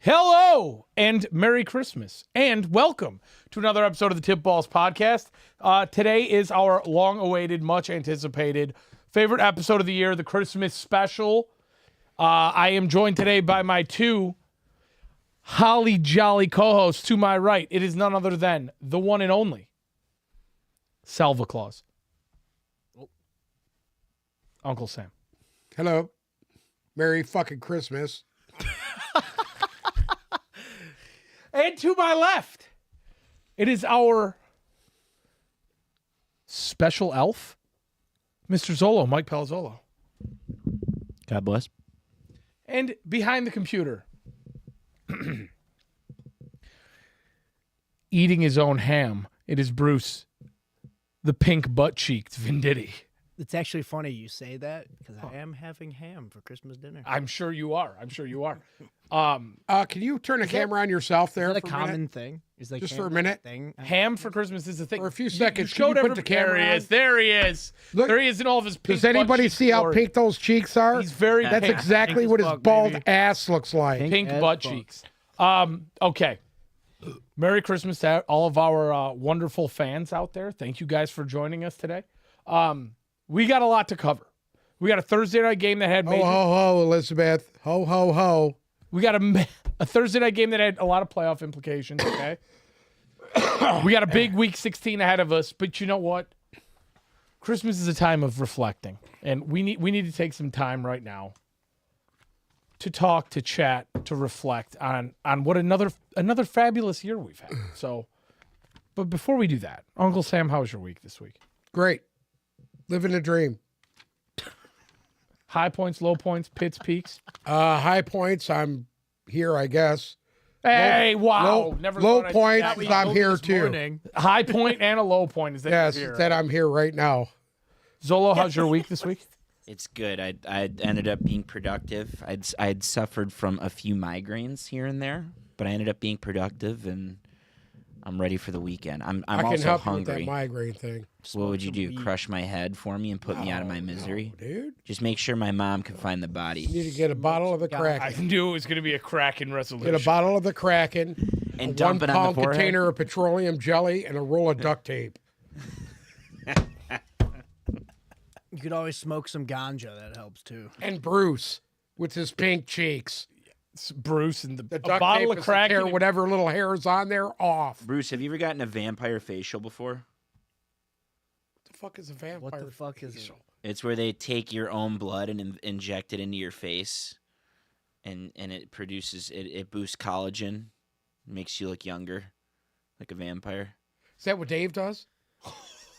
Hello and Merry Christmas and welcome to another episode of the Tip Balls podcast. Today is our long-awaited, much-anticipated favorite episode of the year, the Christmas special. I am joined today by my two holly jolly co-hosts. To my right, it is none other than the one and only Salva Claus. Uncle Sam. Hello. Merry fucking Christmas. And to my left, it is our special elf, Mr. Zolo, Mike Palazzolo. God bless. And behind the computer, eating his own ham, it is Bruce, the pink butt-cheeked Venditti. It's actually funny you say that because I am having ham for Christmas dinner. I'm sure you are. Can you turn the camera on yourself there Is that for a a minute? common thing? Is like Just for a ham minute? Thing? Ham for Christmas is the thing. For a few seconds, You can you showed put the camera There he on? is. There he is. Look, there he is in all of his pink Does anybody butt-cheek see how glory. pink those cheeks are? He's very That's pink. exactly Pink what as his fuck, bald baby. ass looks like. Pink as butt fuck. cheeks. Okay. Merry Christmas to all of our wonderful fans out there. Thank you guys for joining us today. We got a lot to cover. We got a Thursday night game that had Ho, major. ho, ho, Elizabeth. Ho, ho, ho. We got a Thursday night game that had a lot of playoff implications. Okay. We got a big week 16 ahead of us, but you know what? Christmas is a time of reflecting, and we need to take some time right now to talk, to chat, to reflect on what another fabulous year we've had. So, but before we do that, Uncle Sam, how was your week this week? Great. Living a dream. High points, low points, pits, peaks. High points, I'm here, I guess. Hey, wow! Never low thought I'd see points, that. We I'm told here this too. morning. High point and a low point is that Yes, you're here. that I'm here right now. Zolo, how's your week this week? It's good. I ended up being productive. I'd suffered from a few migraines here and there, but I ended up being productive, and I'm ready for the weekend. I'm I can also help you hungry. with that migraine thing. What would you do? Crush my head for me and put me out of my misery? No, dude. Just make sure my mom can find the body You need to get a bottle of the I Kraken. knew it was going to be a Kraken resolution. Get a bottle of the Kraken. and a dump it on the 1 pound forehead. container of petroleum jelly and a roll of duct tape. You could always smoke some ganja. That helps too. And Bruce with his pink cheeks. It's Bruce and The a duct bottle tape of is to tear Kraken. whatever little hair is on there off. Bruce, have you ever gotten a vampire facial before? What the fuck is a vampire? What the fuck is it? facial? It's where they take your own blood and inject it into your face, and it produces it boosts collagen, makes you look younger, like a vampire. Is that what Dave does?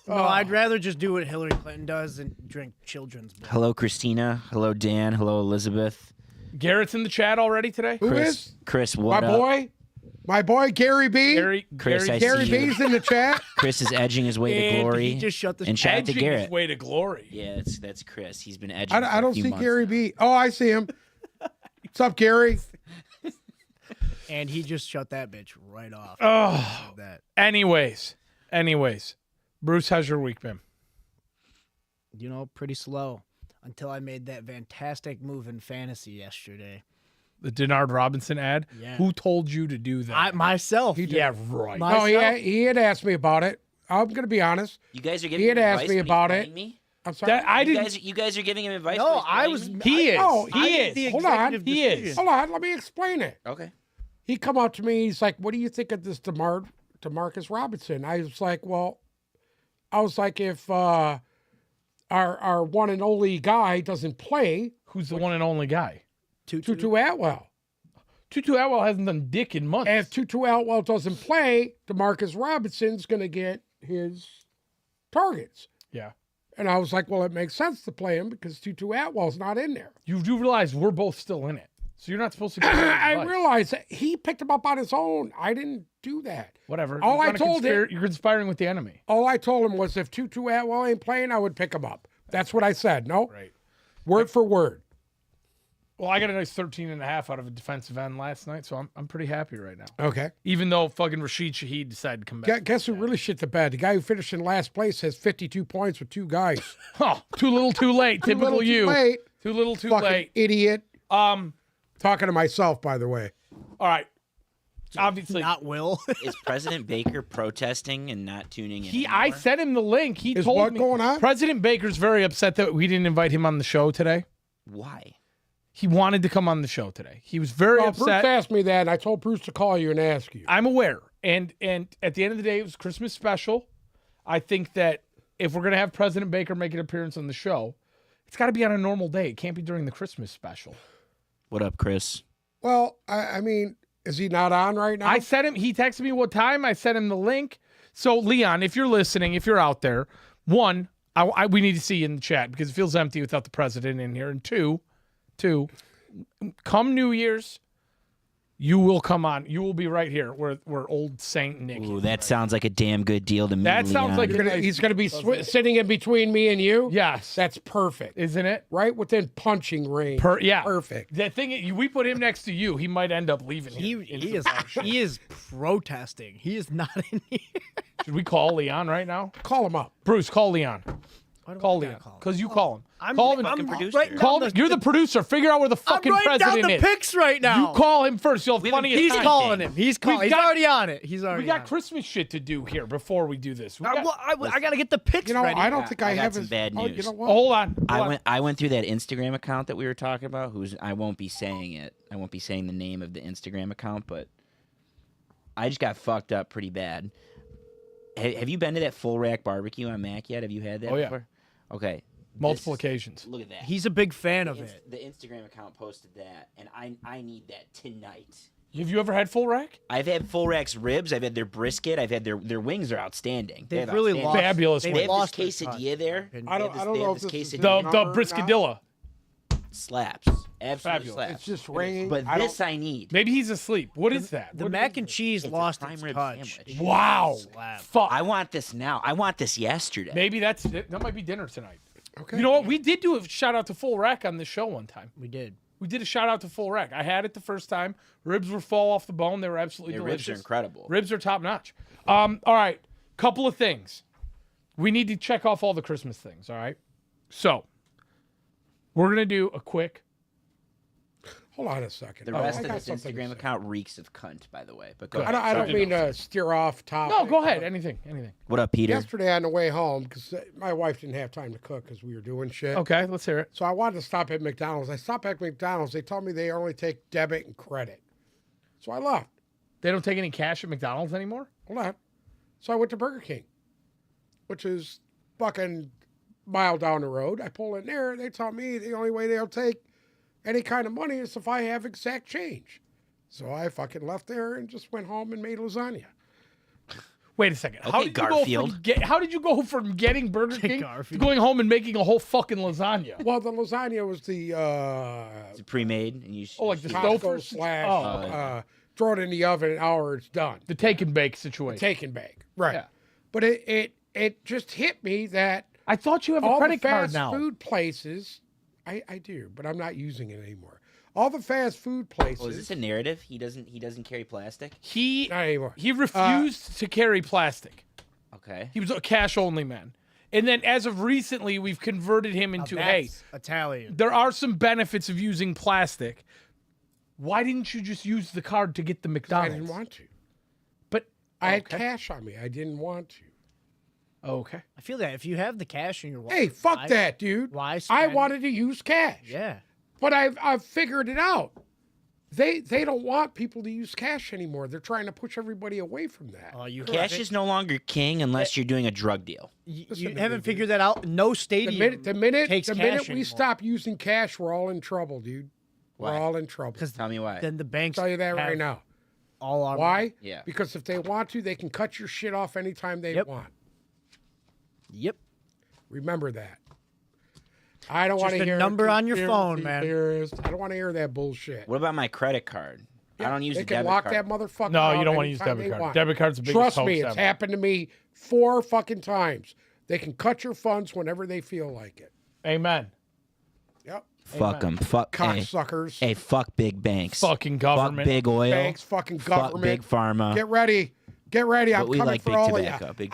No, I'd rather just do what Hillary Clinton does and drink children's blood. Hello, Christina. Hello, Dan. Hello, Elizabeth. Garrett's in the chat already today. Who Chris, is? Chris, what My up? My boy Gary B. Chris, I Gary see you. B's in the chat. Chris is edging his way to And glory. He just shut the and shout out to Edging his Garrett. way to glory. Yeah, that's Chris. He's been edging. I for a don't few see months Gary now. B. Oh, I see him. What's up, Gary? and he just shut that bitch right off. Oh, That anyways, Bruce, how's your week been? pretty slow until I made that fantastic move in fantasy yesterday. The Denard Robinson ad. Yeah. Who told you to do that? I myself. Yeah, right. My- No, Myself? he had asked me about it. I'm going to be honest. You guys are He giving had him asked advice me when he's about playing it. Me? I'm sorry. That I You didn't. guys are giving him advice. No, when he's I playing was. me? He is. Oh, He I is. made the Hold on. executive He is. decision. Hold on. Let me explain it. Okay. He come up to me. He's like, "What do you think of this Demarcus Robinson?" I was like, if our one and only guy doesn't play, Who's the one and only guy? Tutu Atwell. Tutu Atwell hasn't done dick in months. And if Tutu Atwell doesn't play, Demarcus Robinson's going to get his targets. Yeah. And I was like, well, it makes sense to play him because Tutu Atwell's not in there. You do realize we're both still in it, so you're not supposed to. Get I advice. realized that he picked him up on his own. I didn't do that. Whatever. All You're I told him- you're conspiring with the enemy. All I told him was if Tutu Atwell ain't playing, I would pick him up. That's what I said. No? Right. Word for word. Well, I got a nice 13.5 out of a defensive end last night, so I'm pretty happy right now. Okay. Even though fucking Rashid Shaheed decided to come back. Guess who really shit the bed? The guy who finished in last place has 52 points with two guys. Oh, too little, too late. Too Typical little, you. Too late. Too little, too Fucking late. idiot. Um, Talking to myself, by the way. All right. Obviously, Not Will. Is President Baker protesting and not tuning in? I anymore? sent him the link. He Is told what me going on? President Baker's very upset that we didn't invite him on the show today. Why? He wanted to come on the show today. He was very Well, Bruce upset. asked me that, and I told Bruce to call you and ask you. I'm aware. And at the end of the day, it was Christmas special. I think that if we're going to have President Baker make an appearance on the show, it's got to be on a normal day. It can't be during the Christmas special. What up, Chris? Well, I mean, is he not on right now? I sent him, he texted me what time. I sent him the link. So, Leon, if you're listening, if you're out there, one, we need to see you in the chat because it feels empty without the president in here. And two, come New Year's, you will come on. You will be right here where old Saint Nick Ooh, is. that sounds like a damn good deal to me. That sounds like Leon. He's going to be sitting in between me and you? Yes. That's perfect. Isn't it? Right within punching range. Yeah. Perfect. The thing is, we put him next to you, he might end up leaving. He is protesting. He is not in here. Should we call Leon right now? Call him up. Bruce, call Leon. Why do I Call gotta Leon. call him? Because you call him. I'm call him. fucking producer. right Call down him. You're the producer. Figure out where the fucking I'm writing down president the is. picks right now. You call him first. You'll have We haven't plenty of He's time. calling him. He's calling. He's got- already on it. He's already. We got on Christmas shit to do here before we do this. We it. got- I got to get the picks You know, ready. I don't think I I got have some his. bad Oh, you news. know what? hold on. I went through that Instagram account that we were talking about. I won't be saying it. I won't be saying the name of the Instagram account, but I just got fucked up pretty bad. Have you been to that full rack barbecue on Mac yet? Have you had that Oh, yeah. before? Okay. Multiple This- occasions. Look at that. He's a big fan of The it. The Instagram account posted that, and I need that tonight. Have you ever had full rack? I've had full rack's ribs. I've had their brisket. I've had their wings are outstanding. They've They're really outstanding. lost. Fabulous They've They have lost this their touch, quesadilla there. in my opinion. I don't They know have if this is quesadilla. The number or not. briscadilla. Slaps. Absolutely Fabulous. slaps. It's just ringing. But I this don't- I need. Maybe he's asleep. What is that? The What mac is and it? cheese It's a lost prime its rib touch. sandwich. Wow. Slap. Fuck. I want this now. I want this yesterday. Maybe that might be dinner tonight. Okay. You know what? We did do a shout out to full rack on this show one time. We did. We did a shout out to full rack. I had it the first time. Ribs were fall off the bone. They were absolutely Their delicious. ribs are incredible. Ribs are top notch. All right. Couple of things. We need to check off all the Christmas things. All right. So we're going to do a quick. Hold on a second. The Oh, rest I of got this something to Instagram say. account reeks of cunt, by the way. But go Good. ahead. I don't Sorry. mean to steer off topic. No, go ahead. but Anything. What up, Peter? Yesterday on the way home, because my wife didn't have time to cook because we were doing shit. Okay. Let's hear it. So I wanted to stop at McDonald's. I stopped at McDonald's. They told me they only take debit and credit. So I left. They don't take any cash at McDonald's anymore? Hold on. So I went to Burger King, which is fucking mile down the road. I pull in there. They tell me the only way they'll take any kind of money is if I have exact change. So I fucking left there and just went home and made lasagna. Wait a second. Okay, Garfield. How did you go from getting Burger King to Garfield. going home and making a whole fucking lasagna? Well, the lasagna was the Is it pre-made? And you Oh, like the Costco Stouffer's? slash Oh, throw it in the oven, an hour, it's done. the take and bake situation. Take and bake. Right. Yeah. But it just hit me that I thought you have a all the credit card fast now. food places, I do, but I'm not using it anymore. All the fast food places. Oh, is this a narrative? He doesn't carry plastic. He Not anymore. refused to carry plastic. Okay. He was a cash only man. And then as of recently, we've converted him Now into, hey, that's Italian. there are some benefits of using plastic. Why didn't you just use the card to get the I McDonald's? didn't want to. But I had okay. cash on me. I didn't want to. Okay. I feel that if you have the cash in your wallet, Hey, fuck why- that, dude. Why I spend- wanted to use cash. Yeah. But I've figured it out. They don't want people to use cash anymore. They're trying to push everybody away from that. You Cash is no longer king unless you're doing a drug deal. You Listen to haven't me, figured that out. No The stadium. minute takes the cash minute we anymore. stop using cash, we're all in trouble, dude. Why? We're all in trouble. Because Tell me why. then the banks I'll tell you that right have now. all our Why? Yeah. Because if they want to, they can cut your shit off anytime they Yep. want. Yep. Remember that. I don't want Just to a hear number on your conspiracy phone, man. theorists. I don't want to hear that bullshit. What about my credit card? I don't use They a can debit lock card. that motherfucker No, out you don't want to use anytime debit they card. want. Debit card's the biggest Trust hoax me, it's ever. happened to me 4 fucking times. They can cut your funds whenever they feel like it. Amen. Yep. Fuck them. Fuck. Hey, Cocksuckers. hey, fuck big banks. Fucking government. Fuck big oil. Banks, fucking Fuck government. big pharma. Get ready. Get ready. I'm we coming like for big all tobacco, of you. big-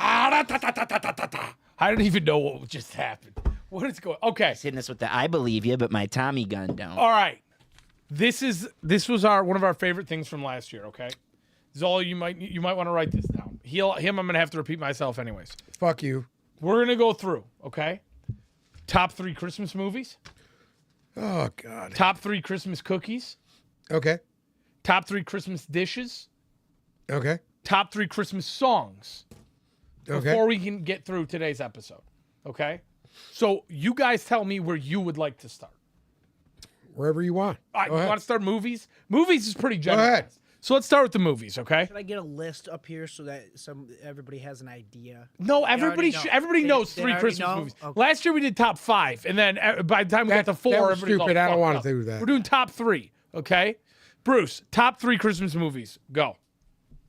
I don't even know what just happened. What is going? Okay. Hitting us with the I believe you, but my Tommy gun don't. All right. This was one of our favorite things from last year. Okay, Zola, you might want to write this down. Him, I'm gonna have to repeat myself anyways. Fuck you. We're gonna go through. Okay, top 3 Christmas movies. Oh God. Top 3 Christmas cookies. Okay. Top 3 Christmas dishes. Okay. Top 3 Christmas songs. Okay. Before we can get through today's episode. Okay, so you guys tell me where you would like to start. Wherever you want. All right, Go you ahead. want to start movies? Movies is pretty general. ahead. So let's start with the movies, okay? Should I get a list up here so that everybody has an idea? No, already everybody know. everybody They- knows they 3 already Christmas know? movies. Okay. Last year we did top 5, and then by the time we got to 4, that was everybody's all stupid. I don't fucked wanna up. do that. We're doing top 3, okay? Bruce, top 3 Christmas movies. Go.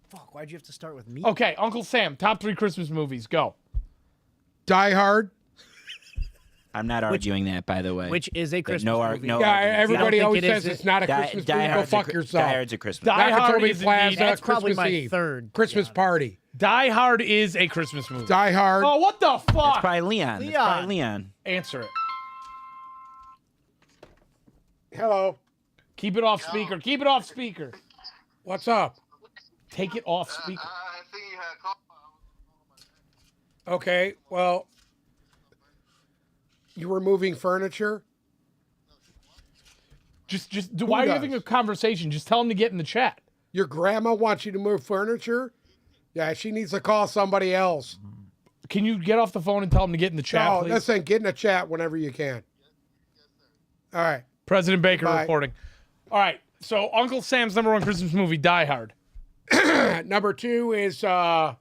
Fuck, why'd you have to start with me? Okay, Uncle Sam, top 3 Christmas movies. Go. Die Hard. I'm not arguing that, by the way. Which is a Christmas no, movie. no Yeah, arguments. everybody think always it is says it's not a Die, Christmas Die movie. Go Hard's fuck Die yourself. Hard's a Christmas Die movie. Hard Nakatomi is Plaza, indeed- That's probably Christmas my Eve. third. Christmas party. Die Hard is a Christmas movie. Die Hard. Oh, what the It's fuck? probably Leon. It's Leon. probably Leon. Answer it. Hello. Keep it off speaker. Keep it off speaker. What's up? Take it off speaker. I think you had called. Okay. Well, you were moving furniture. Why are you does? having a conversation? Just tell him to get in the chat. Your grandma wants you to move furniture. Yeah, she needs to call somebody else. Can you get off the phone and tell him to get in the chat, No, please? listen, get in the chat whenever you can. All right. President Baker Bye. reporting. All right. So Uncle Sam's #1 Christmas movie, Die Hard. Number 2 is my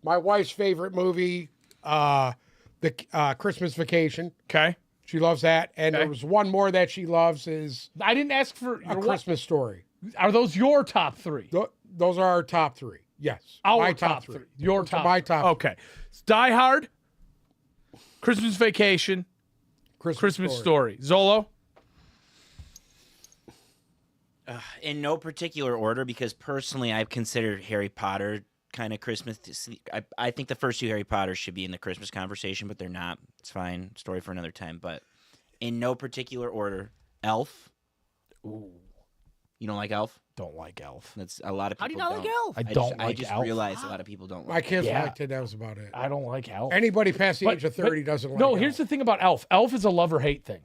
wife's favorite movie, the Christmas Vacation. Okay. She loves that. And Okay. there was one more that she loves is I didn't ask for A your Christmas Story. Are those your top 3? Those are our top 3. Yes. Our my top 3. Your Those are top. my top. Okay. It's Die Hard, Christmas Vacation, Christmas Story. Zolo. In no particular order, because personally, I've considered Harry Potter kind of Christmas. I think the first 2 Harry Potters should be in the Christmas conversation, but they're not. It's fine. Story for another time. But in no particular order, Elf. Ooh, You don't like Elf? don't like Elf. That's a lot of How people. do you not like don't. Elf? I I don't just, like I just Elf. realized a lot of people don't My like. kids Yeah. liked it. That was about it. I don't like Elf. Anybody past the But- age of 30 but- doesn't like No, it. here's the thing about Elf. Elf is a love or hate thing.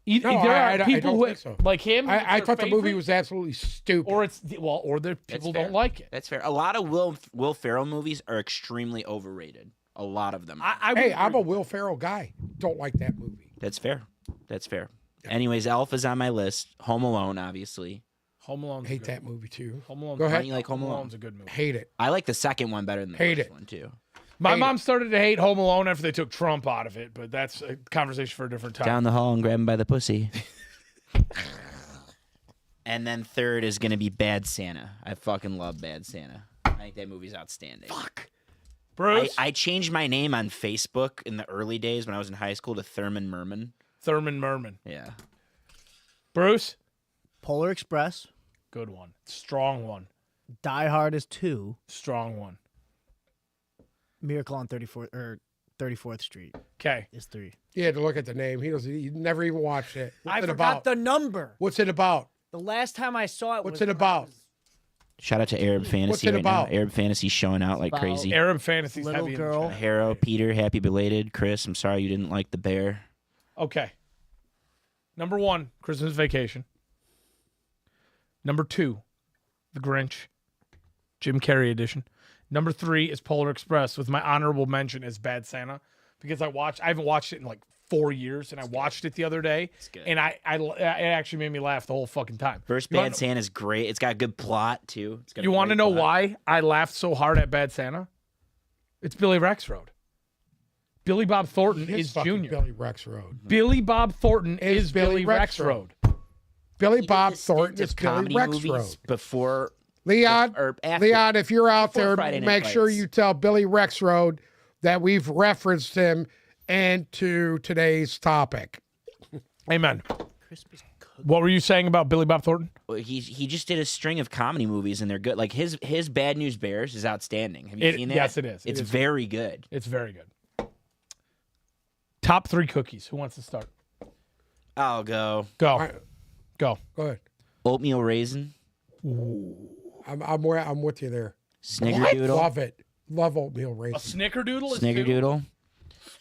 No, There I are don't people who think so. like him. it's I their thought the movie favorite, was absolutely stupid. or or the people fair. don't like it. That's fair. A lot of Will Ferrell movies are extremely overrated. A lot of them. I Hey, would I'm a agree. Will Ferrell guy. Don't like that movie. That's fair. That's fair. Anyways, Elf is on my list. Home Alone, obviously. Home Alone. Hate that movie too. Home Alone. Go ahead. Don't you like Home Alone? Alone's a good movie. Hate it. I like the second one better than the Hate first it. one too. My Hate mom started to hate Home Alone after they took Trump out of it, but that's a conversation for a different time. Down the hall and grab him by the pussy. And then third is gonna be Bad Santa. I fucking love Bad Santa. I think that movie's outstanding. Fuck. Bruce. I changed my name on Facebook in the early days when I was in high school to Thurman Merman. Thurman Merman. Yeah. Bruce. Polar Express. Good one. Strong one. Die Hard is 2. Strong one. Miracle on 34th Street Okay. is 3. You had to look at the name. He never even watched it. What's I it forgot about? the number. What's it about? The last time I saw it What's was it when I about? was Shout out to Arab Fantasy it right about? now. Arab Fantasy showing out like About- crazy. Arab Fantasy's Little heavy in the girl. chat. Harrow, Peter, happy belated. Chris, I'm sorry you didn't like the bear. Okay. Number 1, Christmas Vacation. Number 2, The Grinch, Jim Carrey edition. Number 3 is Polar Express, with my honorable mention as Bad Santa, because I haven't watched it in like 4 years, and I watched it the other day, good. and it actually made me laugh the whole fucking time. First You wanna- Bad Santa's great. It's got a good plot too. It's got a You want to great know plot. why I laughed so hard at Bad Santa? It's Billy Rexroad. Billy Bob Thornton It's is fucking Junior. Billy Rexroad. Billy Bob Thornton Is is Billy Billy Rexroad. Billy He did Bob the stint Thornton of is Billy comedy movies Rexroad. before Leon, or after. Leon, if you're out Before there, Friday Night make sure Lights. you tell Billy Rexroad that we've referenced him into today's topic. Amen. Christmas cookie. What were you saying about Billy Bob Thornton? He just did a string of comedy movies and they're good. Like his Bad News Bears is outstanding. Have you seen that? Yes, it is. It It's is. very good. It's very good. Top 3 cookies. Who wants to start? I'll go. Go. All right. Go. Go ahead. Oatmeal raisin. I'm with you there. Snickerdoodle. Love it. Love oatmeal A raisin. snickerdoodle is two? Snickerdoodle.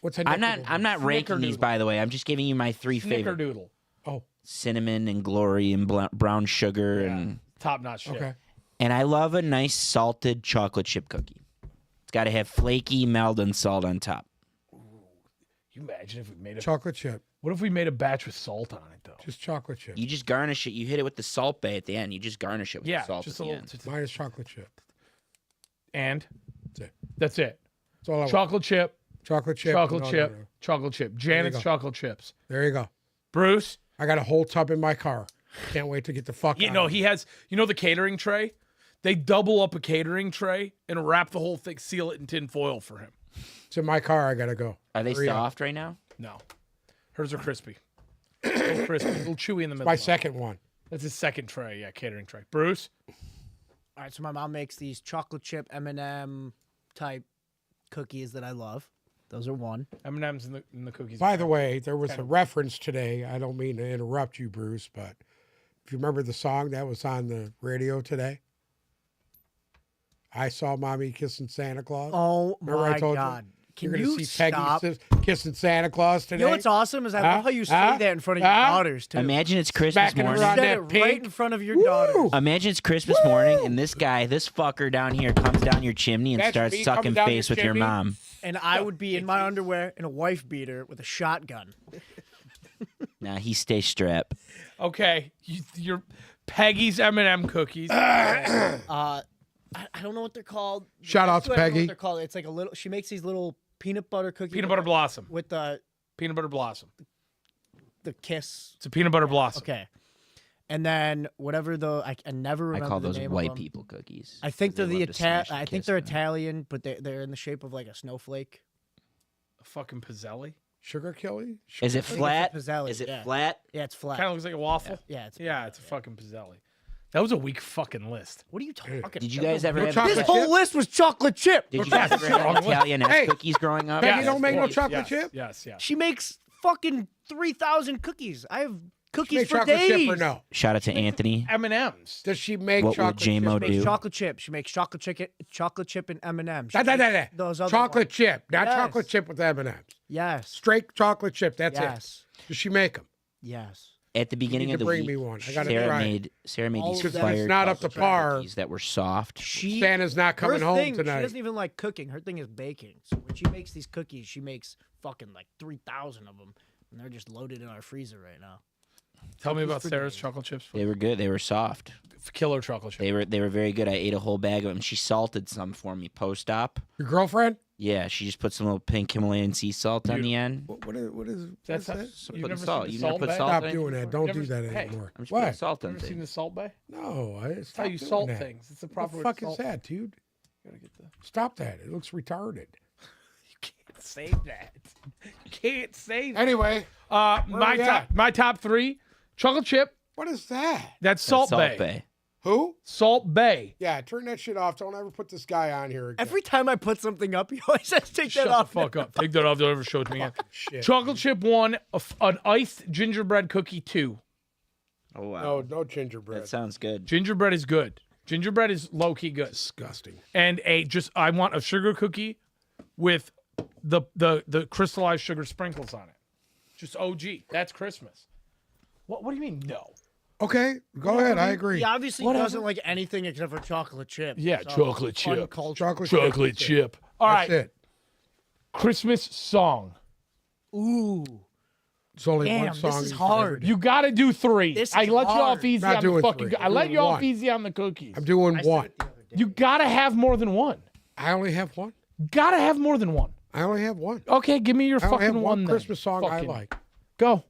What's a I'm nickerdoodle? not ranking these, Snickerdoodle. by the way. I'm just giving you my 3 favorite. Snickerdoodle. Oh, Cinnamon and glory and brown sugar and Top notch shit. okay. and I love a nice salted chocolate chip cookie. It's got to have flaky Maldon salt on top. You imagine if we made a Chocolate chip. What if we made a batch with salt on it though? Just chocolate chip. You just garnish it. You hit it with the salt bay at the end. You just garnish it with Yeah, the salt just at a the little. end. Mine is chocolate chip. And That's it. that's it. That's all I want. Chocolate chip, Chocolate chip. chocolate No, chip, no, no. chocolate chip. Janet's go. chocolate chips. There you go. Bruce. I got a whole tub in my car. Can't wait to get the fuck You out know of he here. has. You know the catering tray. They double up a catering tray and wrap the whole thing, seal it in tin foil for him. It's in my car. I got to go. Are they Hurry up. soft right now? No, hers are crispy. A little crispy, a little chewy in the middle. My second one. That's his second tray. Yeah, catering tray. Bruce. All right, so my mom makes these chocolate chip M&M type cookies that I love. Those are one. M&M's in the cookies. By the way, there was a reference today. I don't mean to interrupt you, Bruce, but if you remember the song that was on the radio today, I saw Mommy kissing Santa Claus. Oh Remember I my told God. Can You're going you to see Peggy stop? kissing Santa Claus today. You know what's awesome is I love how you say Huh? that in front of your Huh? daughters too. Imagine it's Christmas Smacking her morning. on Say that it right pink. in front of your daughters. Imagine it's Christmas morning and this fucker down here comes down your chimney and That's starts me sucking coming down face your with your chimney? mom. And I would be in my underwear and a wife beater with a shotgun. Nah, he stays strapped. Okay, you're Peggy's M&M cookies. I don't know what they're called. Shout out to I don't know Peggy. what they're called. It's like a little. She makes these little peanut butter cookies. Peanut butter blossom. with the Peanut butter blossom. kiss. It's a peanut butter blossom. Okay, and then whatever the I never I remember call the those name of white them. people cookies. I think 'cause they're they the love to smash I and think kiss they're them. Italian, but they're in the shape of like a snowflake. A fucking pizzelli. Sugar Kelly? Is it think it's a flat? pizzelli, Is it yeah. flat? Yeah, it's flat. Kind of looks like a waffle. Yeah, it's It's a fucking pizzelli. That was a weak fucking list. What are you talking? Did you guys ever No have? chocolate This chip? whole list was chocolate chip. Did you guys ever have Italian Hey. cookies growing up? Peggy Yes, don't make no yes, chocolate yes, chip? Yes, yes. She makes fucking 3,000 cookies. I have cookies Make for chocolate days. chip or no? Shout out to Anthony. M&M's. Does she make What would chocolate J-Mo chip? do? Makes chocolate chip. She makes chocolate chip and M&M's. Those other Chocolate ones. chip, not Yes. chocolate chip with M&M's. Yes. Straight chocolate chip. That's Yes. it. Does she make them? Yes. At the beginning need of to the bring week, me one. I gotta Sarah try it. made All these of them. fire It's not up to chocolate chip par. cookies that were soft. She Santa's not coming her home thing, She tonight. doesn't even like cooking. Her thing is baking. So when she makes these cookies, she makes fucking like 3,000 of them, and they're just loaded in our freezer right now. Tell me about for Sarah's days. chocolate chips. They were good. They were soft. Killer chocolate chips. They were very good. I ate a whole bag of them. She salted some for me post-op. Your girlfriend? Yeah, she just put some little pink Himalayan sea salt on the end. What is That's that? So You've put never salt. seen the You never Salt put Bay? salt Stop in doing that. Don't Never- do that hey, anymore. I'm just putting What? salt on Ever seen the things. Salt Bay? No, That's how you salt things. It's the proper What way the to fuck is salt. that, dude? Gotta get the- Stop that. It looks retarded. You can't save that. You can't save that. Anyway, My we at? top three: chocolate chip. what is that? That's Salt Bay. Who? Salt Bay. Yeah, turn that shit off. Don't ever put this guy on here again. Every time I put something up, you always have to take Shut that the off. fuck up. Take that off. Don't ever show it to me again. Shit. Chocolate chip one, an iced gingerbread cookie two. Oh wow. No gingerbread. That sounds good. Gingerbread is good. Gingerbread is low key good. Disgusting. And I want a sugar cookie with the crystallized sugar sprinkles on it. Just OG. That's Christmas. What do you mean no? Okay, go ahead. I agree. He obviously Whatever. doesn't like anything except for chocolate chip. Yeah, So, chocolate fun chip. culture. Chocolate chip. All That's right. it. Christmas song. Ooh. It's only Damn, one song. this is you can hard. ever do. You got to do three. This I is let you hard. off easy Not on the doing fucking. three. I I'm let doing you off one. easy on the cookies. I'm doing I said one. it the other day. You got to have more than one. I only have one. Got to have more than one. I only have one. Okay, give me your I only fucking have one. one then. Christmas song I Fucking- like. Go.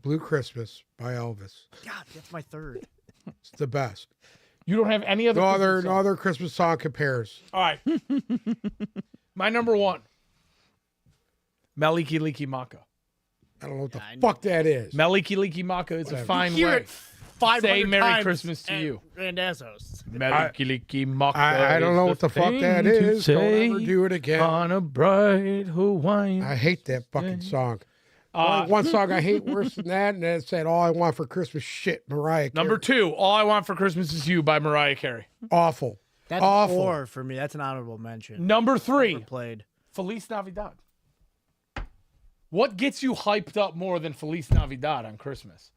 Blue Christmas by Elvis. God, that's my third. It's the best. You don't have any other. No Christmas other, song? no other Christmas song compares. All right. My number one. Meliki Liki Maka. I don't know what the I know. fuck that is. Meliki Liki Maka is a Whatever. fine Hear way. it 500 Say Merry times Christmas to and you. Randazzo's. Meliki Liki Maka. I don't know is what the fuck thing that to is. Don't say ever do it again. on a bright Hawaiian. I hate that fucking song. Only one song I hate worse than that, and it said "All I Want for Christmas." Shit, Mariah Carey. Number 2, All I Want for Christmas Is You by Mariah Carey. Awful. That's Awful. 4 for me. That's an honorable mention. Number 3, Never played. Feliz Navidad. What gets you hyped up more than Feliz Navidad on Christmas?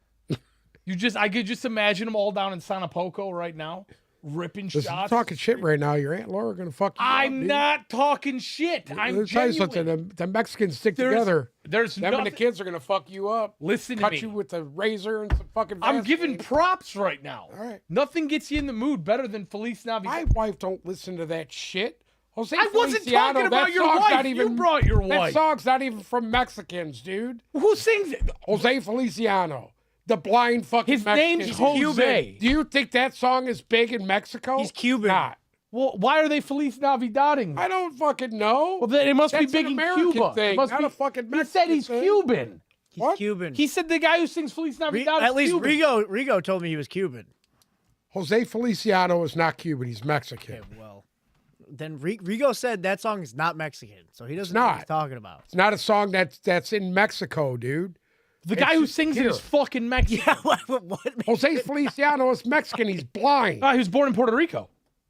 I could just imagine them all down in Sanapoco right now, ripping Listen, shots. you're talking shit right now. Your Aunt Laura gonna fuck you up, I'm dude. not talking shit. I'm Let me tell you genuine. something. The Mexicans stick together. There's Them and nothing. the kids are gonna fuck you up. Listen to Cut me. you with a razor and some fucking. I'm Vaseline. giving props right now. All right. Nothing gets you in the mood better than Feliz Navidad. My wife don't listen to that shit. Jose I wasn't Feliciano, talking about that your song's wife. not even- You brought your That wife. song's not even from Mexicans, dude. Who sings it? Jose Feliciano, the blind fucking His Mexican. name's He's Jose. Cuban. Do you think that song is big in Mexico? He's Cuban. Not. Well, why are they Feliz Navidading? I don't fucking know. Well, then it must That's be big an in American Cuba. It thing, must not be, a fucking He Mexican said he's thing. Cuban. He's What? Cuban. He said the guy who sings Feliz Navidad is At least Cuban. Rigo told me he was Cuban. Jose Feliciano is not Cuban. He's Mexican. Okay, well, then Rigo said that song is not Mexican, so he doesn't know what not. he's talking about. It's not a song that's in Mexico, dude. The guy who It's sings it here. is fucking Mexican. What? Jose Feliciano is Mexican. He's blind. He was born in Puerto Rico.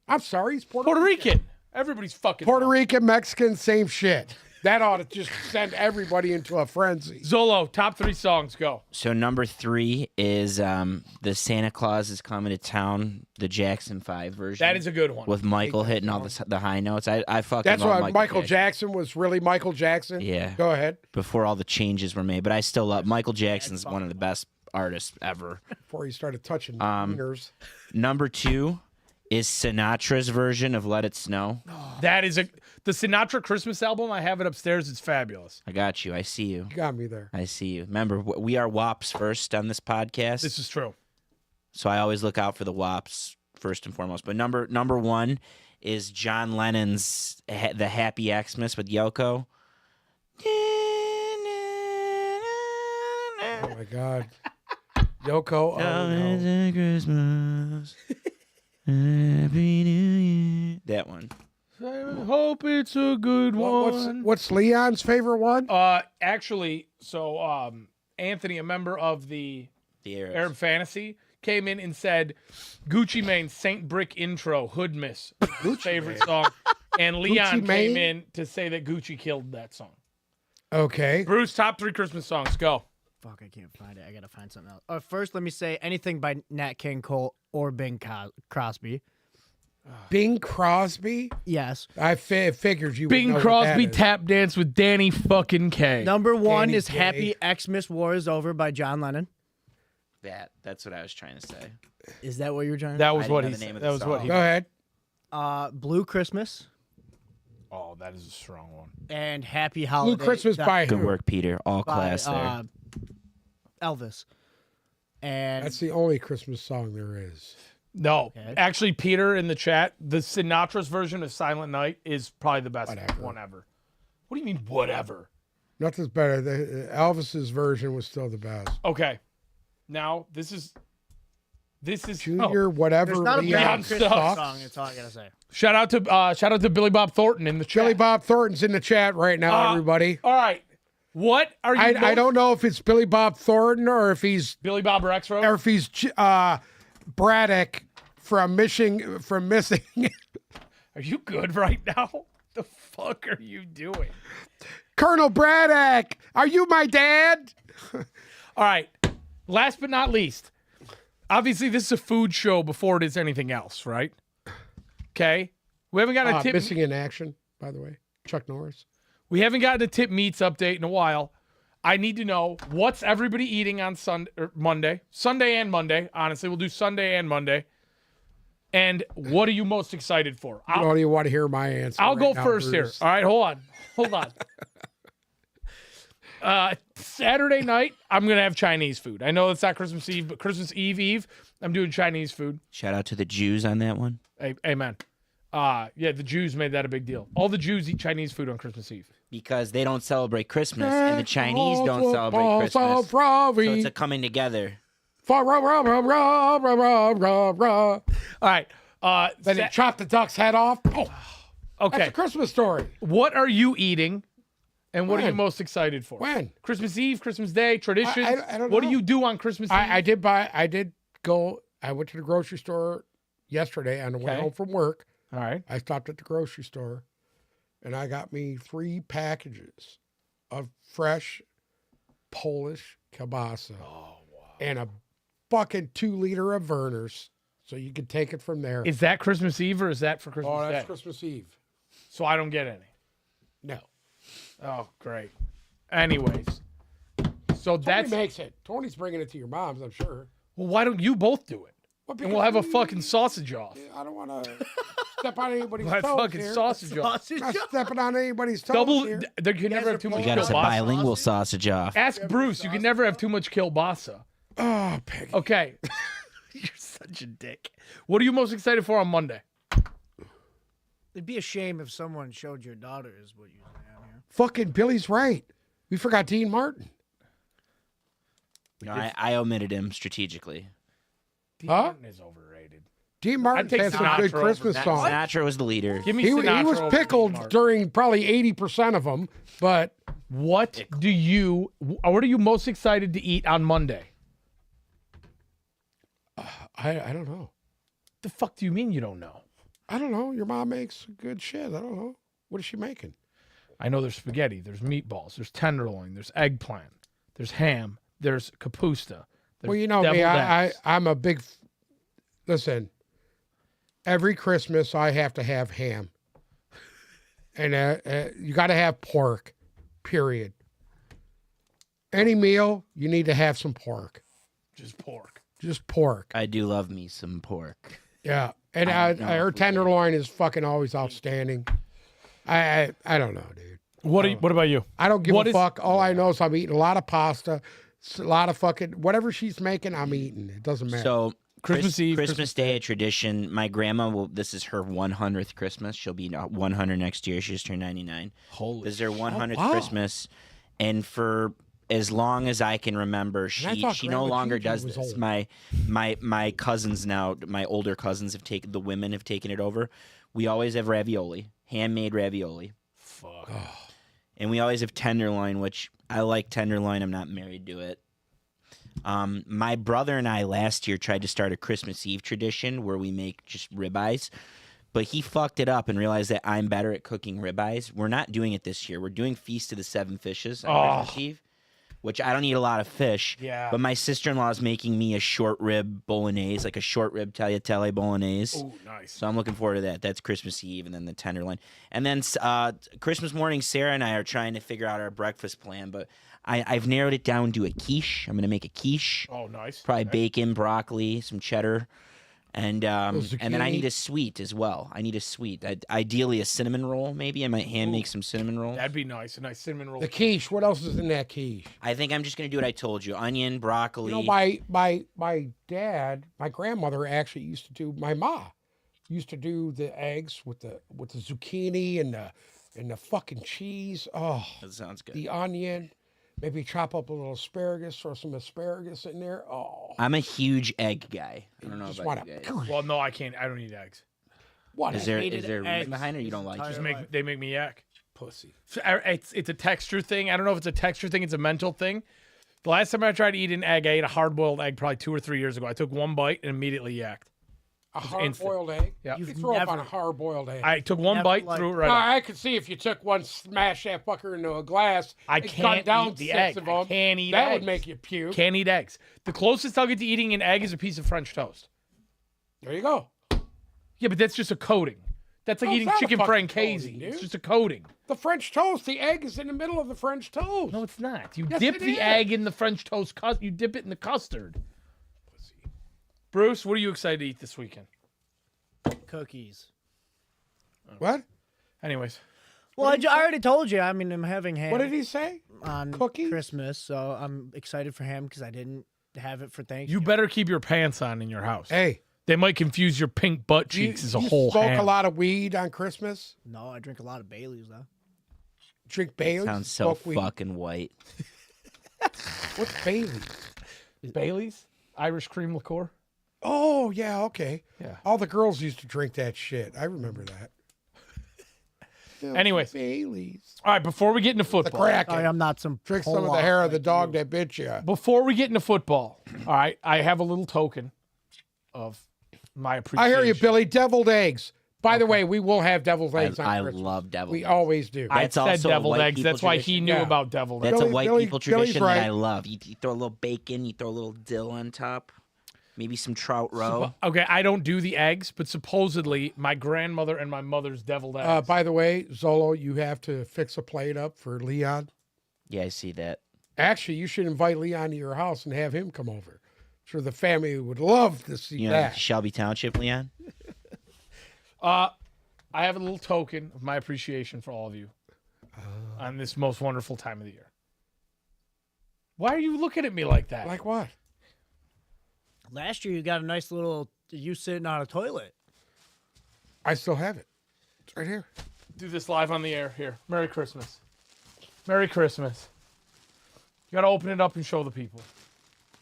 I'm sorry. He's Puerto Rican. Everybody's fucking Puerto Rican, Mexican, same shit. That ought to just send everybody into a frenzy. Zolo, top 3 songs, go. So number 3 is the Santa Claus is Coming to Town, the Jackson 5 version. That is a good one. with Michael hitting all the high notes. I fucking That's love why Michael Jackson was really Michael Jackson. Yeah. Go ahead. before all the changes were made. But I still love Michael Jackson's one of the best artists ever. Before he started touching wieners. Number 2 is Sinatra's version of Let It Snow. That is the Sinatra Christmas album. I have it upstairs. It's fabulous. I got you. I see you. You got me there. I see you. Remember, we are WAPs first on this podcast. This is true. So I always look out for the WAPs first and foremost. But number 1 is John Lennon's The Happy Xmas with Yoko. Oh my God. Yoko. Oh, no. Christmas. Happy New Year. That one. I hope it's a good one. What's Leon's favorite one? Actually, so Anthony, a member of the Arab Fantasy, came in and said Gucci Mane's Saint Brick intro, Hood Miss, favorite song. And Leon Gucci came Mane? in to say that Gucci killed that song. Okay. Bruce, top 3 Christmas songs, go. Fuck, I can't find it. I gotta find something else. First, let me say anything by Nat King Cole or Bing Crosby. Bing Crosby? Yes. I figured you would Bing know what Crosby that is. tap dance with Danny fucking K. Number 1 Danny is Kaye. Happy Xmas War is Over by John Lennon. That's what I was trying to say. Is that what you were trying to That was I what didn't he know the name said. of That the was what song. he Go ahead. Blue Christmas Oh, that is a strong one. and Happy Holiday. Blue Christmas by Good who? work, Peter. All by, class there. Elvis. And That's the only Christmas song there is. No, Okay. actually, Peter in the chat, the Sinatra's version of Silent Night is probably the best Whatever. one ever. What do you mean, whatever? Nothing's better. Elvis's version was still the best. Okay, now this is Junior, whatever. there's not a Leon bad Christmas sucks. song. That's all I gotta say. shout out to Billy Bob Thornton in the chat. Billy Bob Thornton's in the chat right now, everybody. All right, what are you? I don't know if it's Billy Bob Thornton or if he's Billy Bob Rexroad. or if he's Braddock from Missing. Are you good right now? The fuck are you doing? Colonel Braddock, are you my dad? All right, last but not least, obviously this is a food show before it is anything else, right? Okay, we haven't got a tip. Missing in Action, by the way, Chuck Norris. We haven't gotten a tip meats update in a while. I need to know what's everybody eating on Monday and Monday. Honestly, we'll do Sunday and Monday. And what are you most excited for? I don't even want to hear my answer. I'll go right now, first here. Bruce. All right, hold on. Saturday night, I'm gonna have Chinese food. I know it's not Christmas Eve, but Christmas Eve, I'm doing Chinese food. Shout out to the Jews on that one. Amen. Yeah, the Jews made that a big deal. All the Jews eat Chinese food on Christmas Eve. Because they don't celebrate Christmas, and the Chinese don't celebrate Christmas. So it's a coming together. All right. Then he chopped the duck's head off. Oh, Okay. that's a Christmas story. What are you eating And what are you When? most excited for? When? Christmas Eve, Christmas Day, traditions. I don't What do know. you do on Christmas Eve? I went to the grocery store yesterday on the way Okay. home from work. All right. I stopped at the grocery store and I got me 3 packages of fresh Polish kielbasa. Oh, wow. And a fucking 2-liter of Werner's. So you can take it from there. Is that Christmas Eve or is that for Christmas Oh, that's Day? Christmas Eve. So I don't get any. No. Oh, great. Anyways. So Tony that's... makes it. Tony's bringing it to your mom's, I'm sure. Well, why don't you both do it? Well, And we'll have a because fucking sausage off. I don't want to step on anybody's We'll have toes fucking here. sausage off. Sausage. I'm not stepping on anybody's toes Double... here. There can never guys have too are much We got us a kielbasa. bilingual sausage off. Ask Bruce. You can never have too much kielbasa. Oh, Peggy. Okay. You're such a dick. What are you most excited for on Monday? It'd be a shame if someone showed your daughter is what you have here. Fucking Billy's right. We forgot Dean Martin. No, I omitted him strategically. Dean Huh? Martin is overrated. Dean Martin I'd take has some good Sinatra Christmas over songs. Sinatra was the leader. Give me He Sinatra was over Dean pickled Martin. during probably 80% of them, but What do you... What are you most excited to eat on Monday? I don't know. The fuck do you mean you don't know? I don't know. Your mom makes good shit. I don't know. What is she making? I know there's spaghetti, there's meatballs, there's tenderloin, there's eggplant, there's ham, there's kapusta. There's Well, you know me. deviled eggs. I'm a big... Listen, every Christmas I have to have ham. And you got to have pork, period. Any meal, you need to have some pork. Just pork. Just pork. I do love me some pork. Yeah. And I don't know her if we tenderloin is fucking always outstanding. I don't know, dude. What about you? I don't give What a is- fuck. All I know is I'm eating a lot of pasta, a lot of fucking whatever she's making. I'm eating. It doesn't matter. So Christmas Eve, Christmas Day, a tradition. My grandma will. This is her 100th Christmas. She'll be 100 next year. She just turned 99. Holy This is her 100th wow. Christmas, and for as long as I can remember, I she thought no Grandma longer Gigi does was this. old. My cousins now, my older cousins have taken the women have taken it over. We always have ravioli, handmade ravioli, Fuck. and we always have tenderloin, which I like tenderloin. I'm not married to it. My brother and I last year tried to start a Christmas Eve tradition where we make just ribeyes, but he fucked it up and realized that I'm better at cooking ribeyes. We're not doing it this year. We're doing Feast of the Seven Fishes on Christmas Eve, which I don't eat a lot of fish. Yeah. But my sister-in-law is making me a short rib bolognese, like a short rib tagliatelle bolognese. Oh, nice. So I'm looking forward to that. That's Christmas Eve, and then the tenderloin. And then Christmas morning, Sarah and I are trying to figure out our breakfast plan, but I've narrowed it down to a quiche. I'm going to make a quiche. Oh, nice. Probably Okay. bacon, broccoli, some cheddar. And then I zucchini. need a sweet as well. I need a sweet. Ideally a cinnamon roll, maybe. I might hand make some cinnamon rolls. That'd be nice. A nice cinnamon roll. the quiche. What else is in that quiche? I think I'm just going to do what I told you. Onion, broccoli. You know, my dad, my grandmother actually used to do. My ma used to do the eggs with the zucchini and the fucking cheese. Oh, That sounds good. the onion. Maybe chop up a little asparagus, throw some asparagus in there. Oh, I'm a huge egg guy. I don't know just about want you guys. Well, no, I can't. I don't eat eggs. what? Is there hated a reason eggs behind it or you don't like entire it? life. They make me yak. pussy? So, it's a texture thing. I don't know if it's a texture thing. It's a mental thing. The last time I tried to eat an egg, I ate a hard-boiled egg probably 2 or 3 years ago. I took one bite and immediately yacked. A instant. hard-boiled egg? Yeah. You You've throw up on a never- hard-boiled egg. I took one Never bite, liked- threw it right up. I could see if you took one, smash that fucker into a glass. I and cut can't down eat the 6 egg. of I them, can't eat that would eggs. make you puke. Can't eat eggs. The closest I'll get to eating an egg is a piece of French toast. There you go. Yeah, but that's just a coating. That's like No, it's eating not a chicken fucking francaise. coating, It's dude. just a coating. The French toast, the egg is in the middle of the French toast. No, it's not. You Yes, dip it the is. egg in the French toast. You dip it in the custard. Bruce, what are you excited to eat this weekend? Cookies. What? Anyways, Well, I already told you. I mean, I'm having ham What did he say? on Cookies? Christmas, so I'm excited for ham because I didn't have it for Thanksgiving. you better keep your pants on in your house. Hey, They might confuse your pink butt you, cheeks as a you whole smoke ham. a lot of weed on Christmas? No, I drink a lot of Baileys though. Drink Bailey's? Sounds so smoke weed? fucking white. What's Bailey's? Bailey's? Irish cream liqueur? Oh, yeah, okay. Yeah. All the girls used to drink that shit. I remember that. Anyways. Baileys. All right, before we get into The football. crack. Sorry, I'm not some Drink some of the Pollock hair of the like dog you. that bit you. Before we get into football, all right, I have a little token of my I appreciation. hear you, Billy. Deviled eggs. By the way, we will have deviled eggs on I Christmas. love deviled We eggs. always do. I That's said also a deviled white eggs. people That's why he tradition. knew Yeah. about deviled That's eggs. a white people Billy's tradition right. that I love. You throw a little bacon, you throw a little dill on top, maybe some trout roe. Okay, I don't do the eggs, but supposedly my grandmother and my mother's deviled eggs. By the way, Zolo, you have to fix a plate up for Leon. Yeah, I see that. Actually, you should invite Leon to your house and have him come over. Sure, the family would love to see You know, that. Shelby Township, Leon. I have a little token of my appreciation for all of you on this most wonderful time of the year. Why are you looking at me like that? Like what? Last year, you got a nice little you sitting on a toilet. I still have it. It's right here. Do this live on the air here. Merry Christmas. Merry Christmas. You got to open it up and show the people.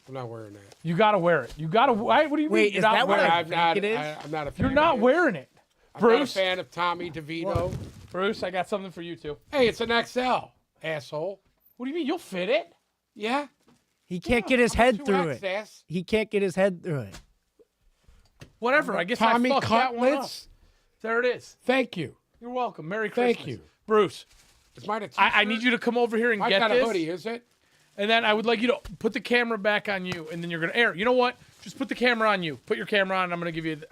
I'm not wearing that. You got to wear it. You got to. What do you Wait, mean? is that what I'm not. it is? I'm not a fan. You're not of wearing it. I'm not a Bruce, fan of Tommy DeVito. Bruce, I got something for you too. Hey, it's an XL, asshole. What do you mean? You'll fit it? Yeah. He can't get his head through it. 2X. He can't get his head through it. Whatever. I guess Tommy I fucked that one up. cutlets. There it is. Thank you. You're welcome. Merry Christmas. Thank you. Bruce, Is mine a I need you to come over here and My get kind this. of hoodie, is it? And then I would like you to put the camera back on you, and then you're gonna air. You know what? Just put the camera on you. Put your camera on. And I'm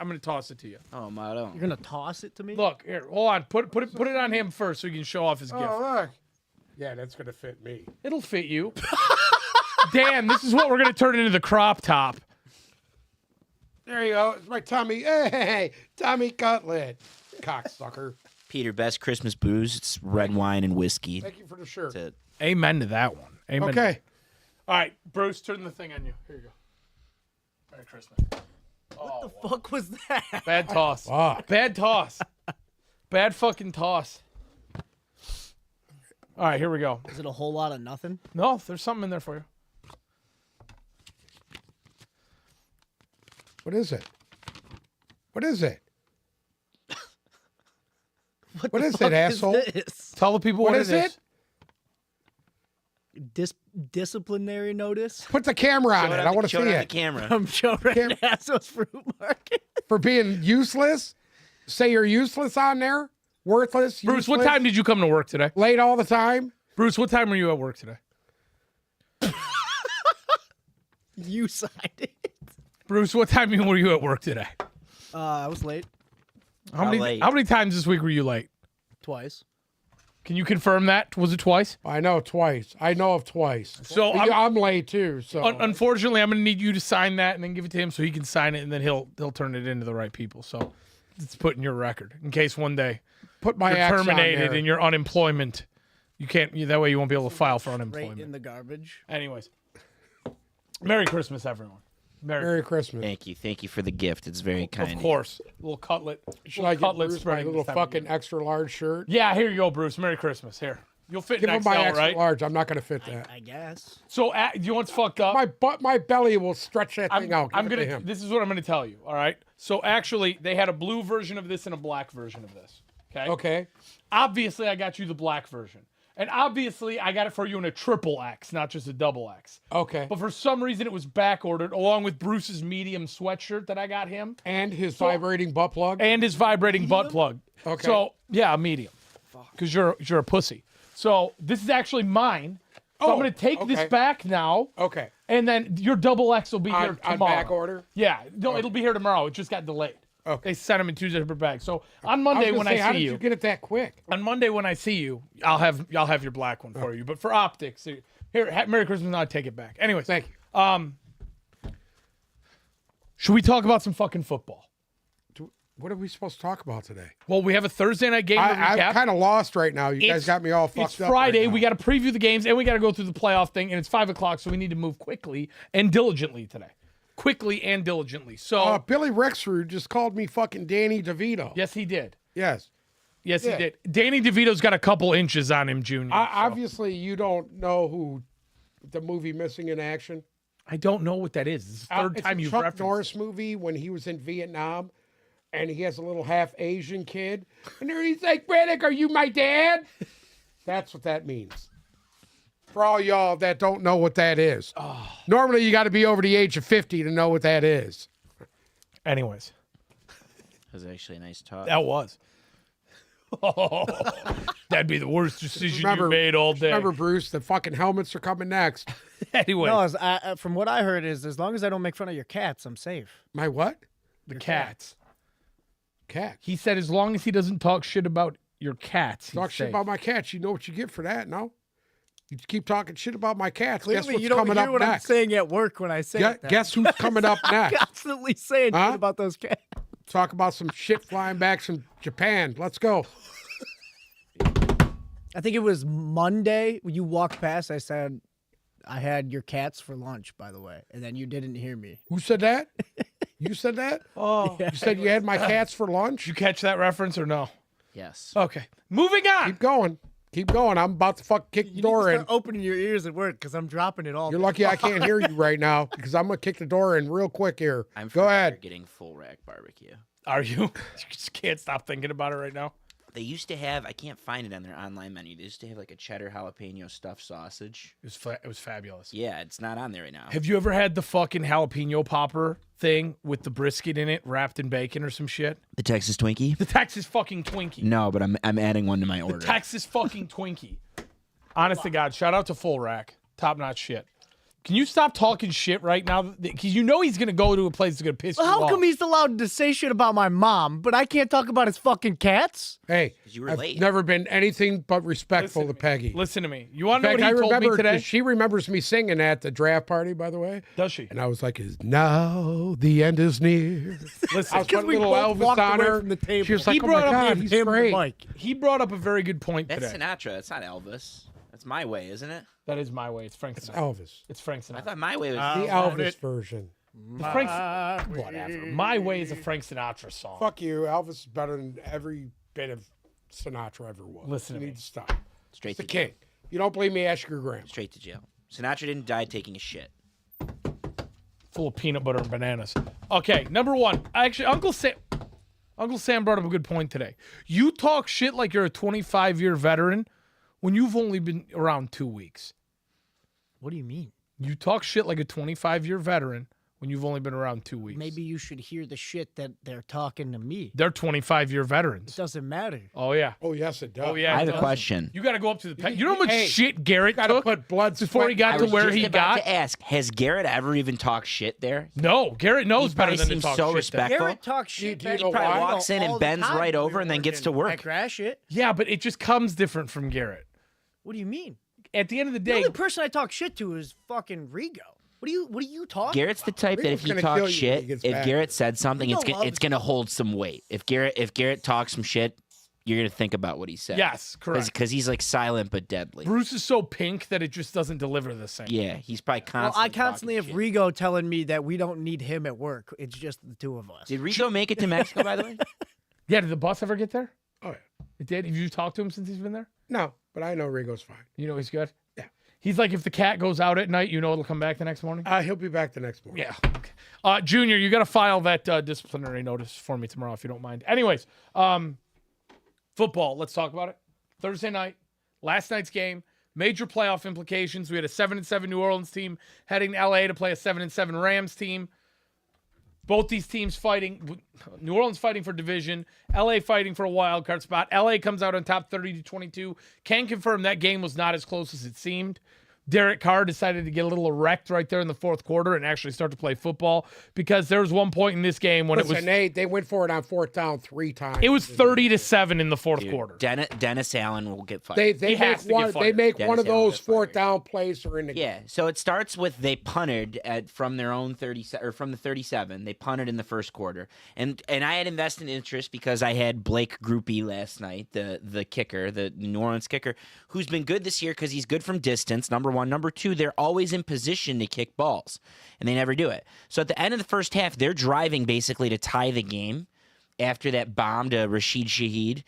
gonna toss it to you. Oh my God. You're gonna toss it to me? Look here. Hold on. Put it on him first, so he can show off his gift. Oh, look. Yeah, that's gonna fit me. It'll fit you. Dan, this is what we're gonna turn into the crop top. There you go. It's my Tommy. Hey, Tommy cutlet. Cocksucker. Peter, best Christmas booze. It's red wine and whiskey. Thank you for the shirt. That's it. Amen to that one. Amen. Okay. All right, Bruce, turn the thing on you. Here you go. Merry Christmas. What the fuck was that? Bad toss. Fuck. Bad toss. Bad fucking toss. All right, here we go. Is it a whole lot of nothing? No, there's something in there for you. What is it? What is it? What is it, asshole? This? Tell the people What what is it it? is. Disciplinary notice Put the camera on it. I want to see Show it on the it. camera. from Joe Randazzo's Fruit Market. For being useless? Say you're useless on there? Worthless? Bruce, what useless, time did you come to work today? Late all the time? Bruce, what time were you at work today? You signed it. Bruce, what time were you at work today? I was late How many late? how many times this week were you late? twice. Can you confirm that? Was it twice? I know twice. I know of twice. So I'm late too. So unfortunately, I'm going to need you to sign that and then give it to him so he can sign it, and then he'll turn it into the right people. So it's put in your record in case one day put my you're axe on terminated there. in your unemployment. You can't. That way, you won't be able to file for Right unemployment. in the garbage. Anyways, Merry Christmas, everyone. Merry Christmas. Thank you for the gift. It's very kind. Of course, little cutlet. Should I give cutlet Bruce my spreading little this time of fucking year. extra large shirt? Yeah, here you go, Bruce. Merry Christmas. Here, you'll fit Give in him XL, my extra right? large. I'm not going to fit that. I guess. So, do you know what's fucked up? My belly will stretch that thing out. Give I'm it gonna. to him. This is what I'm gonna tell you. All right. So actually, they had a blue version of this and a black version of this. Okay. Okay. Obviously, I got you the black version, and obviously, I got it for you in a triple X, not just a double X. Okay. But for some reason, it was back ordered along with Bruce's medium sweatshirt that I got him And his vibrating butt plug. and his vibrating butt plug. Okay. So yeah, a medium. Because you're a pussy. So this is actually mine. So I'm Oh, gonna take okay. this back now, Okay. and then your double X will be here On tomorrow. back order. Yeah, no, it'll be here tomorrow. It just got delayed. Okay. They sent them in 2 different bags. So on I Monday was when gonna say, how I see did you, you get it that quick? on Monday when I see you, I'll have your black one for you. But for optics, here, Merry Christmas, and I'll take it back. Anyways, Thank you. should we talk about some fucking football? What are we supposed to talk about today? Well, we have a Thursday night game to I'm recap. kind of lost right now. You guys It's- got me all fucked It's up. Friday. right now. We got to preview the games, and we got to go through the playoff thing, and it's 5 o'clock, so we need to move quickly and diligently today. Quickly and diligently. So, Billy Rexrud just called me fucking Danny DeVito. yes, he did. Yes. Yes, Yeah. he did. Danny DeVito's got a couple inches on him, Junior. Obviously, you don't know who the movie Missing in Action. I don't know what that is. This is the third It's time a you've Chuck referenced Norris it. movie when he was in Vietnam. and he has a little half Asian kid, and there he's like, Braddock, are you my dad? That's what that means. For all y'all that don't know what that is. Normally, you got to be over the age of 50 to know what that is. Anyways, That was actually a nice talk. that was. Oh, that'd be the worst decision you made all day. Remember, Bruce, the fucking helmets are coming next. Anyway, No, from what I heard is as long as I don't make fun of your cats, I'm safe. My what? the cats. Cat. He said as long as he doesn't talk shit about your cats, he's Talk shit safe. about my cats. You know what you get for that, no? You keep talking shit about my cats. Clearly, Guess what's you don't coming hear up what next? I'm saying at work when I say it. Guess who's coming up I'm next? constantly saying Huh? shit about those cats. Talk about some shit flying back from Japan. Let's go. I think it was Monday when you walked past. I said, I had your cats for lunch, by the way. And then you didn't hear me. Who said that? You said that? Oh, You said you had my cats for lunch? did you catch that reference or no? Yes. Okay, moving on. Keep going. Keep going. I'm about to fuck kick the You door need to in. start opening your ears at work because I'm dropping it all. You're lucky I can't hear you right now because I'm going to kick the door in real quick here. I'm Go ahead. getting full rack barbecue. Are you? You just can't stop thinking about it right now. They used to have, I can't find it on their online menu. They used to have like a cheddar jalapeno stuffed sausage. It was fabulous. Yeah, it's not on there right now. Have you ever had the fucking jalapeno popper thing with the brisket in it wrapped in bacon or some shit? The Texas Twinkie? The Texas fucking Twinkie. No, but I'm adding one to my order. Texas fucking Twinkie. Honest to God, shout out to Full Rack. Top notch shit. Can you stop talking shit right now? Because you know he's going to go to a place that's going to piss Well, you how off. come he's allowed to say shit about my mom, but I can't talk about his fucking cats? Hey, You were I've late. never been anything but respectful to Peggy. Listen to me. You want In to know fact, what I he told me remember today? she remembers me singing at the draft party, by the way. Does she? And I was like, now the end is near. Listen, I was putting we little both Elvis walked on away her. from the table. She was He like, oh brought my up God, the- he's him the great. mic. he brought up a very good point That's today. Sinatra. That's not Elvis. That's My Way, isn't it? That is My Way. It's Frank It's Sinatra. Elvis. It's Frank I Sinatra. thought My Way was. The want Elvis it. version. The whatever. My Way is a Frank Sinatra song. Fuck you. Elvis is better than every bit of Sinatra ever was. Listen you to need me. to stop. Straight He's the to jail. king. You don't believe me? Ask your grandma. Straight to jail. Sinatra didn't die taking a shit. Full of peanut butter and bananas. Okay, number one. Actually, Uncle Sam brought up a good point today. You talk shit like you're a 25-year veteran when you've only been around 2 weeks. What do you mean? You talk shit like a 25-year veteran when you've only been around 2 weeks. Maybe you should hear the shit that they're talking to me. They're 25-year It veterans. doesn't matter. Oh, yeah. Oh, yes, it does. Oh, yeah. I it have a does. question. You got to go up to the pen. You know how much Hey, shit Garrett Got to took put blood before he sweat, got I to was where just he about got? to ask, has Garrett ever even talked shit there? No, Garrett knows He better probably than to seems talk so shit. respectful. Garrett talks shit. do you back know to why? me Walks in and all the bends time right when over we and then were gets to working work. at Crash it. Yeah, but it just comes different from Garrett. What do you mean? At the end of the The day, only person I talk shit to is fucking Rigo. What are you talking Garrett's the type that Rico's if he gonna kill talks you when he shit, gets if back. Garrett said something, Rico it's loves gonna hold some weight. If Garrett talks some shit, you're gonna think about what he said. yes, correct. Because he's like silent but deadly. Bruce is so pink that it just doesn't deliver the same. Yeah, he's probably Well, constantly. I constantly have talking shit. Rigo telling me that we don't need him at work. It's just the two of us. Did Rico make it to Mexico, by the way? Yeah, did the bus ever get there? Oh, yeah. It did? Have you talked to him since he's been there? No, but I know Rigo's fine. You know he's good? Yeah. He's like, if the cat goes out at night, you know it'll come back the next morning? He'll be back the next morning. Yeah. Okay. Junior, you got to file that disciplinary notice for me tomorrow if you don't mind. Anyways, football, let's talk about it. Thursday night, last night's game, major playoff implications. We had a 7-7 New Orleans team heading to LA to play a 7-7 Rams team. Both these teams fighting. New Orleans fighting for division. LA fighting for a wild card spot. LA comes out on top 30-22. Can confirm that game was not as close as it seemed. Derek Carr decided to get a little erect right there in the fourth quarter and actually start to play football because there was one point in this game when Listen, they went for it on fourth down 3 times. it was 30-7 in the fourth Dude, quarter. Dennis Allen will get fired. They He has make to get one. They fired. make Dennis one of Allen those gets fourth fired. down plays or in the Yeah, so it starts with they punted from their own 30 or from the 37. They punted in the first quarter, and I had invested interest because I had Blake Groupie last night, the kicker, the New Orleans kicker, who's been good this year because he's good from distance. Number one, number two, they're always in position to kick balls, and they never do it. So at the end of the first half, they're driving basically to tie the game after that bomb to Rashid Shaheed.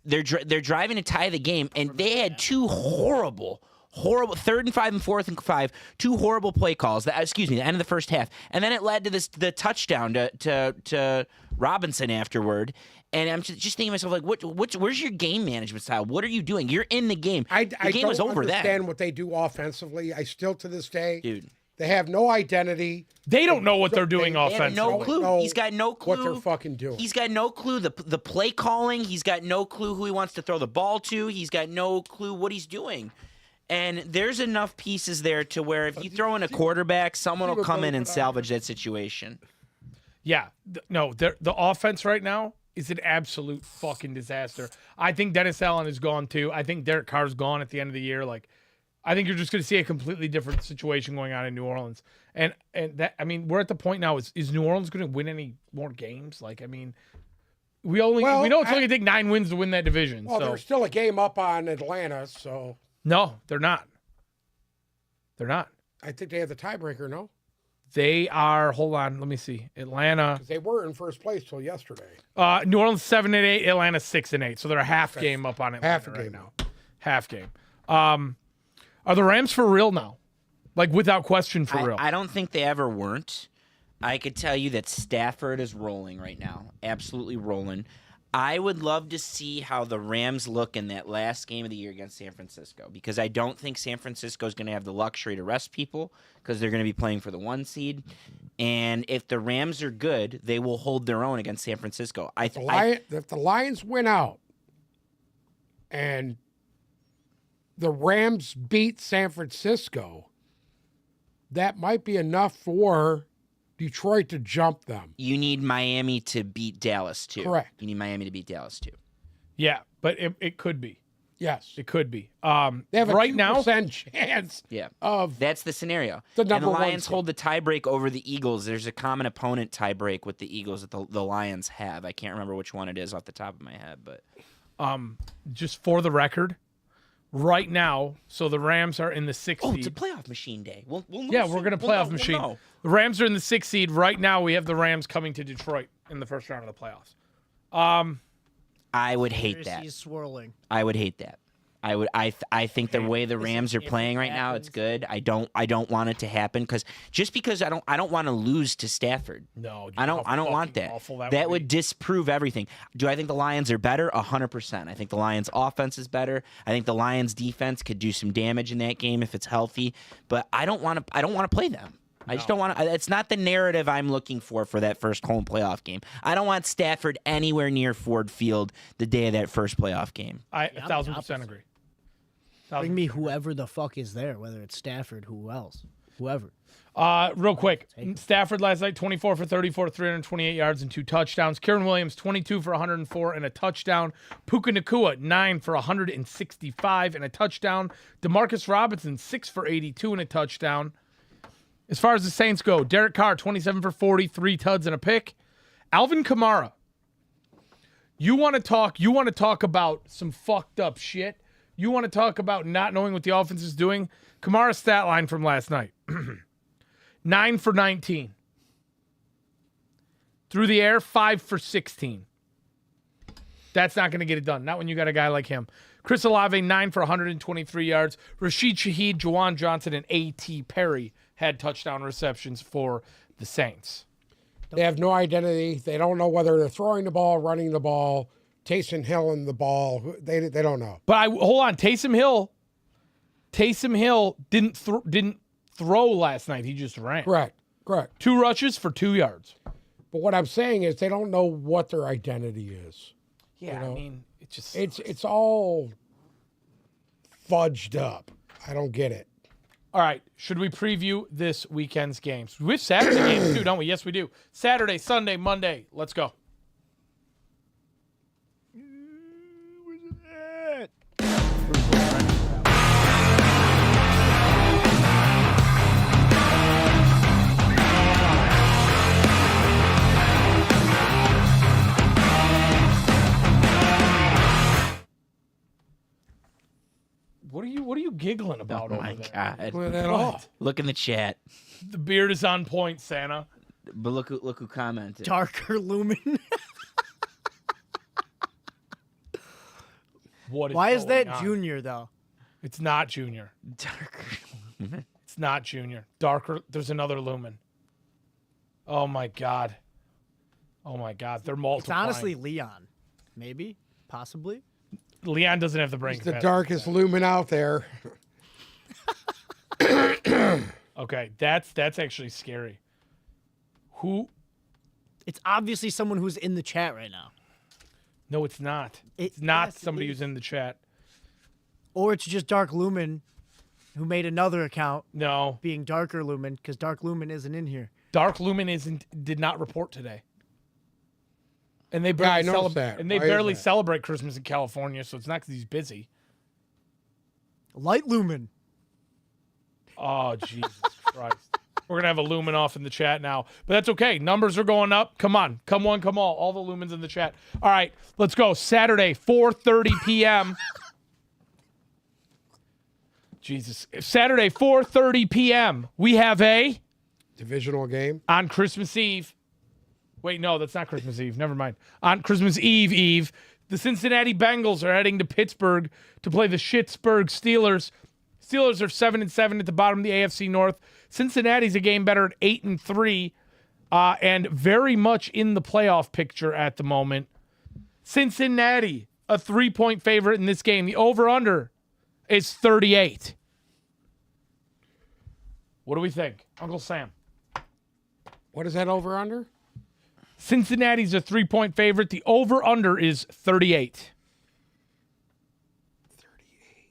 They're driving to tie the game, and they had two horrible horrible 3rd and 5 and 4th and 5, 2 horrible play calls. The end of the first half, and then it led to the touchdown to Robinson afterward. And I'm just thinking to myself, like, where's your game management style? What are you doing? You're in the game. I the game was don't over understand then, what they do offensively. I still, to this day, dude. they have no identity. They don't know what they're doing They have offensively. no Don't clue. know He's got no clue what they're fucking doing. He's got no clue the play calling. He's got no clue who he wants to throw the ball to. He's got no clue what he's doing. And there's enough pieces there to where if you throw in a quarterback, someone will come in and salvage that situation. Yeah. The offense right now is an absolute fucking disaster. I think Dennis Allen is gone too. I think Derek Carr's gone at the end of the year. Like, I think you're just going to see a completely different situation going on in New Orleans. And that, I mean, we're at the point now. Is New Orleans going to win any more games? Like, I mean, we know it's only going to take 9 wins to win that division. Well, so. they're still a game up on Atlanta, so No, they're not. They're not. I think they have the tiebreaker. No, They are. Hold on, let me see. Atlanta. because they were in first place till yesterday. New Orleans 7-8. Atlanta 6-8. So they're a half game up on Atlanta Half a right game now. Half game. Are the Rams for real now? Like, without question, for real. I don't think they ever weren't. I could tell you that Stafford is rolling right now. Absolutely rolling. I would love to see how the Rams look in that last game of the year against San Francisco, because I don't think San Francisco is going to have the luxury to rest people because they're going to be playing for the 1 seed. And if the Rams are good, they will hold their own against San Francisco. If If the Lions win out and the Rams beat San Francisco, that might be enough for Detroit to jump them. You need Miami to beat Dallas, too. Correct. You need Miami to beat Dallas, too. Yeah, but it could be. Yes. It could be. They have a right now, 2% chance Yeah. of That's the scenario. The And the number one Lions seed. hold the tiebreak over the Eagles. There's a common opponent tiebreak with the Eagles that the Lions have. I can't remember which one it is off the top of my head, but just for the record, right now, so the Rams are in the 6th oh, seed. it's a playoff machine day. We'll know Yeah, soon. we're going to We'll playoff know. machine. We'll know. The Rams are in the 6th seed. Right now, we have the Rams coming to Detroit in the first round of the playoffs. I would hate that. Conspiracies swirling. I would hate that. I think the way the Rams are if it playing right now, it's happens- good. I don't want it to happen because I don't want to lose to Stafford. No, dude, I don't how want fucking that. awful That would be. disprove everything. Do I think the Lions are better? 100%. I think the Lions offense is better. I think the Lions defense could do some damage in that game if it's healthy, but I don't want to play them. I just don't want to. It's not the narrative I'm looking for that first home playoff game. I don't want Stafford anywhere near Ford Field the day of that first playoff game. I Yeah, I'm the 1,000% opposite. agree. Bring me whoever the fuck is there, whether it's Stafford, whoever. Real quick, Stafford last night, 24 for 34, 328 yards and 2 touchdowns. Kieran Williams, 22 for 104 and a touchdown. Puka Nacua, 9 for 165 and a touchdown. Demarcus Robinson, 6 for 82 and a touchdown. As far as the Saints go, Derek Carr, 27 for 40, 3 tuds and a pick. Alvin Kamara. You want to talk about some fucked up shit? You want to talk about not knowing what the offense is doing? Kamara's stat line from last night. 9 for 19. Through the air, 5 for 16. That's not going to get it done. Not when you got a guy like him. Chris Olave, 9 for 123 yards. Rashid Shaheed, Juwan Johnson, and A.T. Perry had touchdown receptions for the Saints. They have no identity. They don't know whether they're throwing the ball, running the ball, Taysom Hill in the ball. They don't know. But hold on, Taysom Hill didn't throw last night. He just ran. Correct. 2 rushes for 2 yards. But what I'm saying is they don't know what their identity is. Yeah, You know, I mean, it just It's all fudged up. I don't get it. All right, should we preview this weekend's games? We have Saturday games too, don't we? Yes, we do. Saturday, Sunday, Monday. Let's go. What are you giggling about Oh over my there? God! Look at that off. Look in the chat. The beard is on point, Santa. But look who commented. Darker looming. What is Why is going that on? Junior though? It's not Junior. Darker. It's not Junior. Darker. There's another lumen. Oh my God. Oh my God. They're It's multiplying. honestly Leon. Maybe. Possibly. Leon doesn't have the brain. It's the capacity. darkest lumen out there. Okay, that's actually scary. Who? It's obviously someone who's in the chat right now. No, it's not. It's not yes, it somebody is. who's in the chat. Or it's just Dark Lumen who made another account No, being Darker Lumen because Dark Lumen isn't in here. Dark Lumen did not report today. And they I barely noticed that. And they Why is barely that? celebrate Christmas in California, so it's not because he's busy. Light Lumen. Oh, Jesus Christ. We're going to have a lumen off in the chat now. But that's okay. Numbers are going up. Come on. Come one, come all. All the lumens in the chat. All right, let's go. Saturday, 4:30 p.m. Jesus. Saturday, 4:30 p.m. We have a Divisional game. on Christmas Eve. Wait, no, that's not Christmas Eve. Never mind. On Christmas Eve, the Cincinnati Bengals are heading to Pittsburgh to play the Schittsburg Steelers. Steelers are 7-7 at the bottom of the AFC North. Cincinnati's a game better at 8-3, and very much in the playoff picture at the moment. Cincinnati, a 3-point favorite in this game. The over/under is 38. What do we think, Uncle Sam? What is that over under? Cincinnati's a 3-point favorite. The over/under is 38. 38.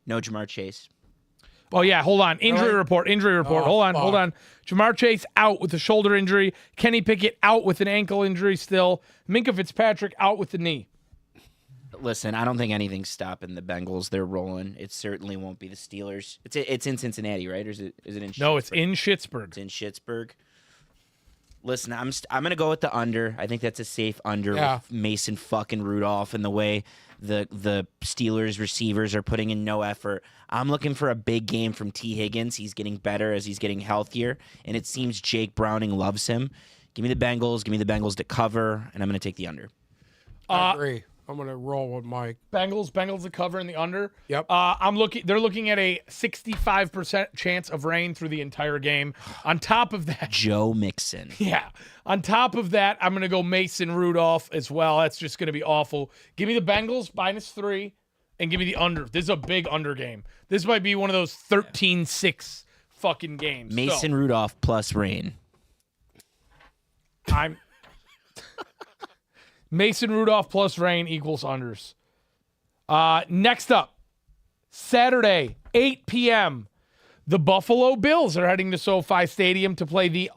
No Jamar Chase. Oh, yeah, hold on. Injury Really? report. Oh, Hold on. Jamar Chase out with a shoulder injury. Kenny Pickett out with an ankle injury still. Minka Fitzpatrick out with the knee. Listen, I don't think anything's stopping the Bengals. They're rolling. It certainly won't be the Steelers. It's in Cincinnati, right? Or is it in? No, it's Schittsburg? in Schittsburg. It's in Schittsburg. Listen, I'm gonna go with the under. I think that's a safe under Yeah. with Mason fucking Rudolph and the way the Steelers receivers are putting in no effort. I'm looking for a big game from T. Higgins. He's getting better as he's getting healthier, and it seems Jake Browning loves him. Give me the Bengals. Give me the Bengals to cover, and I'm gonna take the under. I agree. I'm gonna roll with Mike. Bengals to cover in the under. Yep. They're looking at a 65% chance of rain through the entire game. On top of that, Joe Mixon. yeah. On top of that, I'm going to go Mason Rudolph as well. That's just going to be awful. Give me the Bengals -3 and give me the under. This is a big under game. This might be one of those 13-6 fucking games. Mason Rudolph plus rain. So, I'm Mason Rudolph plus rain equals unders. Next up, Saturday, 8 p.m. The Buffalo Bills are heading to SoFi Stadium to play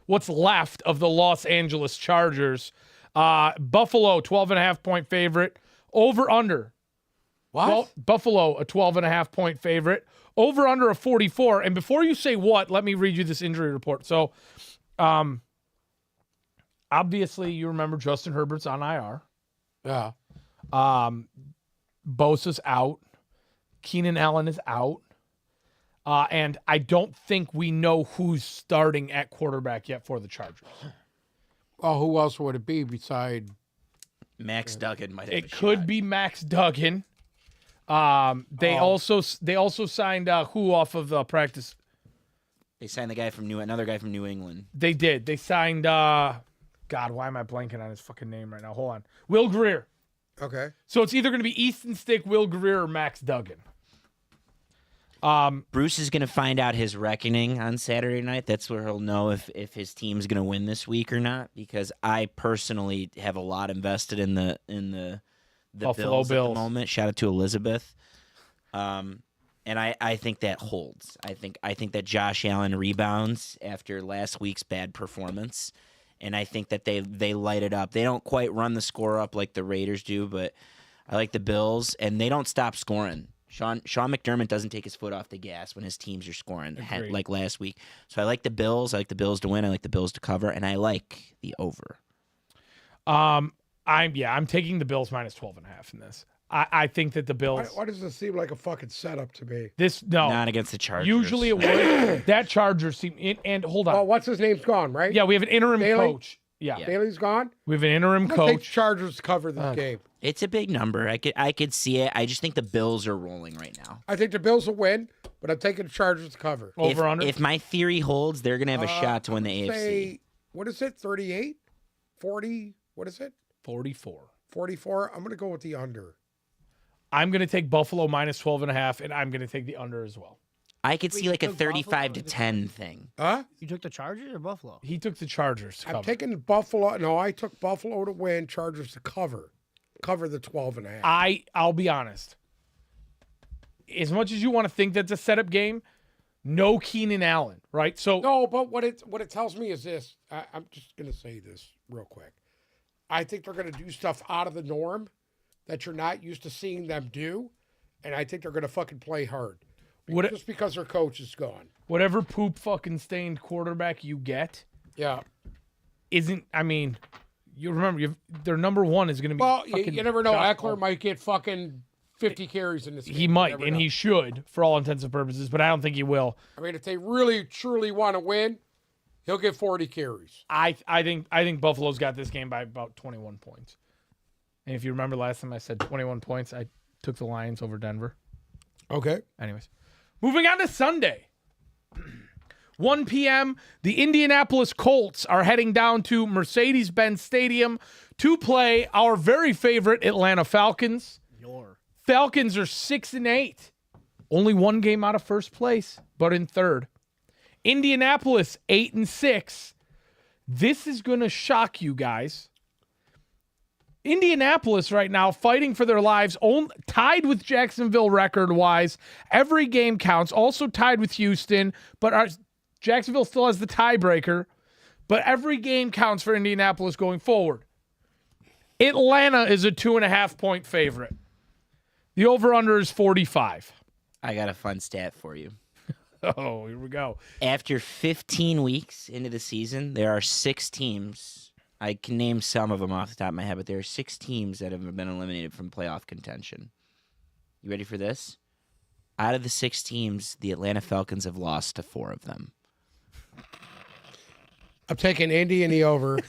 what's left of the Los Angeles Chargers. Buffalo, 12.5-point favorite. Over/under. What? Well, Buffalo, a 12.5-point favorite. Over/under of 44. And before you say what, let me read you this injury report. So, obviously, you remember Justin Herbert's on IR. Yeah. Bosa's out. Keenan Allen is out. And I don't think we know who's starting at quarterback yet for the Chargers. Well, who else would it be beside? Max Duggan might have It a could shot. be Max Duggan. They also signed who off of practice. They signed another guy from New England. They did. They signed God, why am I blanking on his fucking name right now? Hold on. Will Greer. Okay. So it's either going to be Easton Stick, Will Greer, or Max Duggan. Bruce is going to find out his reckoning on Saturday night. That's where he'll know if his team's going to win this week or not. Because I personally have a lot invested in the Buffalo Bills at Bills. the moment. Shout out to Elizabeth. And I think that holds. I think that Josh Allen rebounds after last week's bad performance. And I think that they light it up. They don't quite run the score up like the Raiders do, but I like the Bills, and they don't stop scoring. Sean McDermott doesn't take his foot off the gas when his teams are scoring, Agreed. like last week. So I like the Bills. I like the Bills to win. I like the Bills to cover, and I like the over. I'm taking the Bills -12.5 in this. I think that the Bills. Why does this seem like a fucking setup to me? Not against the Chargers. Usually it would. That Chargers team. And hold on. Oh, what's his name's gone, right? Yeah, we have an interim Bailey? coach. Yeah. Yeah. Bailey's gone. We have an interim I'm gonna take coach. Chargers to cover this game. It's a big number. I could see it. I just think the Bills are rolling right now. I think the Bills will win, but I'm taking the Chargers to cover. Over under. If my theory holds, they're gonna have a shot to win the AFC. Say, what is it? 38? 40? What is it? 44. 44? I'm gonna go with the under. I'm going to take Buffalo minus 12.5, and I'm going to take the under as well. I could Wait, see you like a took Buffalo 35 or to the 10 thing. Huh? You took the Chargers or Buffalo? He took the Chargers to I'm cover. taking Buffalo. No, I took Buffalo to win, Chargers to cover. Cover the 12.5. I'll be honest. As much as you want to think that's a setup game, no Keenan Allen, right? So No, but what it tells me is this. I'm just gonna say this real quick. I think they're gonna do stuff out of the norm that you're not used to seeing them do, and I think they're gonna fucking play hard. What- Just because their coach is gone. whatever poop fucking stained quarterback you get Yeah. isn't. I mean, you remember their number one is going to be. Well, you fucking never know. Josh Eckler Allen. might get fucking 50 carries in this game. He You might, never and know. he should for all intents and purposes, but I don't think he will. I mean, if they really truly want to win, he'll get 40 carries. I think Buffalo's got this game by about 21 points. And if you remember last time I said 21 points, I took the Lions over Denver. Okay. Anyways, moving on to Sunday. 1 p.m., the Indianapolis Colts are heading down to Mercedes-Benz Stadium to play our very favorite Atlanta Falcons. Falcons are 6-8. Only one game out of first place, but in third. Indianapolis 8-6. This is going to shock you guys. Indianapolis right now fighting for their lives, tied with Jacksonville record-wise. Every game counts. Also tied with Houston, but Jacksonville still has the tiebreaker. But every game counts for Indianapolis going forward. Atlanta is a 2.5-point favorite. The over-under is 45. I got a fun stat for you. Oh, here we go. After 15 weeks into the season, there are 6 teams. I can name some of them off the top of my head, but there are 6 teams that have been eliminated from playoff contention. You ready for this? Out of the 6 teams, the Atlanta Falcons have lost to 4 of them. I'm taking Indy in the over.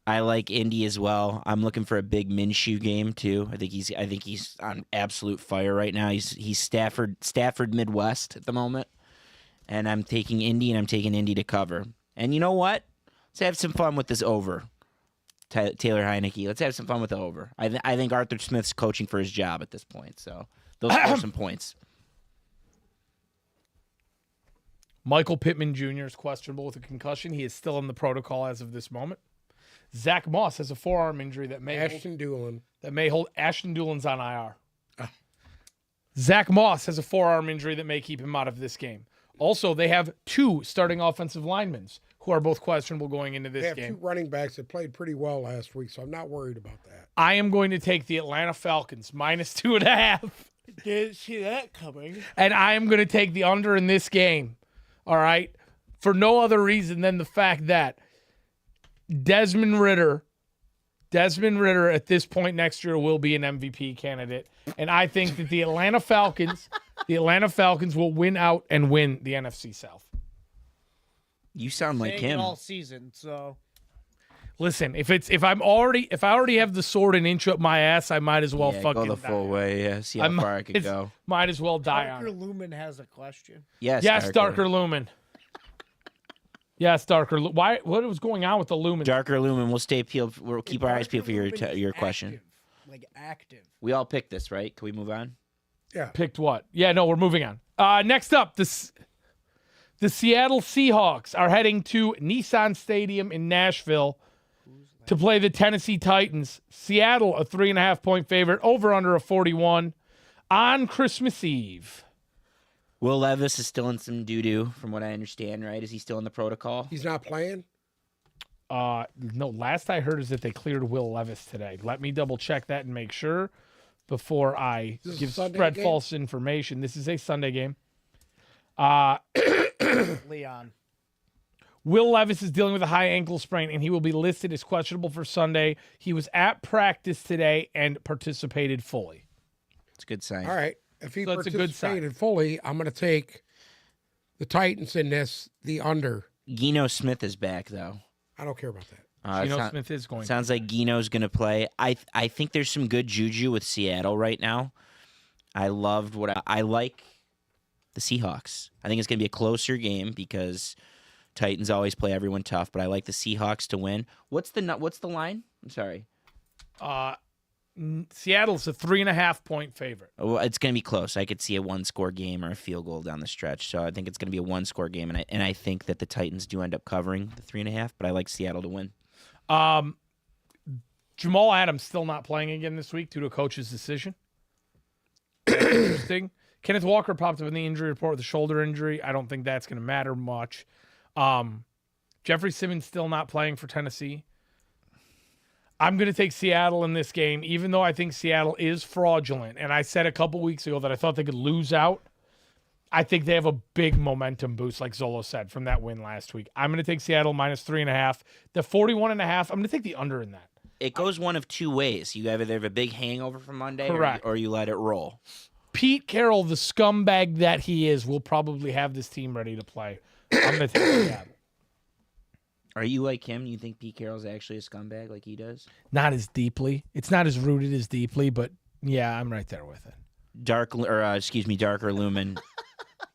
I like Indy as well. I'm looking for a big Minshew game too. I think he's on absolute fire right now. He's Stafford Midwest at the moment. And I'm taking Indy, and I'm taking Indy to cover. And you know what? Let's have some fun with this over. Taylor Heineke. Let's have some fun with the over. I think Arthur Smith's coaching for his job at this point, so they'll score some points. Michael Pittman Jr. is questionable with a concussion. He is still in the protocol as of this moment. Zach Moss has a forearm injury that may Ashton Doolin. hold. Ashton Doolin's on IR. Zach Moss has a forearm injury that may keep him out of this game. Also, they have 2 starting offensive linemen who are both questionable going into this They have game. 2 running backs that played pretty well last week, so I'm not worried about that. I am going to take the Atlanta Falcons minus 2.5. Didn't see that coming. And I am going to take the under in this game. All right? For no other reason than the fact that Desmond Ritter at this point next year will be an MVP candidate. And I think that the Atlanta Falcons will win out and win the NFC South. You sound like Saying him. it all season, so Listen, if I already have the sword an inch up my ass, I might as well Yeah, fucking go the die full on it. way. Yeah, see how far I could go. Might as well die Parker on it. Lumen has a question. Yes, Yes, Darker Lumen. Yes, Darker. What was going on with the Lumen? Darker Lumen. We'll stay peeled. We'll keep our eyes Parker peeled for Lumen is your question. active, like active. We all picked this, right? Can we move on? Yeah. Picked what? Yeah, no, we're moving on. Next up, the Seattle Seahawks are heading to Nissan Stadium in Nashville to play the Tennessee Titans. Seattle, a 3.5-point favorite, over under a 41 on Christmas Eve. Will Levis is still in some doo-doo, from what I understand, right? Is he still in the protocol? He's not playing? No, last I heard is that they cleared Will Levis today. Let me double check that and make sure before I This is give a Sunday spread game? false information. This is a Sunday game. Leon. Will Levis is dealing with a high ankle sprain, and he will be listed as questionable for Sunday. He was at practice today and participated fully. It's a good sign. All right. If he So that's a good sign. participated fully, I'm going to take the Titans in this, the under Geno Smith is back though. I don't care about that. Geno Smith is going. Sounds like Geno's going to play. I think there's some good juju with Seattle right now. I loved what I like the Seahawks. I think it's going to be a closer game because Titans always play everyone tough, but I like the Seahawks to win. What's the line? I'm sorry. Seattle's a 3.5-point favorite. Well, it's going to be close. I could see a one-score game or a field goal down the stretch. So I think it's going to be a one-score game, and I think that the Titans do end up covering the 3.5. But I like Seattle to win. Jamal Adams still not playing again this week due to a coach's decision. Interesting. Kenneth Walker popped up in the injury report with a shoulder injury. I don't think that's going to matter much. Jeffrey Simmons still not playing for Tennessee. I'm going to take Seattle in this game, even though I think Seattle is fraudulent. And I said a couple weeks ago that I thought they could lose out. I think they have a big momentum boost, like Zolo said, from that win last week. I'm going to take Seattle minus 3.5. The 41.5, I'm going to take the under in that. It goes one of two ways. You either have a big hangover from Monday Correct. Or you let it roll. Pete Carroll, the scumbag that he is, will probably have this team ready to play. I'm going to take Seattle. Are you like him? You think Pete Carroll's actually a scumbag like he does? Not as deeply. It's not as rooted as deeply, but yeah, I'm right there with it. Darker Lumen.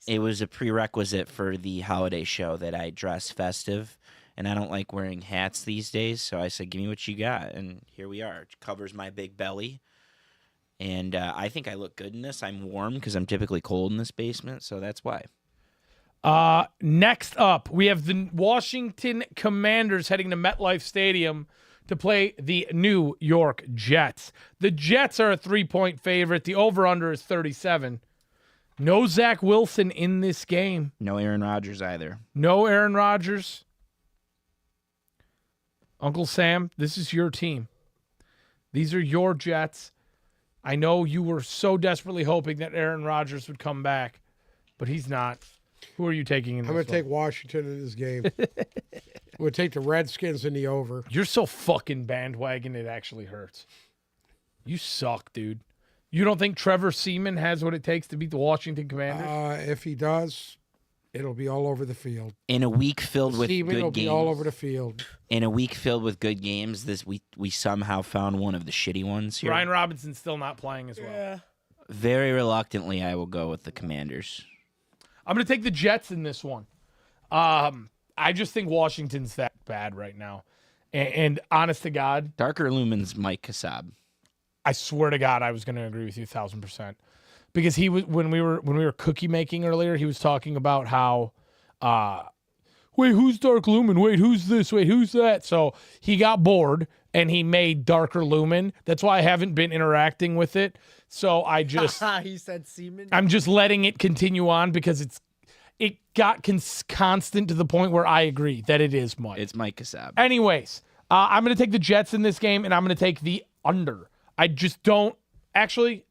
It was a prerequisite for the holiday show that I dress festive, and I don't like wearing hats these days, so I said, give me what you got, and here we are. It covers my big belly, and I think I look good in this. I'm warm because I'm typically cold in this basement, so that's why. Next up, we have the Washington Commanders heading to MetLife Stadium to play the New York Jets. The Jets are a 3-point favorite. The over-under is 37. No Zach Wilson in this game. No Aaron Rodgers either. No Aaron Rodgers. Uncle Sam, this is your team. These are your Jets. I know you were so desperately hoping that Aaron Rodgers would come back, but he's not. Who are you taking in this I'm going to one? take Washington in this game. I'm going to take the Redskins in the over. You're so fucking bandwagon, it actually hurts. You suck, dude. You don't think Trevor Seaman has what it takes to beat the Washington Commanders? If he does, it'll be all over the field. In a week filled with Seaman will good be games. all over the field. In a week filled with good games, we somehow found one of the shitty ones here. Ryan Robinson's still not playing as well. Yeah. Very reluctantly, I will go with the Commanders. I'm going to take the Jets in this one. I just think Washington's that bad right now. And honest to God, Darker Lumen's Mike Kassab. I swear to God, I was going to agree with you 1,000%. Because he was when we were cookie making earlier, he was talking about how, wait, who's Dark Lumen? Wait, who's this? Wait, who's that? So he got bored and he made Darker Lumen. That's why I haven't been interacting with it. So I just He said semen. I'm just letting it continue on because it got constant to the point where I agree that it is Mike. It's Mike Kassab. Anyways, I'm going to take the Jets in this game, and I'm going to take the under. I just don't actually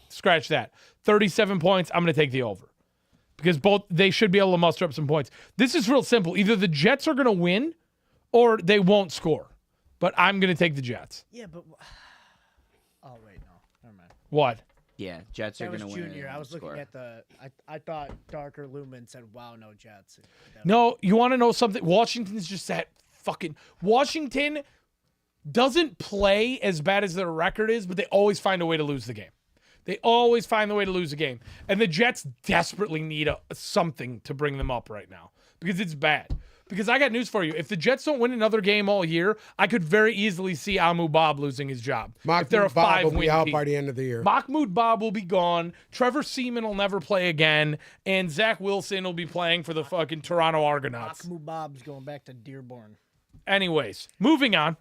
scratch that. 37 points. I'm going to take the over because they should be able to muster up some points. This is real simple. Either the Jets are going to win or they won't score. But I'm going to take the Jets. Yeah, but oh wait, no, never mind. What? Yeah, Jets are That going was to win. Junior. and I was score. looking at the. I thought Darker Lumen said, "Wow, no Jets." No, you want to know something? Washington's just that fucking Washington doesn't play as bad as their record is, but they always find a way to lose the game. They always find a way to lose a game. And the Jets desperately need something to bring them up right now because it's bad. Because I got news for you. If the Jets don't win another game all year, I could very easily see Amu Bob losing his job. If they're a Mahmoud Bob will 5-win be out team. by the end of the year. Mahmoud Bob will be gone. Trevor Seaman will never play again. And Zach Wilson will be playing for the fucking Toronto Argonauts. Akmu Bob's going back to Dearborn. Anyways, moving on.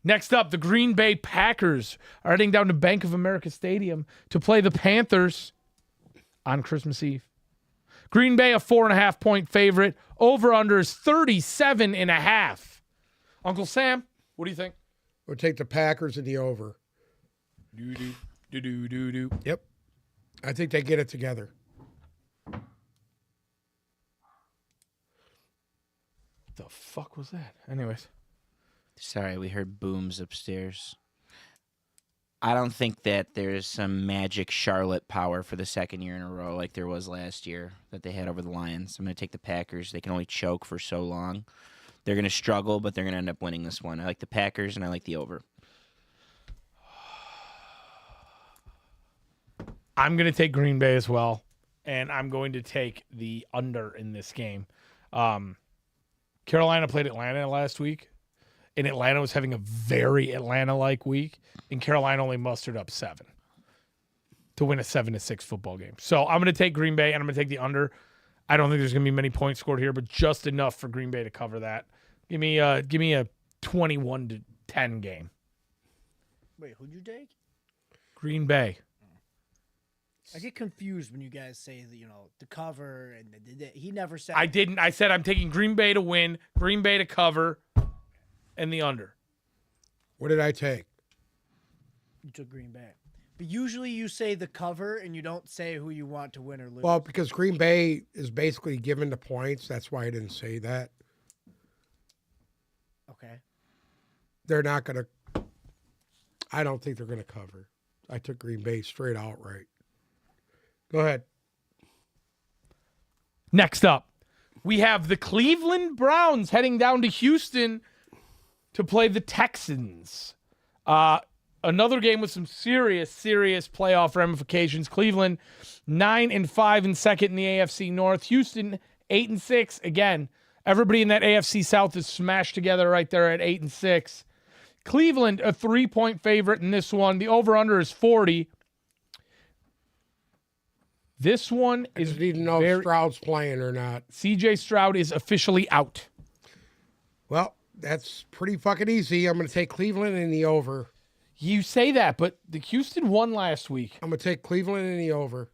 Next up, the Green Bay Packers are heading down to Bank of America Stadium to play the Panthers on Christmas Eve. Green Bay, a 4.5-point favorite. Over-under is 37.5. Uncle Sam, what do you think? We'll take the Packers in the over. Do-do. Yep. I think they get it together. The fuck was that? Anyways. Sorry, we heard booms upstairs. I don't think that there's some magic Charlotte power for the second year in a row like there was last year that they had over the Lions. I'm going to take the Packers. They can only choke for so long. They're going to struggle, but they're going to end up winning this one. I like the Packers, and I like the over. I'm going to take Green Bay as well, and I'm going to take the under in this game. Carolina played Atlanta last week, and Atlanta was having a very Atlanta-like week, and Carolina only mustered up 7 to win a 7-6 football game. So I'm going to take Green Bay, and I'm going to take the under. I don't think there's going to be many points scored here, but just enough for Green Bay to cover that. Give me a 21-10 game. Wait, who'd you take? Green Bay. I get confused when you guys say that, the cover and he never said. I didn't. I said I'm taking Green Bay to win, Green Bay to cover, and the under. What did I take? You took Green Bay. But usually you say the cover and you don't say who you want to win or lose. Well, because Green Bay is basically given the points. That's why I didn't say that. Okay. They're not going to. I don't think they're going to cover. I took Green Bay straight outright. Go ahead. Next up, we have the Cleveland Browns heading down to Houston to play the Texans. Another game with some serious playoff ramifications. Cleveland 9-5 and second in the AFC North. Houston 8-6. Again, everybody in that AFC South is smashed together right there at 8-6. Cleveland a 3-point favorite in this one. The over/under is 40. This one I is just need to know if Stroud's playing or not. CJ Stroud is officially out. Well, that's pretty fucking easy. I'm going to take Cleveland in the over. You say that, but the Houston won last week. I'm going to take Cleveland in the over.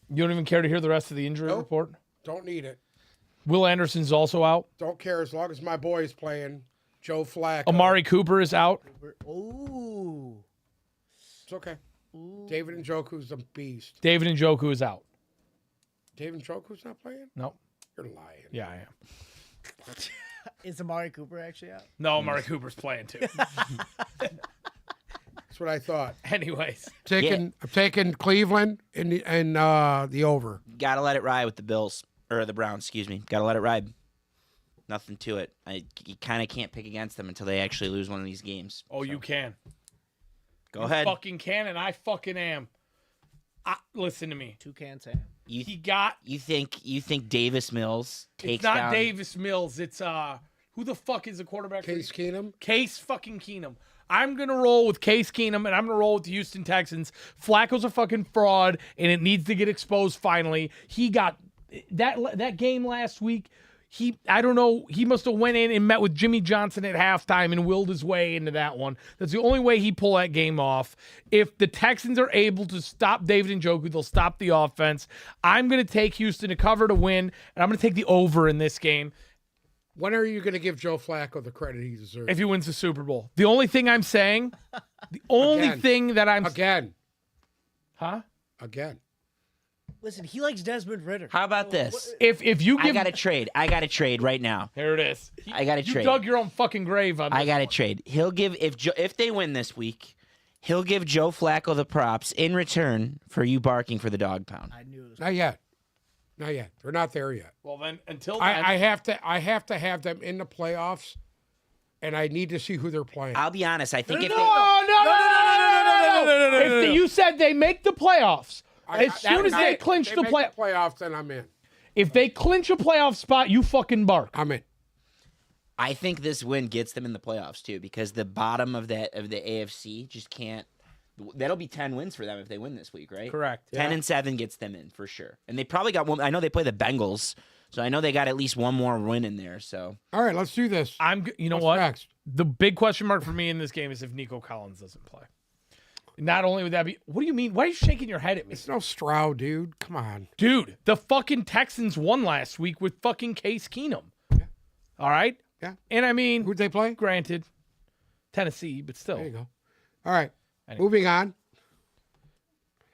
You don't even care to hear the rest of the injury Nope. report? Don't need it. Will Anderson's also out. Don't care as long as my boy is playing. Joe Flacco. Amari Cooper is out. Ooh. It's okay. David Njoku's a beast. David Njoku is out. David Njoku's not playing? No. You're lying. Yeah, I am. Is Amari Cooper actually out? No, Amari Cooper's playing too. That's what I thought. Anyways. I'm taking Cleveland in the over. Gotta let it ride with the Bills. Or the Browns, excuse me. Gotta let it ride. Nothing to it. You kind of can't pick against them until they actually lose one of these games. Oh, you can. Go ahead. Fucking can, and I fucking am. Listen to me. Two can say. You think Davis Mills takes It's not down... Davis Mills. It's who the fuck is the quarterback? Case Keenum? Case fucking Keenum. I'm gonna roll with Case Keenum, and I'm gonna roll with the Houston Texans. Flacco's a fucking fraud, and it needs to get exposed finally. He got that game last week. I don't know, he must have went in and met with Jimmy Johnson at halftime and willed his way into that one. That's the only way he pulled that game off. If the Texans are able to stop David Njoku, they'll stop the offense. I'm going to take Houston to cover to win, and I'm going to take the over in this game. When are you going to give Joe Flacco the credit he deserves? If he wins the Super Bowl. The only thing I'm saying, Again. Huh? Again. Listen, he likes Desmond Ritter. How about this? If you give... I got to trade right now. Here it is. I got to You trade. dug your own fucking grave on this. I got to trade. He'll give if they win this week, he'll give Joe Flacco the props in return for you barking for the dog pound. I knew it was Not yet. They're not there yet. Well, then, until then... I have to have them in the playoffs, and I need to see who they're playing. I'll be honest. I think if No. If you said they make the playoffs, as soon as they clinch the playoffs, then I'm in. If they clinch a playoff spot, you fucking bark. I'm in. I think this win gets them in the playoffs too, because the bottom of the AFC just can't. That'll be 10 wins for them if they win this week, right? Correct. 10-7 gets them in for sure, and they probably got one. I know they play the Bengals, so I know they got at least one more win in there. So all right, let's do this. You know What's what? next? The big question mark for me in this game is if Nico Collins doesn't play. Not only would that be, what do you mean? Why are you shaking your head at me? It's no Stroud, dude. Come on. Dude, the fucking Texans won last week with fucking Case Keenum. Yeah. All right? Yeah. And I mean, Who'd they play? granted, Tennessee, but still. There you go. All right. Anyway. Moving on.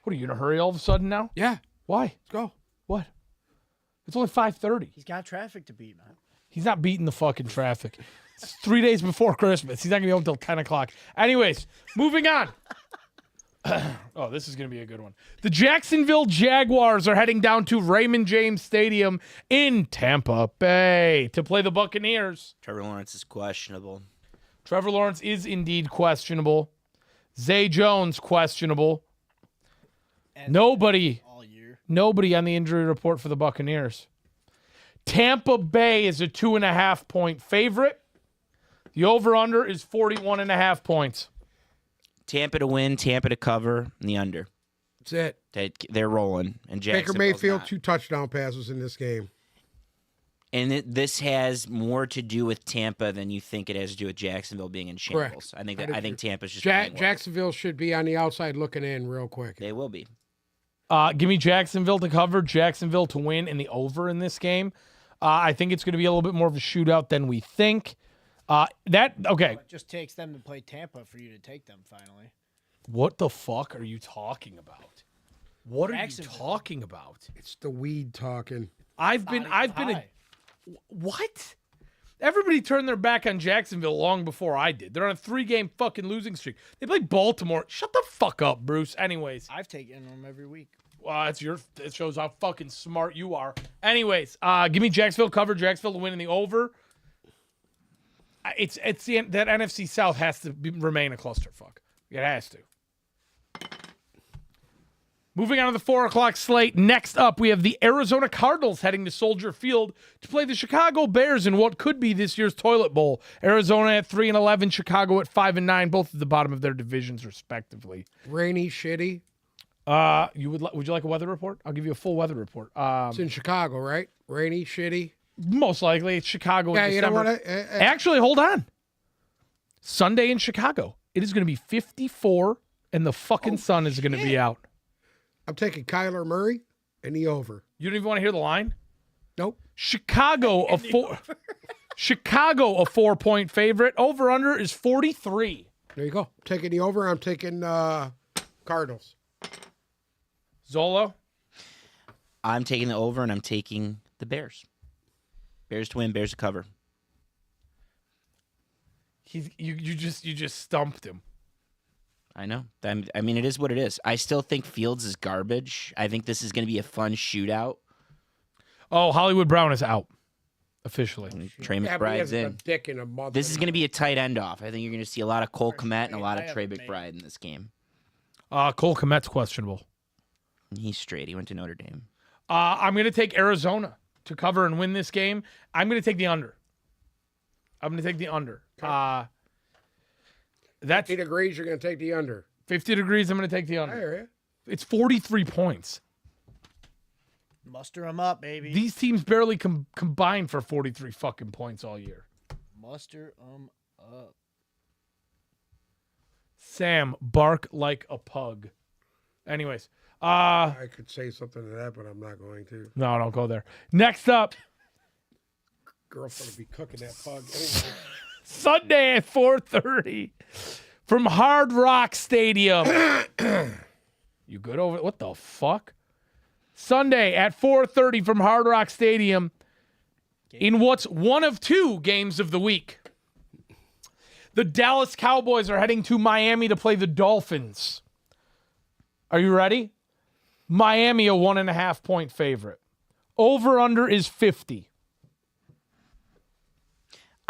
What, are you in a hurry all of a sudden now? Yeah. Why? Let's go. What? It's only 5:30. He's got traffic to beat, man. He's not beating the fucking traffic. It's 3 days before Christmas. He's not going to be home until 10 o'clock. Anyways, moving on. Oh, this is going to be a good one. The Jacksonville Jaguars are heading down to Raymond James Stadium in Tampa Bay to play the Buccaneers. Trevor Lawrence is questionable. Trevor Lawrence is indeed questionable. Zay Jones, questionable. And Nobody all year. on the injury report for the Buccaneers. Tampa Bay is a 2.5-point favorite. The over-under is 41.5 points. Tampa to win, Tampa to cover, and the under. That's it. They're rolling. And Baker Jacksonville's Mayfield, not. 2 touchdown passes in this game. And this has more to do with Tampa than you think it has to do with Jacksonville being in shambles. Correct. I think Tampa's just playing well. Jacksonville should be on the outside looking in real quick. They will be. Give me Jacksonville to cover, Jacksonville to win, and the over in this game. I think it's going to be a little bit more of a shootout than we think. Okay. It just takes them to play Tampa for you to take them finally. What the fuck are you talking about? What are you Jacksonville. talking about? It's the weed talking. I've been what? Everybody turned their back on Jacksonville long before I did. They're on a 3-game fucking losing streak. They play Baltimore. Shut the fuck up, Bruce. Anyways, I've taken them every week. it shows how fucking smart you are. Anyways, give me Jacksonville cover, Jacksonville to win in the over. It's that NFC South has to remain a clusterfuck. It has to. Moving on to the 4 o'clock slate. Next up, we have the Arizona Cardinals heading to Soldier Field to play the Chicago Bears in what could be this year's Toilet Bowl. Arizona at 3-11, Chicago at 5-9, both at the bottom of their divisions, respectively. Rainy, shitty. Would you like a weather report? I'll give you a full weather report. It's in Chicago, right? Rainy, shitty. Most likely, it's Chicago Yeah, in you know December. what? Actually, hold on. Sunday in Chicago. It is going to be 54, and the fucking sun is going to be out. I'm taking Kyler Murray and the over. You don't even want to hear the line? Nope. Chicago, a 4-point favorite. Over-under is 43. There you go. Taking the over. I'm taking Cardinals. Zolo? I'm taking the over, and I'm taking the Bears. Bears to win, Bears to cover. You just stumped him. I know. I mean, it is what it is. I still think Fields is garbage. I think this is going to be a fun shootout. Oh, Hollywood Brown is out. Officially. Trey Yeah, but he McBride's hasn't in. done dick in a month. This is going to be a tight end off. I think you're going to see a lot of Cole Kmet and a lot I of Trey haven't made McBride in this game. Cole Kmet's questionable. He's straight. He went to Notre Dame. I'm going to take Arizona to cover and win this game. I'm going to take the under. That's 50 degrees, you're going to take the under. 50 degrees. I'm going to take the I under. hear you. It's 43 points. Muster them up, baby. These teams barely combined for 43 fucking points all year. Muster them up. Sam, bark like a pug. Anyways, I could say something to that, but I'm not going to. no, don't go there. Next up, Girl's going to be cooking that pug. Anyway. Sunday at 4:30 from Hard Rock Stadium. You good over? What the fuck? Sunday at 4:30 from Hard Rock Stadium in what's one of 2 games of the week. The Dallas Cowboys are heading to Miami to play the Dolphins. Are you ready? Miami, a 1.5-point favorite. Over-under is 50.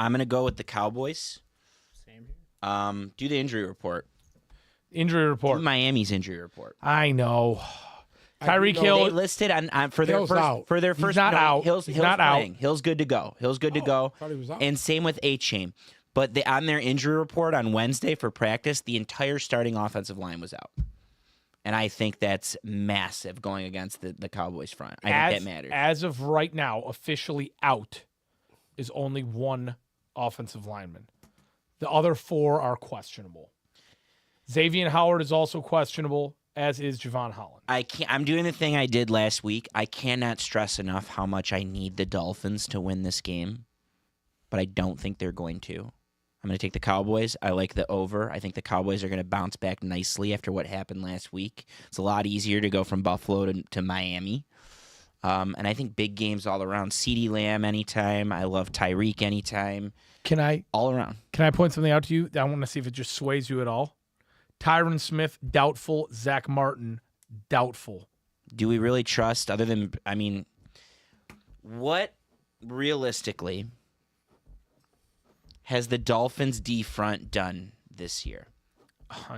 I'm going to go with the Cowboys. Same here. Do the injury report. Injury Do report. Miami's injury report. I know. Tyreek They Hill. listed on for their Hill's first out. for their He's first. not out. Hill's He's not playing. out. Hill's good to go. Hill's good to go. thought he was out. And same with A-Chain. But on their injury report on Wednesday for practice, the entire starting offensive line was out. And I think that's massive going against the Cowboys front. I think that matters. As of right now, officially out is only 1 offensive lineman. The other 4 are questionable. Xavier Howard is also questionable, as is Javon Holland. I'm doing the thing I did last week. I cannot stress enough how much I need the Dolphins to win this game, but I don't think they're going to. I'm going to take the Cowboys. I like the over. I think the Cowboys are going to bounce back nicely after what happened last week. It's a lot easier to go from Buffalo to Miami. And I think big games all around. CeeDee Lamb anytime. I love Tyreek anytime. Can I All around. point something out to you? I want to see if it just sways you at all. Tyron Smith, doubtful. Zach Martin, doubtful. Do we really trust, other than, I mean, what realistically has the Dolphins D front done this year?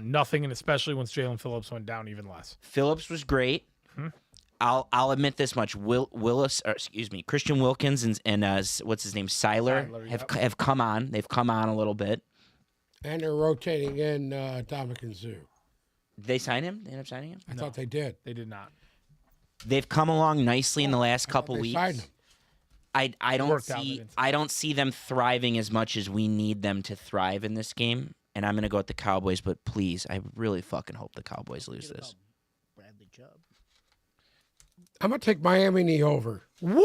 Nothing, and especially once Jalen Phillips went down, even less. Phillips was great. I'll admit this much: Christian Wilkins and what's his name, Seiler, have come on. They've come on a little bit. And they're rotating in Dominican Zoo. Did they sign him? They end up signing him? I thought they did. They did not. They've come along nicely in the last couple They weeks. signed him. I don't Worked out, but see didn't. I don't see them thriving as much as we need them to thrive in this game. And I'm gonna go with the Cowboys, but please, I really fucking hope the Cowboys lose this. Bradley Chubb. I'm going to take Miami knee over. Woo!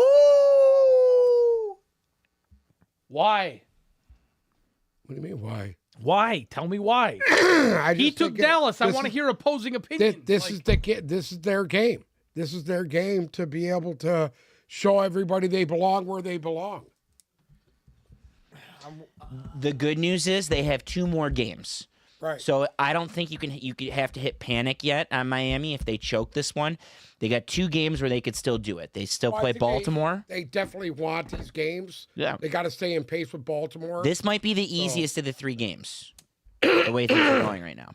Why? What do you mean, why? Why? Tell me why. I He just took think Dallas. I this want to is- hear opposing opinions. This is their game. This is their game to be able to show everybody they belong where they belong. The good news is they have 2 more games. Right. So I don't think you could have to hit panic yet on Miami if they choke this one. They got 2 games where they could still do it. They still Well, I play think Baltimore. They definitely want these games. Yeah. They got to stay in pace with Baltimore. This might be the easiest of the 3 games. The way things are going right now.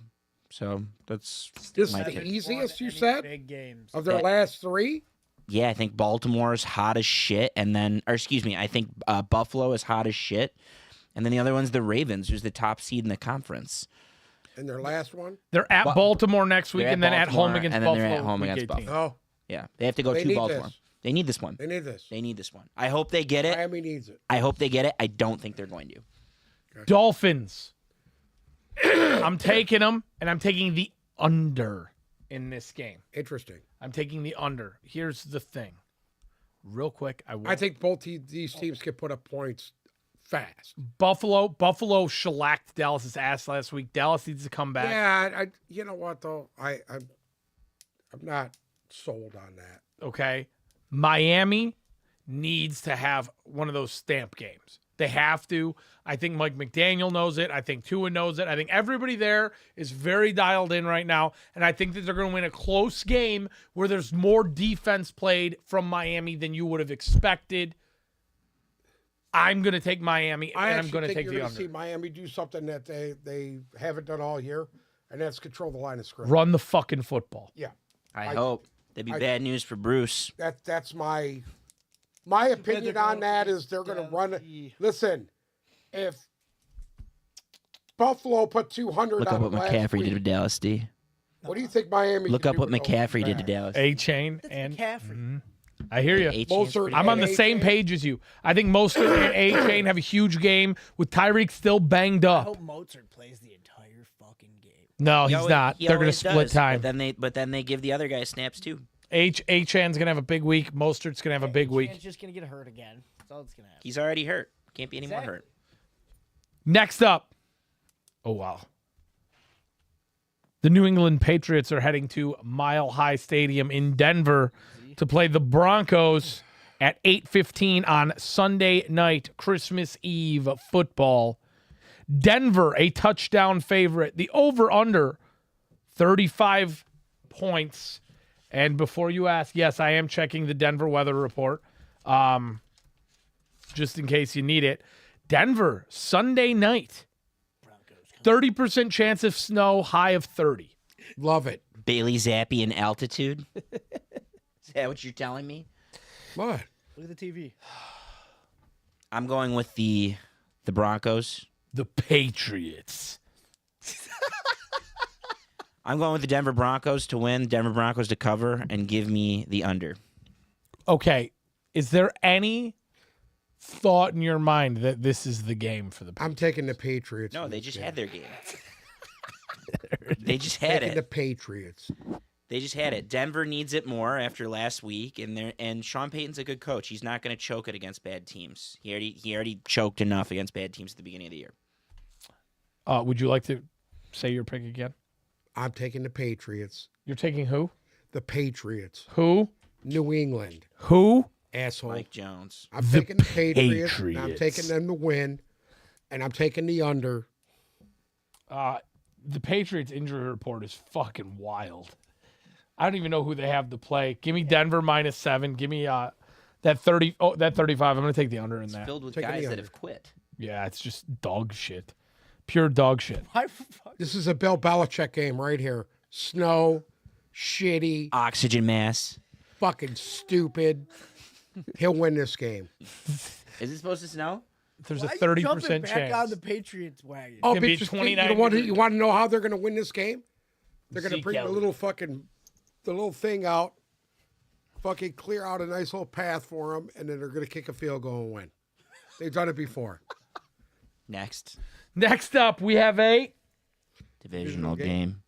So that's This my is the pick. easiest, you Any said, Big games. of their that- last 3? Yeah, I think Baltimore's hot as shit, and then, or excuse me, I think Buffalo is hot as shit, and then the other one's the Ravens, who's the top seed in the conference. And their last one? They're at Baltimore next week, They're at and then at home Baltimore, against and then Buffalo. they're at home week against 18. Buffalo. Oh, Yeah, they have to go They to need Baltimore. this. They need this one. they need this. They need this one. I hope they get it. Miami needs it. I hope they get it. I don't think they're going to. Dolphins. I'm taking them, and I'm taking the under in this game. Interesting. I'm taking the under. Here's the thing. Real quick, I think both these teams can put up points fast. Buffalo shellacked Dallas's ass last week. Dallas needs to come back. Yeah, you know what though? I'm not sold on that. Okay. Miami needs to have one of those stamp games. They have to. I think Mike McDaniel knows it. I think Tua knows it. I think everybody there is very dialed in right now. And I think that they're going to win a close game where there's more defense played from Miami than you would have expected. I'm going to take Miami, and I'm going to take you're the gonna under. see Miami do something that they haven't done all year, and that's control the line of scrimmage. Run the fucking football. Yeah, I hope. That'd be bad news for Bruce. that's my opinion on that is they're going to run it. Listen, if Buffalo put 200 Look on up what it last McCaffrey week, did to Dallas, D. what do you think Miami? Look can up do what with those McCaffrey did to backs? Dallas. A-Chain That's and McCaffrey. I hear you. A-Chain's Mostert pretty I'm good. on the and same A-Chain? page as you. I think Mostert and A-Chain have a huge game with Tyreek still banged I up. hope Mozart plays the entire fucking game. No, He he's always- not. he They're going to always split does, time. But then they give the other guy snaps too. A-Chan's going to have a big week. Mostert's going to have a big Chan's week. just gonna get hurt again. That's all that's gonna happen. He's already hurt. Can't be any more Exactly. hurt. Next up. Oh, wow. The New England Patriots are heading to Mile High Stadium in Denver to play the Broncos at 8:15 on Sunday night, Christmas Eve football. Denver, a touchdown favorite. The over-under, 35 points. And before you ask, yes, I am checking the Denver weather report, just in case you need it. Denver, Sunday night, 30% chance of snow, high of 30. Love it. Bailey Zappi in altitude. Is that what you're telling me? What? Look at the TV. I'm going with the Broncos. The Patriots. I'm going with the Denver Broncos to win, Denver Broncos to cover, and give me the under. Okay, is there any thought in your mind that this is the game for the I'm taking the Patriots. No, in they this just game. had their game. They just had Taking the it. Patriots. They just had it. Denver needs it more after last week, and Sean Payton's a good coach. He's not going to choke it against bad teams. He already choked enough against bad teams at the beginning of the year. Would you like to say your pick again? I'm taking the Patriots. You're taking who? The Patriots. Who? New England. Who? Asshole. Mike Jones. I'm taking the Patriots. And I'm Patriots. taking them to win. And I'm taking the under. The Patriots injury report is fucking wild. I don't even know who they have to play. Give me Denver -7. Give me that 30. Oh, that 35. I'm gonna take the under in that. Filled with Taking the guys that under. have quit. Yeah, it's just dog shit. Pure dog shit. Why fuck? This is a Bill Belichick game right here. Snow, shitty, Oxygen mass. fucking stupid. He'll win this game. Is it supposed to snow? There's a Why you 30% jumping back on chance. the Patriots wagon? Oh, gonna be bitch, 29 you want degrees. to know how they're going to win this game? They're going to Zeke bring the Elliott. little thing out, fucking clear out a nice little path for them, and then they're going to kick a field goal and win. They've done it before. Next. Next up, we have a Divisional game.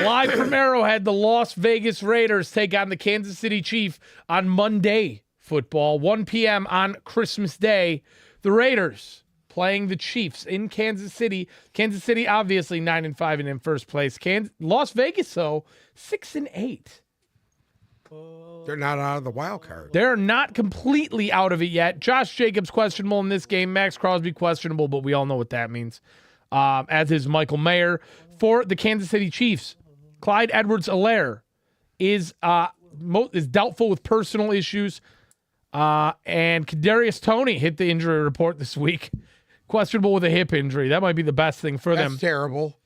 live from Arrowhead. The Las Vegas Raiders take on the Kansas City Chiefs on Monday Football, 1 p.m. on Christmas Day. The Raiders playing the Chiefs in Kansas City. Kansas City, obviously 9-5 and in first place. Las Vegas, though, 6-8. They're not out of the wild card. They're not completely out of it yet. Josh Jacobs questionable in this game. Max Crosby questionable, but we all know what that means. As is Michael Mayer. For the Kansas City Chiefs, Clyde Edwards-Helaire is doubtful with personal issues. And Kadarius Toney hit the injury report this week. Questionable with a hip injury. That might be the best thing for That's them. terrible.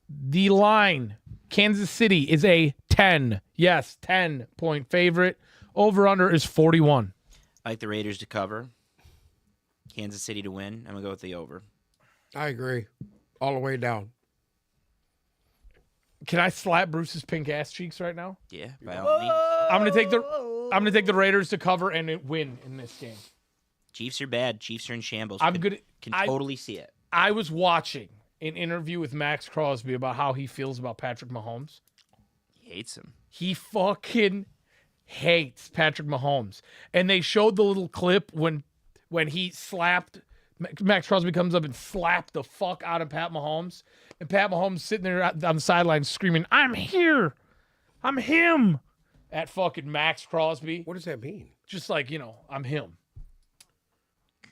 The line, Kansas City is a 10-point favorite. Over-under is 41. I like the Raiders to cover. Kansas City to win. I'm going to go with the over. I agree. All the way down. Can I slap Bruce's pink ass cheeks right now? Yeah, by all means. I'm gonna take the Raiders to cover and win in this game. Chiefs are bad. Chiefs are in shambles. I'm Can gonna. totally see it. I was watching an interview with Max Crosby about how he feels about Patrick Mahomes. He hates him. He fucking hates Patrick Mahomes, and they showed the little clip when he slapped. Max Crosby comes up and slapped the fuck out of Pat Mahomes, and Pat Mahomes sitting there on the sideline screaming, "I'm here, I'm him," at fucking Max Crosby. What does that mean? Just like, I'm him.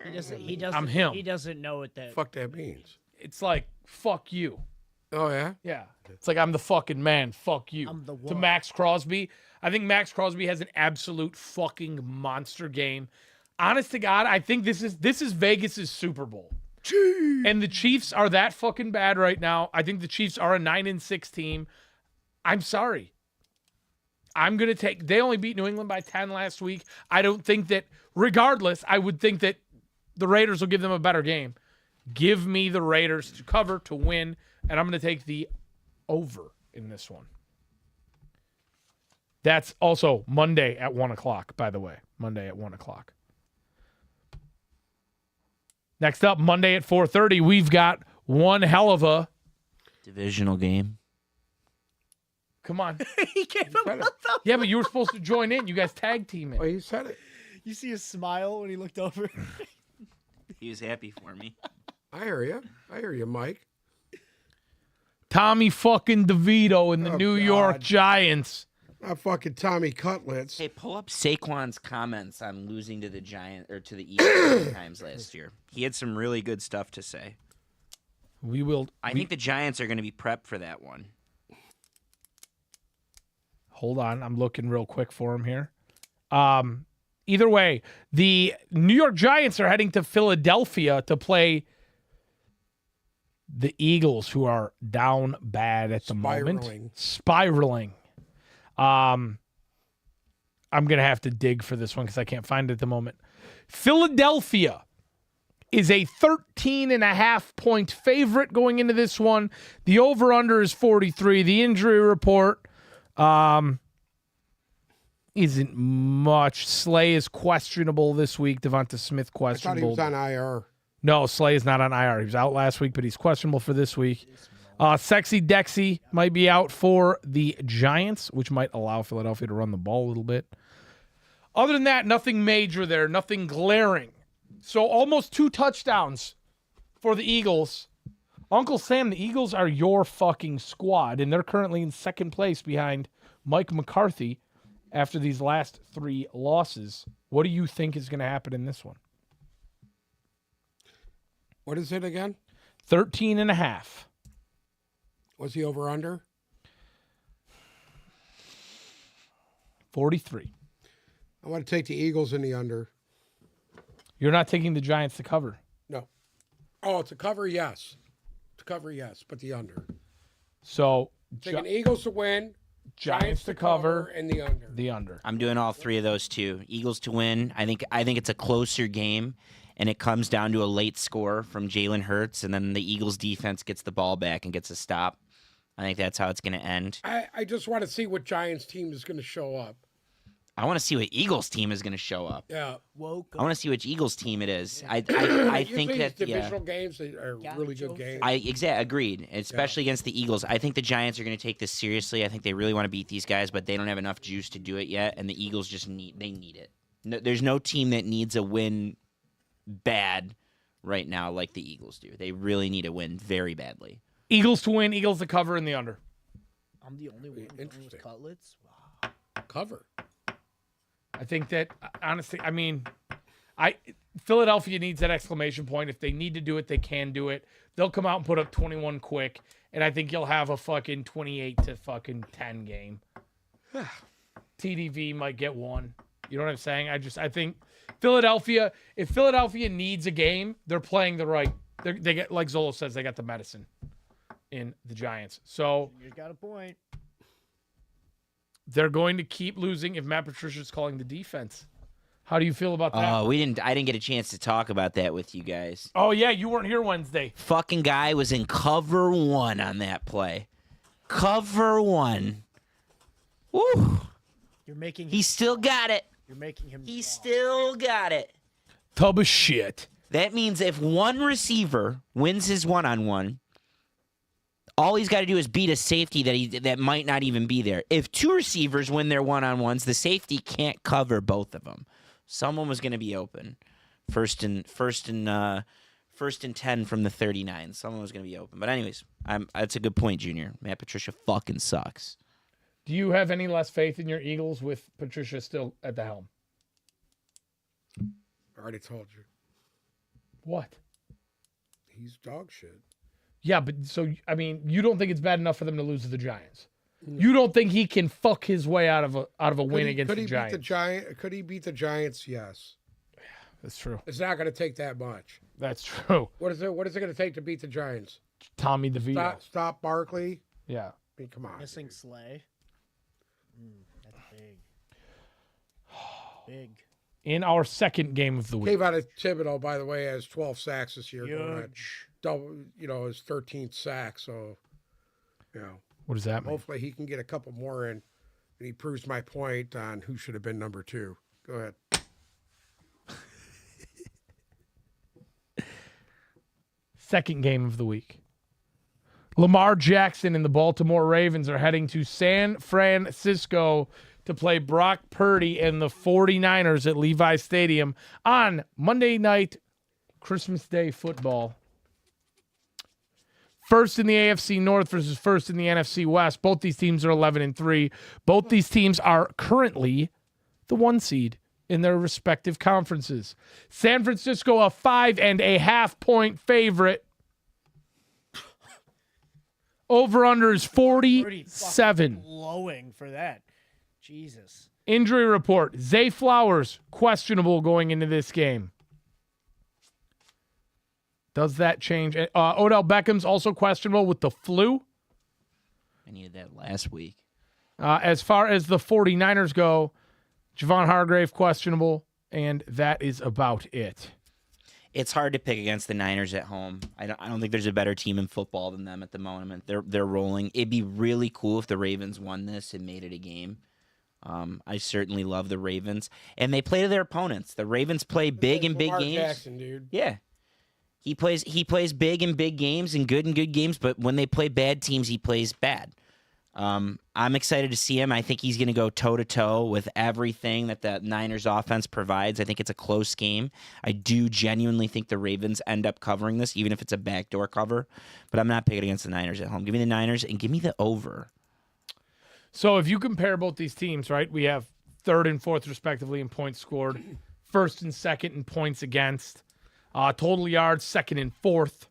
He doesn't. I'm him. He doesn't know what that. Fuck that means. It's like, fuck you. Oh, yeah? Yeah. It's like, I'm the fucking man. Fuck you. I'm the To one. Max Crosby. I think Max Crosby has an absolute fucking monster game. Honest to God, I think this is Vegas's Super Bowl. And the Chiefs are that fucking bad right now. I think the Chiefs are a 9-6 team. I'm sorry. I'm going to take... They only beat New England by 10 last week. I don't think that... Regardless, I would think that the Raiders will give them a better game. Give me the Raiders to cover, to win, and I'm going to take the over in this one. That's also Monday at 1 o'clock, by the way. Monday at 1 o'clock. Next up, Monday at 4:30, we've got one hell of a... Divisional game. Come on. He gave him a thumb. Yeah, but you were supposed to join in. You guys tag team Oh, it. he said it. You see his smile when he looked over. He was happy for me. I hear you. I hear you, Mike. Tommy fucking DeVito and the Oh, New York God. Giants. Not fucking Tommy Cutlets. Hey, pull up Saquon's comments on losing to the Giants or to the Eagles times last year. He had some really good stuff to say. We will... I think the Giants are going to be prepped for that one. Hold on. I'm looking real quick for him here. Either way, the New York Giants are heading to Philadelphia to play the Eagles, who are down bad at the moment. Spiraling. I'm going to have to dig for this one because I can't find it at the moment. Philadelphia is a 13.5-point favorite going into this one. The over-under is 43. The injury report isn't much. Slay is questionable this week. Devonta Smith I thought he questionable. was on IR. No, Slay is not on IR. He was out last week, but he's questionable for this week. Sexy Dexy might be out for the Giants, which might allow Philadelphia to run the ball a little bit. Other than that, nothing major there, nothing glaring. So almost 2 touchdowns for the Eagles. Uncle Sam, the Eagles are your fucking squad, and they're currently in second place behind Mike McCarthy after these last 3 losses. What do you think is going to happen in this one? What is it again? 13.5. Was he over under? 43. I want to take the Eagles in the under. You're not taking the Giants to cover. No. Oh, it's a cover, yes. It's a cover, yes, but the under. So Taking Eagles to win, Giants to cover, and the under. the under. I'm doing all 3 of those too. Eagles to win. I think it's a closer game, and it comes down to a late score from Jalen Hurts, and then the Eagles defense gets the ball back and gets a stop. I think that's how it's going to end. I just want to see what Giants team is going to show up. I want to see what Eagles team is going to show up. Yeah. Woke I want to see which Eagles team it is. I think Usually that divisional games are really good games. Agreed, especially against the Eagles. I think the Giants are going to take this seriously. I think they really want to beat these guys, but they don't have enough juice to do it yet, and the Eagles just need it. No, there's no team that needs a win bad right now like the Eagles do. They really need a win very badly. Eagles to win, Eagles to cover, and the under. I'm the only one going Interesting. with cutlets. Wow. Cover. I think that, honestly, Philadelphia needs that exclamation point. If they need to do it, they can do it. They'll come out and put up 21 quick, and I think you'll have a fucking 28 to fucking 10 game. TDV might get 1. You know what I'm saying? I think Philadelphia, if Philadelphia needs a game, they're playing the right. They get, like Zolo says, they got the medicine in the Giants. So You got a point. they're going to keep losing if Matt Patricia's calling the defense. How do you feel about that? I didn't get a chance to talk about that with you guys. Oh, yeah, you weren't here Wednesday. Fucking guy was in cover 1 on that play. Cover 1. Woo! You're making. He still got it. You're making him. He draw. still got it. Tub of shit. That means if one receiver wins his one-on-one, all he's got to do is beat a safety that might not even be there. If 2 receivers win their one-on-ones, the safety can't cover both of them. Someone was going to be open. First and 10 from the 39. Someone was going to be open. But anyways, that's a good point, Junior. Matt Patricia fucking sucks. Do you have any less faith in your Eagles with Patricia still at the helm? I already told you. What? He's dog shit. Yeah, but you don't think it's bad enough for them to lose to the Giants? You don't think he can fuck his way out of a win against the Giants? Could he beat the Giants? Yes. That's true. It's not going to take that much. That's true. What is it going to take to beat the Giants? Tommy DeVito. Stop Barkley. Yeah. I mean, come on. Missing Slay. That's big. Big. In our second game of the week. Kayvon Thibodeau, by the way, has 12 sacks this year. Huge. Double, his 13th sack. So, What does that mean? hopefully he can get a couple more in, and he proves my point on who should have been number 2. Go ahead. Second game of the week. Lamar Jackson and the Baltimore Ravens are heading to San Francisco to play Brock Purdy and the 49ers at Levi Stadium on Monday night, Christmas Day football. First in the AFC North versus first in the NFC West. Both these teams are 11-3. Both these teams are currently the 1 seed in their respective conferences. San Francisco, a 5.5 point favorite. Over-under is 47. Blowing for that. Jesus. Injury report. Zay Flowers, questionable going into this game. Does that change? Odell Beckham's also questionable with the flu. I needed that last week. As far as the 49ers go, Javon Hargrave questionable, and that is about it. It's hard to pick against the Niners at home. I don't think there's a better team in football than them at the moment. They're rolling. It'd be really cool if the Ravens won this and made it a game. I certainly love the Ravens, and they play to their opponents. The Ravens play big in big Lamar games. Jackson, dude. Yeah, he plays big in big games and good in good games. But when they play bad teams, he plays bad. I'm excited to see him. I think he's going to go toe-to-toe with everything that the Niners offense provides. I think it's a close game. I do genuinely think the Ravens end up covering this, even if it's a backdoor cover. But I'm not picking against the Niners at home. Give me the Niners and give me the over. So if you compare both these teams, right, we have third and fourth respectively in points scored, first and second in points against, total yards second and fourth.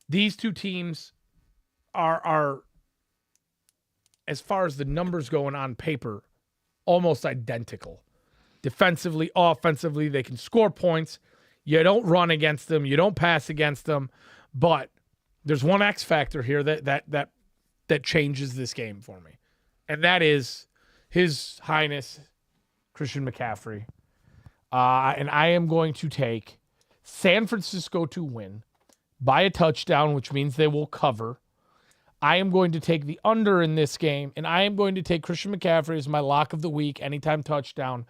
These two teams are as far as the numbers going on paper, almost identical. Defensively, offensively, they can score points. You don't run against them. You don't pass against them. But there's one X factor here that changes this game for me. And that is His Highness Christian McCaffrey. And I am going to take San Francisco to win by a touchdown, which means they will cover. I am going to take the under in this game, and I am going to take Christian McCaffrey as my lock of the week, anytime touchdown.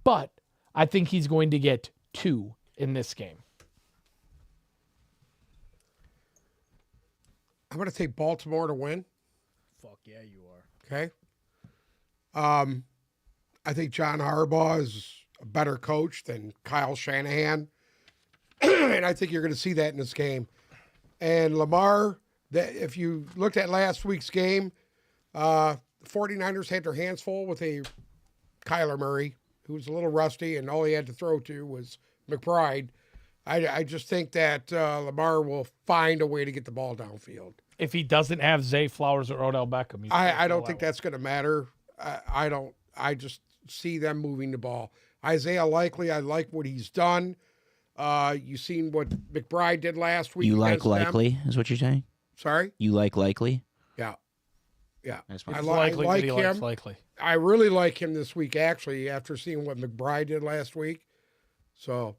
But I think he's going to get 2 in this game. I'm going to take Baltimore to win. Fuck yeah, you are. Okay. I think John Harbaugh is a better coach than Kyle Shanahan. And I think you're going to see that in this game. And Lamar, that if you looked at last week's game, 49ers had their hands full with a Kyler Murray, who was a little rusty, and all he had to throw to was McBride. I just think that Lamar will find a way to get the ball downfield. If he doesn't have Zay Flowers or Odell Beckham, I don't think that's going to matter. I just see them moving the ball. Isaiah Likely, I like what he's done. You seen what McBride did last week. You like against them. Likely, is what you're saying? Sorry? You like Likely? Yeah. That's It's I likely like that he likes him. likely. I really like him this week, actually, after seeing what McBride did last week. So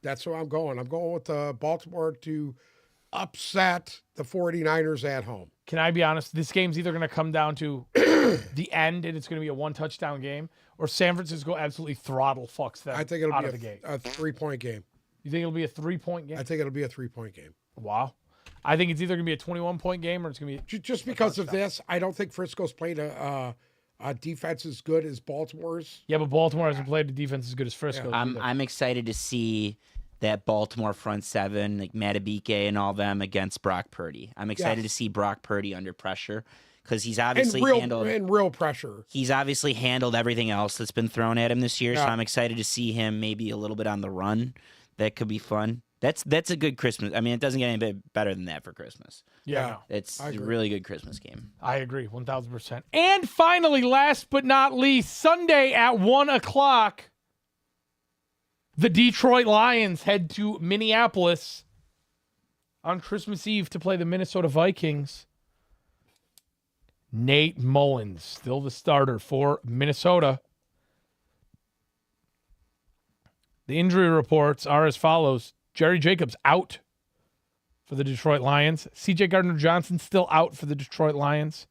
that's where I'm going. I'm going with Baltimore to upset the 49ers at home. Can I be honest? This game's either going to come down to the end, and it's going to be a one-touchdown game, or San Francisco absolutely throttle fucks them I think it'll out be of the gate. a 3-point game. You think it'll be a 3-point game? I think it'll be a 3-point game. Wow. I think it's either going to be a 21-point game or it's going to be Just because of this, I don't think Frisco's played a defense as good as Baltimore's. Yeah, but Baltimore hasn't played a defense as good as Frisco. I'm excited to see that Baltimore front seven, like Matabike and all them, against Brock Purdy. I'm excited to see Brock Purdy under pressure because he's obviously handled real pressure. He's obviously handled everything else that's been thrown at him this year. So I'm excited to see him maybe a little bit on the run. That could be fun. That's a good Christmas. I mean, it doesn't get any bit better than that for Christmas. Yeah, no, It's a really good Christmas game. I agree, 1,000%. And finally, last but not least, Sunday at 1:00, the Detroit Lions head to Minneapolis on Christmas Eve to play the Minnesota Vikings. Nate Mullins, still the starter for Minnesota. The injury reports are as follows. Jerry Jacobs out for the Detroit Lions. C.J. Gardner-Johnson still out for the Detroit Lions.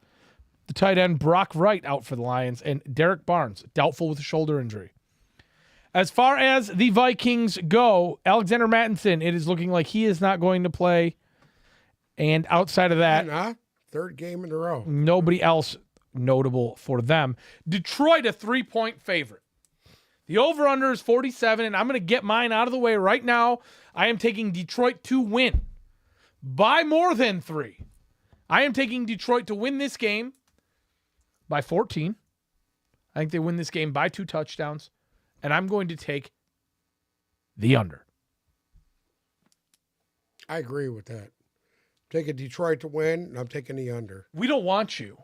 The tight end Brock Wright out for the Lions. And Derek Barnes doubtful with a shoulder injury. As far as the Vikings go, Alexander Mattinson, it is looking like he is not going to play. And outside of that, third game in a row. Nobody else notable for them. Detroit, a 3-point favorite. The over-under is 47, and I'm going to get mine out of the way right now. I am taking Detroit to win by more than 3. I am taking Detroit to win this game by 14. I think they win this game by 2 touchdowns, and I'm going to take the under. I agree with that. Taking Detroit to win, and I'm taking the under. We don't want you.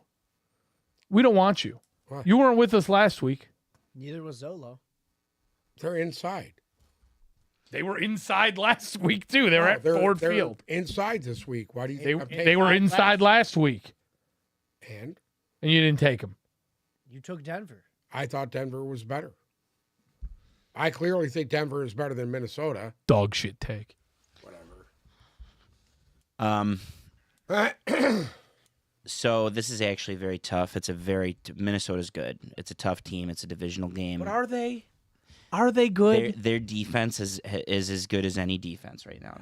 We don't want you. What? You weren't with us last week. Neither was Zolo. They're inside. They were inside last week, too. They were at Ford they're Field. Inside this week. Why do you think I'm taking They were inside last week, And you didn't take them. You took Denver. I thought Denver was better. I clearly think Denver is better than Minnesota. Dog shit take. So this is actually very tough. Minnesota's good. It's a tough team. It's a divisional game. But are they? Are they good? Their defense is as good as any defense right now.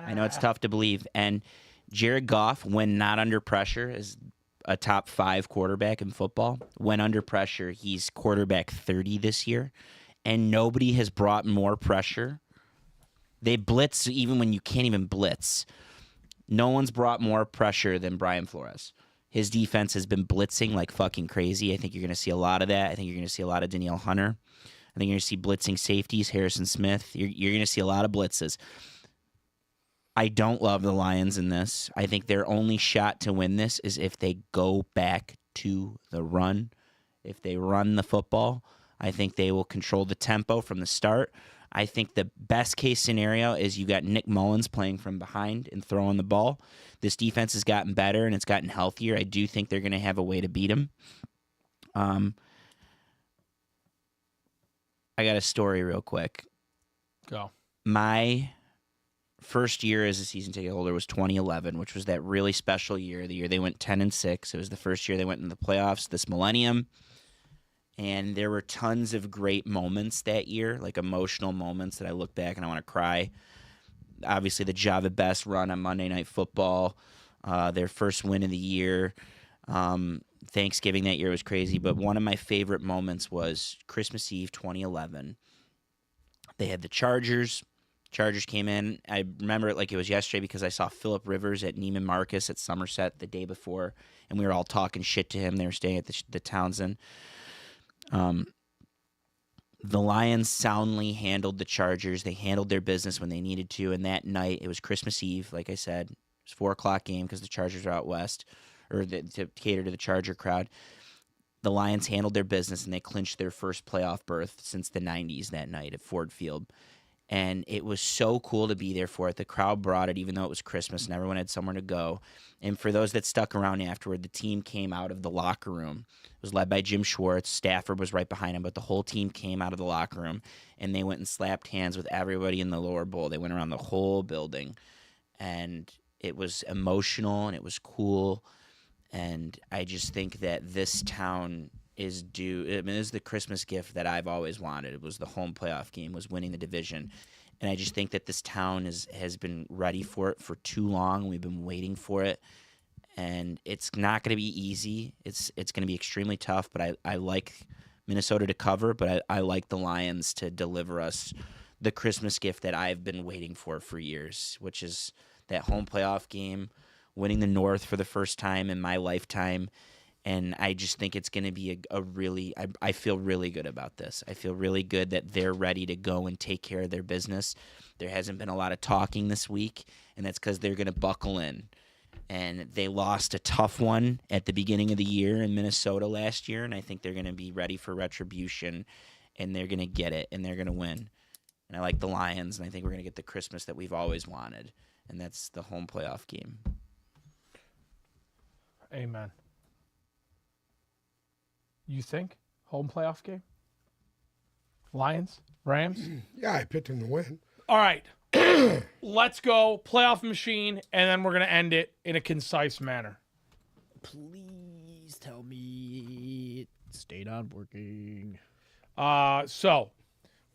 I know it's tough to believe. And Jared Goff, when not under pressure, is a top 5 quarterback in football. When under pressure, he's quarterback 30 this year, and nobody has brought more pressure. They blitz even when you can't even blitz. No one's brought more pressure than Brian Flores. His defense has been blitzing like fucking crazy. I think you're going to see a lot of that. I think you're going to see a lot of Danielle Hunter. I think you're going to see blitzing safeties, Harrison Smith. You're going to see a lot of blitzes. I don't love the Lions in this. I think their only shot to win this is if they go back to the run. If they run the football, I think they will control the tempo from the start. I think the best case scenario is you got Nick Mullins playing from behind and throwing the ball. This defense has gotten better and it's gotten healthier. I do think they're going to have a way to beat them. I got a story real quick. Go. My first year as a season ticket holder was 2011, which was that really special year, the year they went 10-6. It was the first year they went in the playoffs this millennium. And there were tons of great moments that year, like emotional moments that I look back and I want to cry. Obviously, the Java Best run on Monday Night Football, their first win of the year. Thanksgiving that year was crazy. But one of my favorite moments was Christmas Eve 2011. They had the Chargers. Chargers came in. I remember it like it was yesterday because I saw Phillip Rivers at Neiman Marcus at Somerset the day before, and we were all talking shit to him. They were staying at the Townsend. The Lions soundly handled the Chargers. They handled their business when they needed to, and that night, it was Christmas Eve, like I said. It was 4 o'clock game because the Chargers are out west, or to cater to the Charger crowd. The Lions handled their business, and they clinched their first playoff berth since the 90s that night at Ford Field. And it was so cool to be there for it. The crowd brought it, even though it was Christmas and everyone had somewhere to go. And for those that stuck around afterward, the team came out of the locker room. It was led by Jim Schwartz. Stafford was right behind him, but the whole team came out of the locker room, and they went and slapped hands with everybody in the lower bowl. They went around the whole building, and it was emotional, and it was cool. And I just think that this town is due. I mean, this is the Christmas gift that I've always wanted. It was the home playoff game, was winning the division. And I just think that this town has been ready for it for too long. We've been waiting for it. And it's not going to be easy. It's going to be extremely tough, but I like Minnesota to cover, but I like the Lions to deliver us the Christmas gift that I've been waiting for years, which is that home playoff game, winning the North for the first time in my lifetime. And I just think it's going to be a really – I feel really good about this. I feel really good that they're ready to go and take care of their business. There hasn't been a lot of talking this week, and that's because they're going to buckle in. And they lost a tough one at the beginning of the year in Minnesota last year, and I think they're going to be ready for retribution, and they're going to get it, and they're going to win. And I like the Lions, and I think we're going to get the Christmas that we've always wanted, and that's the home playoff game. Amen. You think? Home playoff game? Lions? Rams? Yeah, I picked him to win. All right. Let's go. Playoff machine, and then we're going to end it in a concise manner. Please tell me it stayed on working. So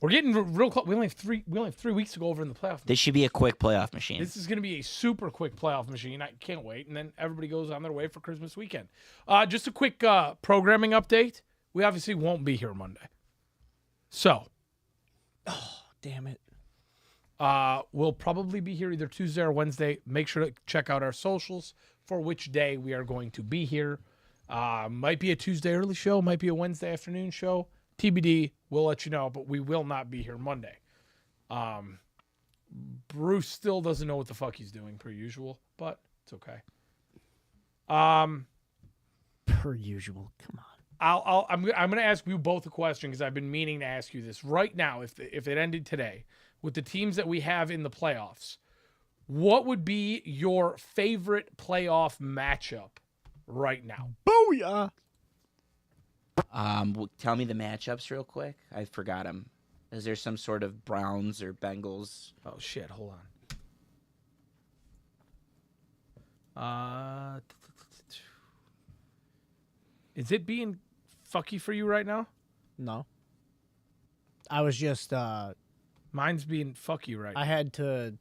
we're getting real close. We only have 3 weeks to go over in the playoff. This should be a quick playoff machine. This is going to be a super quick playoff machine. I can't wait. And then everybody goes on their way for Christmas weekend. Just a quick programming update. We obviously won't be here Monday. So. Oh, damn it. We'll probably be here either Tuesday or Wednesday. Make sure to check out our socials for which day we are going to be here. Might be a Tuesday early show. Might be a Wednesday afternoon show. TBD. We'll let you know, but we will not be here Monday. Bruce still doesn't know what the fuck he's doing per usual, but it's okay. Per usual. Come on. I'm going to ask you both a question because I've been meaning to ask you this right now. If it ended today, with the teams that we have in the playoffs, what would be your favorite playoff matchup right now? Booyah! Tell me the matchups real quick. I forgot them. Is there some sort of Browns or Bengals? Oh shit! Hold on. Is it being fucky for you right now? No. I was just Mine's being fucky right now. I had to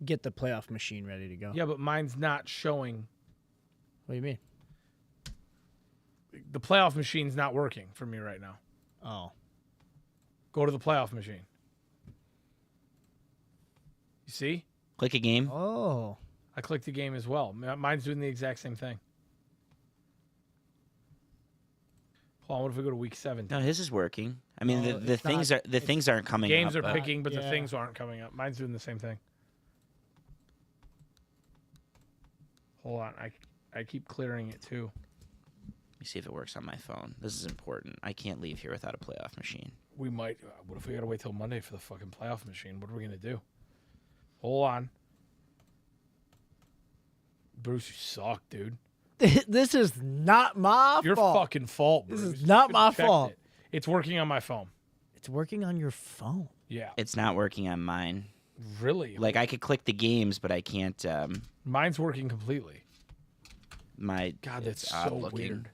get the playoff machine ready to go. Yeah, but mine's not showing. What do you mean? The playoff machine's not working for me right now. Oh. Go to the playoff machine. You see? Click a game. Oh. I clicked the game as well. Mine's doing the exact same thing. Hold on, what if we go to week 7? No, his is working. I mean, No, the it's things not. are the things aren't coming Games up. are picking, but the yeah. things aren't coming up. Mine's doing the same thing. Hold on, I keep clearing it too. Let me see if it works on my phone. This is important. I can't leave here without a playoff machine. We might. What if we gotta wait till Monday for the fucking playoff machine? What are we gonna do? Hold on, Bruce, you suck, dude. This is not my Your fault. fucking fault. This Bruce. is not Should've my checked fault. it. It's working on my phone. It's working on your phone. Yeah, It's not working on mine. really. Like I could click the games, but I can't. Mine's working completely. My God, that's it's odd so looking. weird.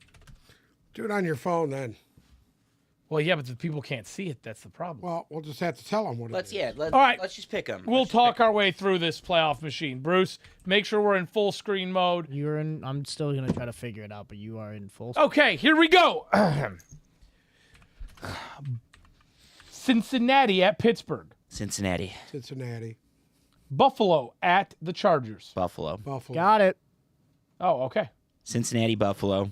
Do it on your phone then. Well, yeah, but the people can't see it. That's the problem. Well, we'll just have to tell them what Let's it is. let's All right. let's just pick them. We'll talk our way through this playoff machine. Bruce, make sure we're in full screen mode. You're in. I'm still gonna try to figure it out, but you are in full. Okay, here we go. Cincinnati at Pittsburgh. Cincinnati, Cincinnati, Buffalo at the Chargers. Buffalo, Buffalo. Got it. Oh, okay. Cincinnati, Buffalo,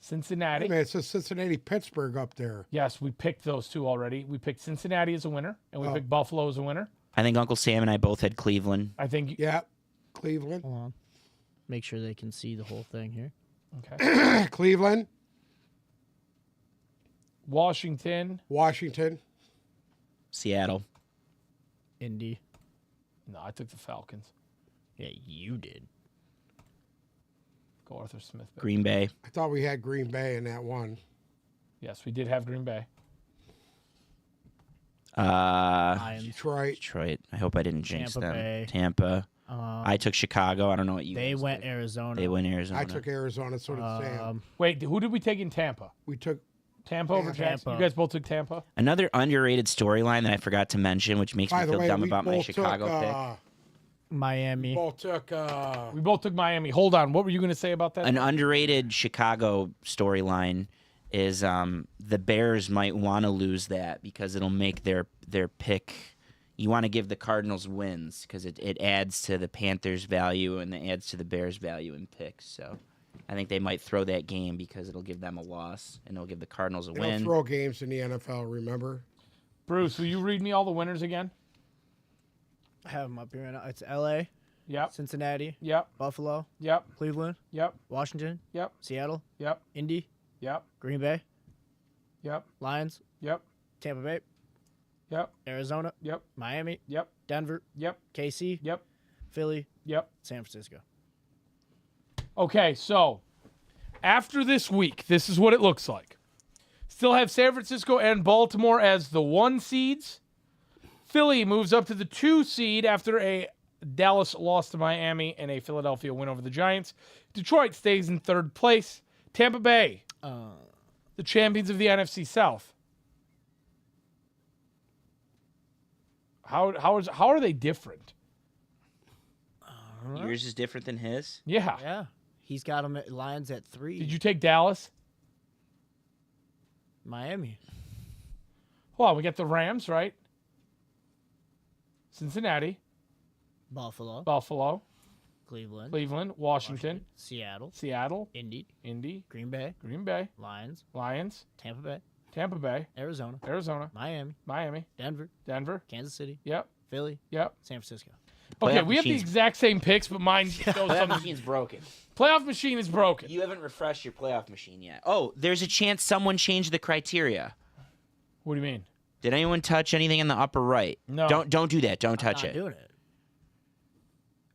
Cincinnati. Hey, man, it says Cincinnati, Pittsburgh up there. Yes, we picked those two already. We picked Cincinnati as a winner, and we Oh. picked Buffalo as a winner. I think Uncle Sam and I both had Cleveland. I think. Yeah, Cleveland. Hold on. Make sure they can see the whole thing here. Okay. Cleveland, Washington. Washington, Seattle, Indy. No, I took the Falcons. Yeah, you did. Go Arthur Smith. baby. Green Bay, I thought we had Green Bay in that one. Yes, we did have Green Bay. Lions. Detroit. Detroit. I hope I didn't jinx Tampa them. Bay. Tampa. I took Chicago. I don't know what you. They guys went took. Arizona. They went Arizona. I took Arizona, so did Sam. Wait, who did we take in Tampa? We took Tampa over Tampa. Jackson? You guys both took Tampa? Another underrated storyline that I forgot to mention, which makes By me the feel way, dumb we about my both Chicago took, pick. Miami. both took We both took Miami. Hold on. What were you going to say about that? An underrated Chicago storyline is the Bears might want to lose that because it'll make their pick. You want to give the Cardinals wins because it adds to the Panthers' value and it adds to the Bears' value in picks. So I think they might throw that game because it'll give them a loss and it'll give the Cardinals a they don't win. throw games in the NFL, remember? Bruce, will you read me all the winners again? I have them up here right now. It's L.A., Yep. Cincinnati, Yep. Buffalo, Yep. Cleveland, Yep. Washington, Yep. Seattle, Yep. Indy, Yep. Green Bay, Yep. Lions, Yep. Tampa Bay, Yep. Arizona, Yep. Miami, Yep. Denver, Yep. KC, Yep. Philly, Yep. San Francisco. Okay, so after this week, this is what it looks like. Still have San Francisco and Baltimore as the 1 seeds. Philly moves up to the 2 seed after a Dallas loss to Miami and a Philadelphia win over the Giants. Detroit stays in 3rd place. Tampa Bay, the champions of the NFC South. How are they different? Yours is different than his. Yeah. Yeah. He's got them at Lions at 3. Did you take Dallas? Miami. Hold on, we got the Rams, right? Cincinnati, Buffalo, Buffalo, Cleveland, Cleveland, Washington, Seattle, Seattle, Indy, Indy, Green Bay, Green Bay, Lions, Lions, Tampa Bay, Tampa Bay, Arizona, Arizona, Miami, Miami, Denver, Denver. Kansas City, Yep, Philly, yep. San Francisco. Okay, Playoff we have the machine's- exact same picks, but mine shows Playoff something. machine's broken. Playoff machine is broken. You haven't refreshed your playoff machine yet. Oh, there's a chance someone changed the criteria. What do you mean? Did anyone touch anything in the upper right? No. Don't do that. Don't touch Not it. doing it.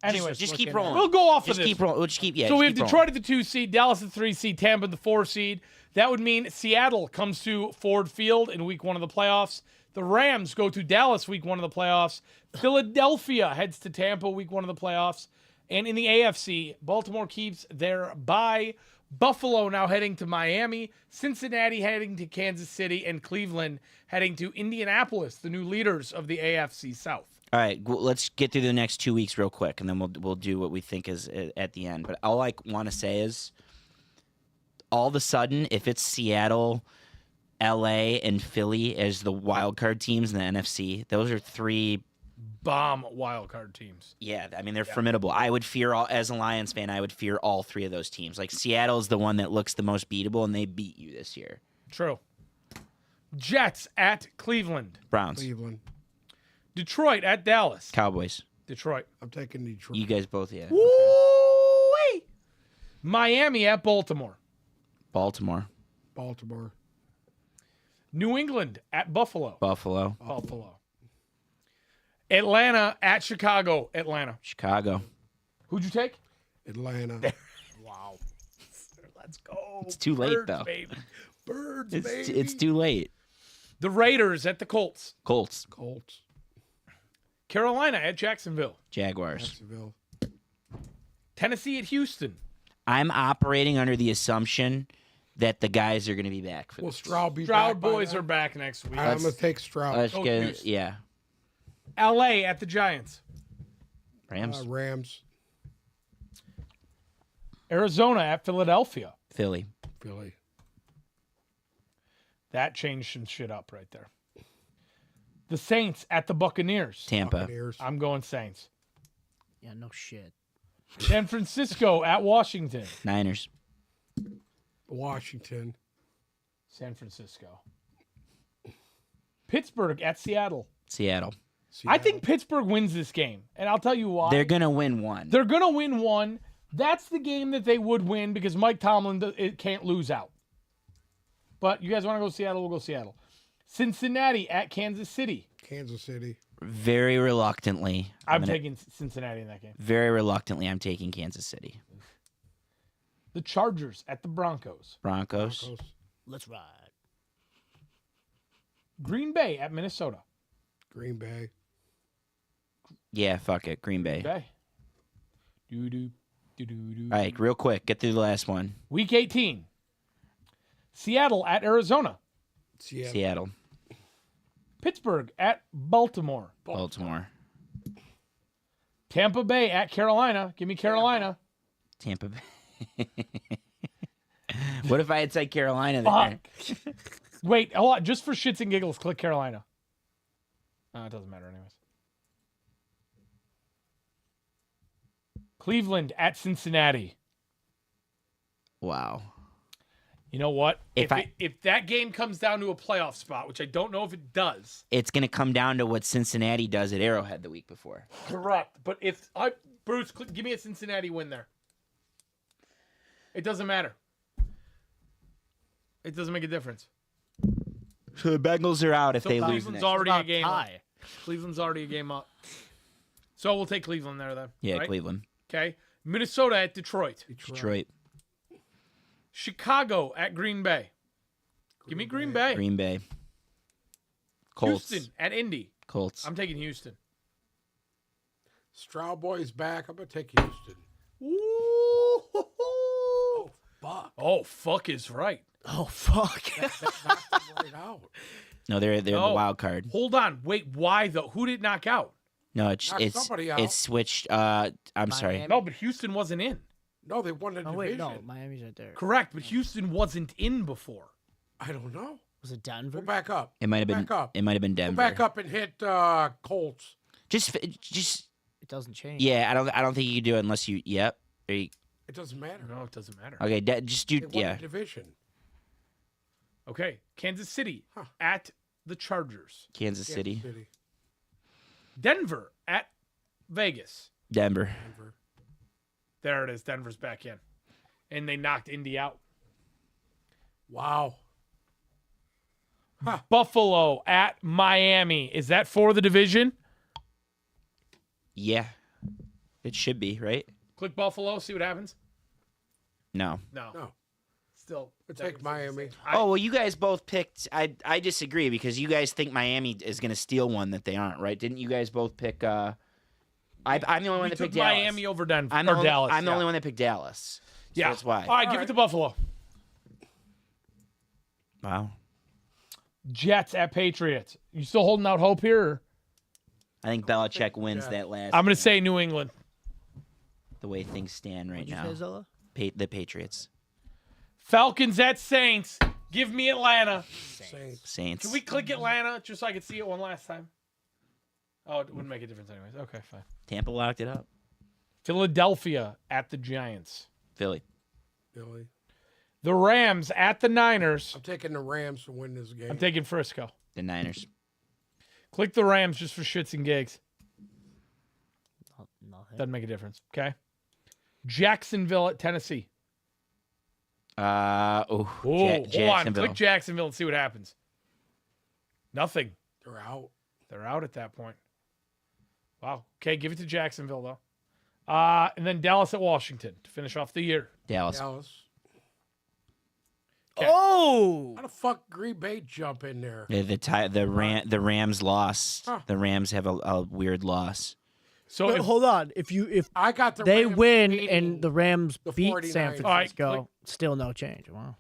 Anyway, Just looking keep at- rolling. we'll go off Just of this. keep rolling. We'll just keep So we have just keep Detroit rolling. at the 2 seed, Dallas at the 3 seed, Tampa at the 4 seed. That would mean Seattle comes to Ford Field in week 1 of the playoffs. The Rams go to Dallas week 1 of the playoffs. Philadelphia heads to Tampa week 1 of the playoffs. And in the AFC, Baltimore keeps their bye. Buffalo now heading to Miami. Cincinnati heading to Kansas City. And Cleveland heading to Indianapolis, the new leaders of the AFC South. All right, let's get through the next 2 weeks real quick, and then we'll do what we think is at the end. But all I want to say is, all of a sudden, if it's Seattle, LA, and Philly as the wild card teams in the NFC, those are three Bomb wild card teams. Yeah, I mean, they're formidable. I would fear, as a Lions fan, I would fear all three of those teams. Like, Seattle's the one that looks the most beatable, and they beat you this year. True. Jets at Cleveland. Browns. Cleveland. Detroit at Dallas. Cowboys. Detroit. I'm taking Detroit. You guys both, yeah. Woo-wee! Miami at Baltimore. Baltimore. Baltimore. New England at Buffalo. Buffalo. Buffalo. Atlanta at Chicago. Atlanta. Chicago. Who'd you take? Atlanta. Wow. Let's go. It's too late, Birds, though. Baby. Birds, It's, baby. it's too late. The Raiders at the Colts. Colts. Colts. Carolina at Jacksonville. Jaguars. Jacksonville. Tennessee at Houston. I'm operating under the assumption that the guys are going to be back for Will this. Stroud be Stroud back by boys then? are back next week. I'm going to take Stroud. Let's Oh, get, Houston. yeah. LA at the Giants. Rams. Rams. Arizona at Philadelphia. Philly. Philly. That changed some shit up right there. The Saints at the Buccaneers. Tampa. Buccaneers. I'm going Saints. Yeah, no shit. San Francisco at Washington. Niners. Washington. San Francisco. Pittsburgh at Seattle. Seattle. I think Pittsburgh wins this game, and I'll tell you why. They're going to win one. They're going to win one. That's the game that they would win because Mike Tomlin can't lose out. But you guys want to go Seattle? We'll go Seattle. Cincinnati at Kansas City. Kansas City. Very reluctantly. I'm taking Cincinnati in that game. Very reluctantly, I'm taking Kansas City. The Chargers at the Broncos. Broncos. Broncos. Let's ride. Green Bay at Minnesota. Green Bay. Yeah, fuck it. Green Bay. Okay. Doo-doo, doo-doo-doo. All right, real quick. Get through the last one. Week 18. Seattle at Arizona. Seattle. Pittsburgh at Baltimore. Baltimore. Tampa Bay at Carolina. Give me Carolina. Tampa Bay. What if I had said Carolina there? Fuck. Wait, hold on. Just for shits and giggles, click Carolina. It doesn't matter anyways. Cleveland at Cincinnati. Wow. You know what? If If that game comes down to a playoff spot, which I don't know if it does. It's going to come down to what Cincinnati does at Arrowhead the week before. Correct. But if Bruce, give me a Cincinnati win there. It doesn't matter. It doesn't make a difference. So the Bengals are out if So they lose Cleveland's next. already a About game up. tie. Cleveland's already a game up. So we'll take Cleveland there then. Yeah, right? Cleveland. Okay. Minnesota at Detroit. Detroit. Chicago at Green Bay. Give me Green Bay. Green Bay. Colts. Houston at Indy. Colts. I'm taking Houston. Stroud boys back. I'm going to take Houston. Ooh. Fuck. Oh, fuck is right. Oh fuck. That knocked them right out. No, they're the No. wild card. Hold on. Wait, why though? Who did knock out? No, Knocked somebody out. it's switched. I'm sorry. Miami. No, but Houston wasn't in. No, they won the Oh division. wait, no, Miami's right there. Correct, but Houston wasn't in before. I don't know. Was it Denver? Go back up. It might have been. Back up. It might have been Go Denver. back up and hit Colts. Just. It doesn't change. Yeah, I don't think you can do it unless you. Yep. It doesn't matter. No, it doesn't matter. Okay. Just do. They won Yeah. the division. Okay, Kansas City Huh. at the Chargers. Kansas City. Denver at Vegas. Denver. Denver. There it is. Denver's back in. And they knocked Indy out. Wow. Buffalo at Miami. Is that for the division? Yeah. It should be right. Click Buffalo, see what happens. No. No. Still. We'll take Miami. Oh well, you guys both picked. I disagree because you guys think Miami is going to steal one that they aren't, right? Didn't you guys both pick? I'm the only one We that took picked Dallas. Miami over Denver. I'm the or only, Dallas. I'm the yeah. only one that picked Dallas. So Yeah. that's why. All right, give it to Buffalo. Wow. Jets at Patriots. You still holding out hope here? Or? I think Belichick wins that last. I'm going to game, say New England. the way things stand right What'd you now. say, Zola? The Patriots, Falcons at Saints. Give me Atlanta. Saints. Can we click Atlanta just so I could see it one last time? Oh, it wouldn't make a difference anyways. Okay, fine. Tampa locked it up. Philadelphia at the Giants. Philly. Billy. The Rams at the Niners. I'm taking the Rams to win this game. I'm taking Frisco. The Niners. Click the Rams just for shits and gigs. Nothing. Doesn't make a difference. Okay. Jacksonville at Tennessee. Oh, Hold on. Jacksonville. Click Jacksonville and see what happens. Nothing. They're out. They're out at that point. Wow. Okay, give it to Jacksonville though. And then Dallas at Washington to finish off the year. Dallas. Dallas. Okay. Oh! How the fuck Green Bay jump in there? Yeah, the Rams lost. Huh. The Rams have a weird loss. So But if, hold on. If I got the they Rams win beating and the Rams the beat 49ers. San All right, Francisco, click. still no change. Wow.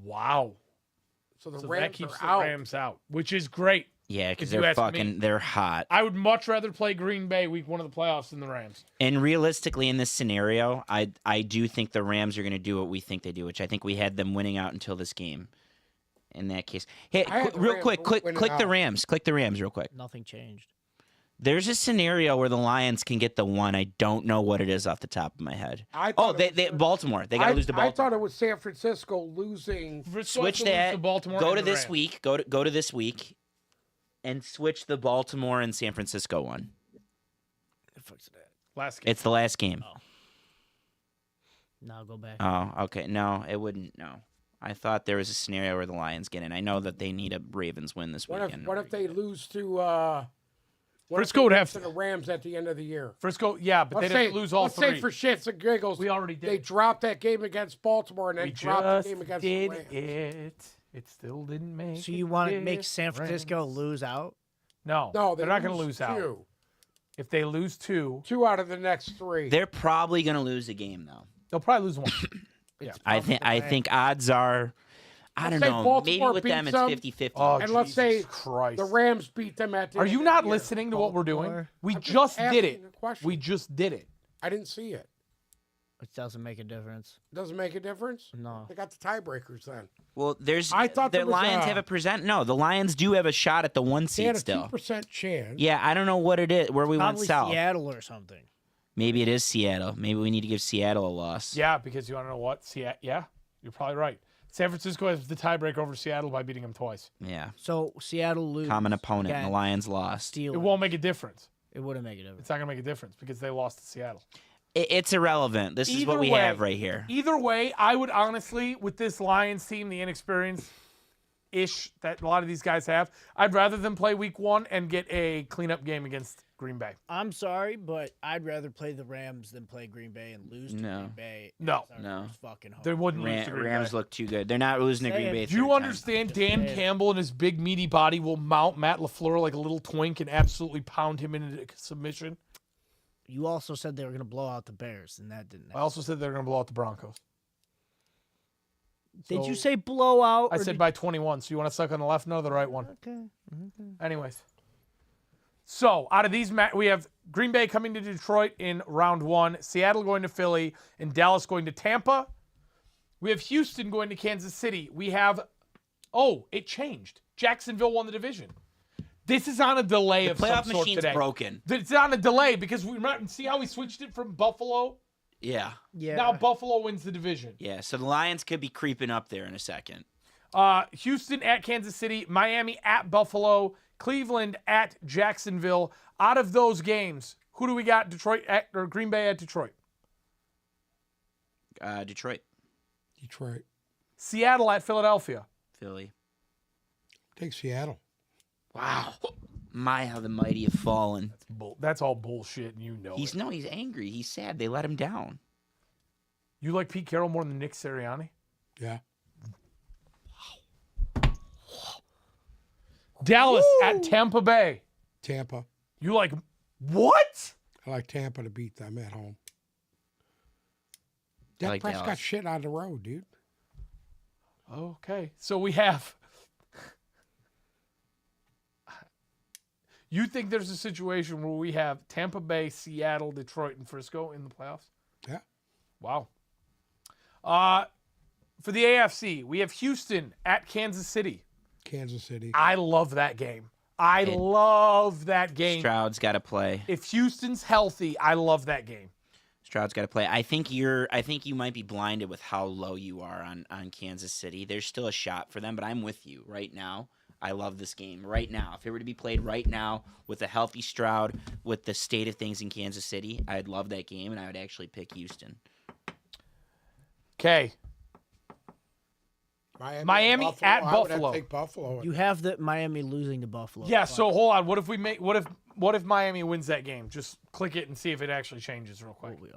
wow. So the So Rams that keeps are the out. Rams out, which is great. Yeah, because If you they're ask me. fucking, they're hot. I would much rather play Green Bay week 1 of the playoffs than the Rams. And realistically, in this scenario, I do think the Rams are going to do what we think they do, which I think we had them winning out until this game. In that case, hey, I had the real Rams quick, winning click the out. Rams. Click the Rams, real quick. Nothing changed. There's a scenario where the Lions can get the one. I don't know what it is off the top of my head. I Oh, thought it they was- Baltimore. They got to lose to I Baltimore. thought it was San Francisco losing. Frisco Switch has to lose that. to Baltimore Go and to the this Rams. week. Go to this week, and switch the Baltimore and San Francisco one. The fuck's that? Last game. It's the last game. Now go back. Oh, okay. No, it wouldn't. No, I thought there was a scenario where the Lions get in. I know that they need a Ravens win this weekend. What if they lose to? What if Frisco they would lose have to to- the Rams at the end of the year. Frisco, yeah, but they'd have to lose all let's three. say for shits and giggles, We already did. they dropped that game against Baltimore and then we dropped the just game against did the Rams. it. It still didn't make So you want to make it San Francisco difference. lose out? No, No, they're not going to lose two. out. If they lose 2, Two out of the next three. They're probably going to lose a game though. they'll probably lose 1. I think odds are. I Let's don't say know. Baltimore Maybe with them beats it's them. 50-50. Oh, And let's Jesus say Christ. the Rams beat them at the Are end you of not the year. listening to what we're doing? Baltimore. We I'm just did asking it. a question. We just did it. I didn't see it. It doesn't make a difference. Doesn't make a difference. No. They got the tiebreakers then. Well, there's. I thought the there was Lions a- have a present. No, the Lions do have a shot at the 1 They had seed a still. 2% chance. Yeah, I don't know what it is. Where we went Probably south. Seattle or something. Maybe it is Seattle. Maybe we need to give Seattle a loss. Yeah, because you want to know what? Yeah, you're probably right. San Francisco has the tiebreaker over Seattle by beating them twice. Yeah. So Seattle lose. Common opponent, and the again, Lions lost. Steelers. It won't make a difference. It wouldn't make a difference. It's not going to make a difference because they lost to Seattle. It's irrelevant. This is what Either we way- have right here. Either way, I would honestly, with this Lions team, the inexperience-ish that a lot of these guys have, I'd rather them play week 1 and get a cleanup game against Green Bay. I'm sorry, but I'd rather play the Rams than play Green Bay and lose to No. Green Bay. No. It's No. fucking hard. They wouldn't lose to Green Rams Bay. look too good. They're not losing to Green Say Bay. it. Do you third time. understand Dan Just Campbell and his big meaty body will mount Matt LaFleur like a little twink and absolutely pound him into submission? You also said they were going to blow out the Bears, and that didn't I happen. also said they're going to blow out the Broncos. Did So- you say blowout? I or said did- by 21, so you want to suck on the left? No, the right one. Okay. Anyways. So, out of these, we have Green Bay coming to Detroit in round 1, Seattle going to Philly, and Dallas going to Tampa. We have Houston going to Kansas City. We have, it changed. Jacksonville won the division. This is on a delay The of some playoff sort machine's today. broken. It's on a delay because see how we switched it from Buffalo? Yeah. Yeah. Now Buffalo wins the division. Yeah. So the Lions could be creeping up there in a second. Houston at Kansas City, Miami at Buffalo, Cleveland at Jacksonville. Out of those games, who do we got? Detroit at or Green Bay at Detroit? Detroit, Detroit. Seattle at Philadelphia. Philly. Take Seattle. Wow. My, how the mighty have fallen. That's all bullshit, and you know He's it. He's angry. He's sad. They let him down. You like Pete Carroll more than Nick Sirianni? Yeah. Dallas at Tampa Bay. Tampa. You like what? I like Tampa to beat them at home. I Dak like Prescott Dallas. shit on the road, dude. Okay, so we have. You think there's a situation where we have Tampa Bay, Seattle, Detroit, and Frisco in the playoffs? Yeah. Wow. For the AFC, we have Houston at Kansas City. Kansas City. I love that game. I love that game. Stroud's got to play. If Houston's healthy, I love that game. Stroud's got to play. I think you might be blinded with how low you are on Kansas City. There's still a shot for them, but I'm with you right now. I love this game right now. If it were to be played right now with a healthy Stroud, with the state of things in Kansas City, I'd love that game, and I would actually pick Houston. Okay. Miami Buffalo. at I would have to Buffalo. take Buffalo. You have the Miami losing to Buffalo. Yeah, so hold on. What if Miami wins that game? Just click it and see if it actually changes real quick. Okay.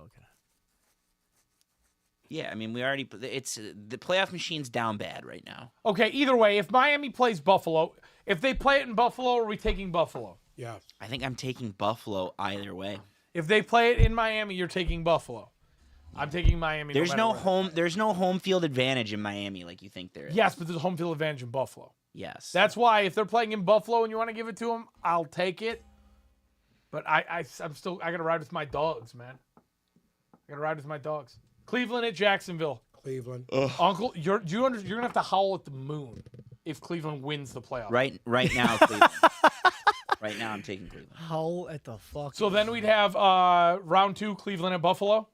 Yeah, I mean, it's the playoff machine's down bad right now. Okay, either way, if Miami plays Buffalo, if they play it in Buffalo, are we taking Buffalo? Yeah. I think I'm taking Buffalo either way. If they play it in Miami, you're taking Buffalo. I'm taking Miami. There's no matter what. There's no home field advantage in Miami like you think there is. Yes, but there's a home field advantage in Buffalo. Yes. That's why if they're playing in Buffalo and you want to give it to them, I'll take it. But I gotta ride with my dogs, man. I gotta ride with my dogs. Cleveland at Jacksonville. Cleveland. Uncle, you're gonna have to howl at the moon if Cleveland wins the playoff. right now, Cleveland. Right now, I'm taking Cleveland. How at the fuck? So then we'd have round 2, Cleveland at Buffalo.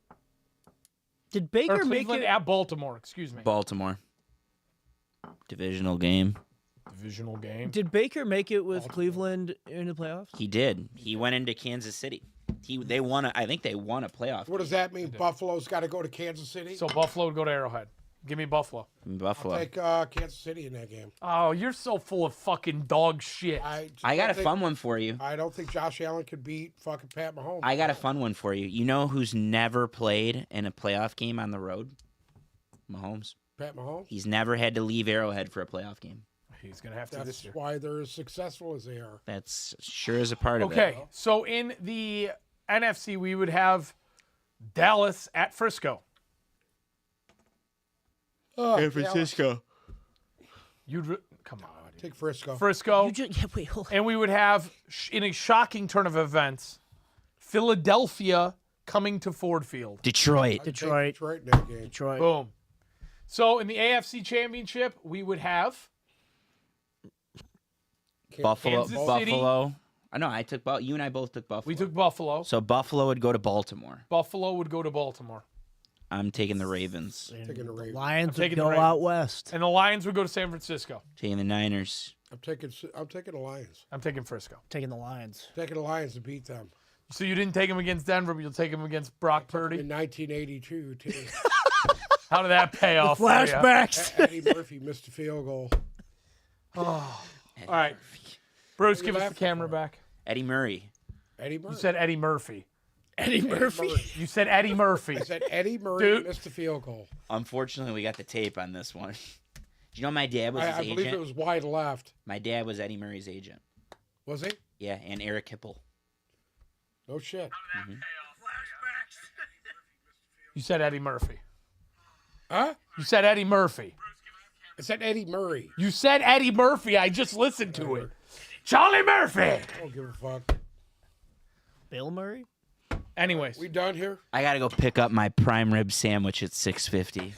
Did Or Baker make Cleveland it? at Baltimore, excuse me. Baltimore. Divisional game. Divisional game. Did Baker make it with Cleveland in the playoffs? He did. He went into Kansas City. I think they won a playoff. What does that mean? Buffalo's got to go to Kansas City? So Buffalo would go to Arrowhead. Give me Buffalo. Buffalo. Take Kansas City in that game. Oh, you're so full of fucking dog shit. I got a fun one for you. I don't think Josh Allen could beat fucking Pat Mahomes. I got a fun one for you. You know who's never played in a playoff game on the road? Mahomes. Pat Mahomes? He's never had to leave Arrowhead for a playoff game. He's going to have to this That's year. why they're as successful as they are. That's sure is a part of it. Okay, so in the NFC, we would have Dallas at Frisco. Oh, Come on. take Frisco. Frisco. Wait, hold on. And we would have, in a shocking turn of events, Philadelphia coming to Ford Field. Detroit. Take Detroit. Detroit in that game. Detroit. Boom. So in the AFC Championship, we would have Buffalo. Kansas City. Buffalo. I know. I took you and I both took Buffalo. we took Buffalo. So Buffalo would go to Baltimore. Buffalo would go to Baltimore. I'm taking the Ravens. Taking the Ravens. Lions would taking the go Ravens. out west. And the Lions would go to San Francisco. Taking the Niners. I'm taking the Lions. I'm taking Frisco. Taking the Lions. Taking the Lions to beat them. So you didn't take him against Denver, but you'll take him against Brock Purdy. In 1982, too. How did that pay off? for ya? Flashbacks. Eddie Murphy missed a field goal. All right. Bruce, give us the laughing camera for? back. Eddie Murray. Eddie Murphy. You said Eddie Murphy. Eddie Murphy. You said Eddie Murphy. I said Eddie Murray Dude. missed a field goal. Unfortunately, we got the tape on this one. Do you know my dad was his I believe agent? it was wide left. My dad was Eddie Murray's agent. Was he? Yeah, and Eric Hipple. No shit. You said Eddie Murphy. Huh? You said Eddie Murphy. I said Eddie Murray. You said Eddie Murphy. I just listened to it. Charlie Murphy. I don't give a fuck. Bill Murray. Anyways, We done here? I gotta go pick up my prime rib sandwich at $6.50.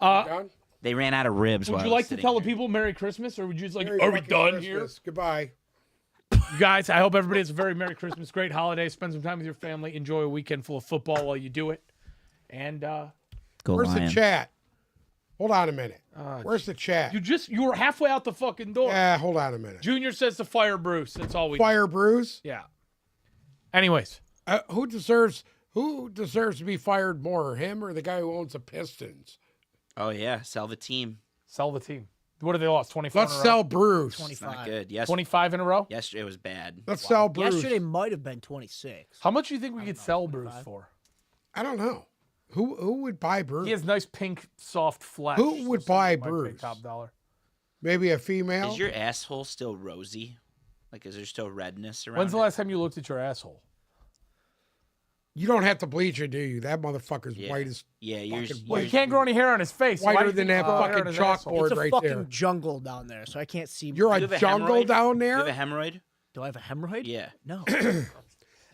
Done? They ran out of ribs. would while you I was like to sitting tell the here. people Merry Christmas, or would you just like, Merry are we fucking done Christmas. Goodbye. here? You guys, I hope everybody has a very Merry Christmas, great holiday. Spend some time with your family. Enjoy a weekend full of football while you do it. And Go Where's Lions. the chat? Hold on a minute. Where's the chat? you were halfway out the fucking door. Yeah, hold on a minute. Junior says to fire Bruce. That's all we Fire Bruce? Yeah. Anyways, Who deserves to be fired more, him or the guy who owns the Pistons? Oh yeah, sell the team. sell the team. What have they lost? 24 Let's in a row? sell Bruce. It's 25. not good. Yes, 25 in a row? yesterday was bad. Let's sell Bruce. Yesterday might have been 26. How much do you think we could sell Bruce 25? for? I don't know. Who would buy Bruce? He has nice pink, soft flesh. Who would so buy somebody might pay Bruce? Top dollar. Maybe a female? Is your asshole still rosy? Like, is there still redness around? When's the it? last time you looked at your asshole? You don't have to bleach it, do you? That motherfucker's Yeah. white as Yeah, yours. fucking Well, he yours- can't grow any hair on his face. Why do whiter you than think that he's got hair on fucking his asshole? chalkboard It's a right fucking there. jungle down there, so I can't see. You're You a have a jungle hemorrhoid? down You have there? a hemorrhoid? Do I have a hemorrhoid? Yeah. No. You have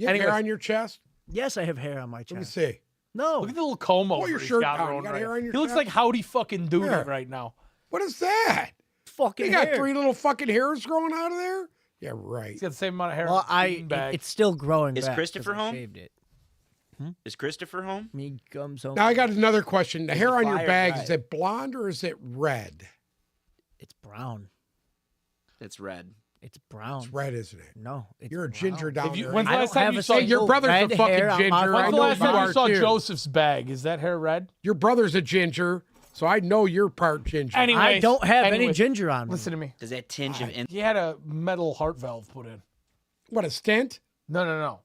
Anyways. hair on your chest? Yes, I have hair on my Let me chest. see. No. Look at the little comb over your he's shirt got down. You rolling got right hair now. on your He looks chest? like Howdy fucking Doody Yeah. right now. What is that? fucking You got hair. 3 little fucking hairs growing out of there? Yeah, right. He's got the same amount of hair. Well, as a beanbag. it's still growing Is back 'cause Christopher I home? Shaved it. Is Christopher home? Me comes home. Now I got another question. The hair the on your fire bag, dry? is it blonde or is it red? It's brown. It's red. It's brown. It's red, isn't it? No, it's You're a brown. ginger down If you- there. when's the I last don't time have you a saw Hey, your single brother's a red fucking hair on ginger. my I When's the know last you time are you saw too. Joseph's bag? Is that hair red? Your brother's a ginger, so I know you're part ginger. Anyways, I don't have any anyways, ginger on me. Listen to me. Does that tinge of He had a metal heart valve put in. What, a stent? No.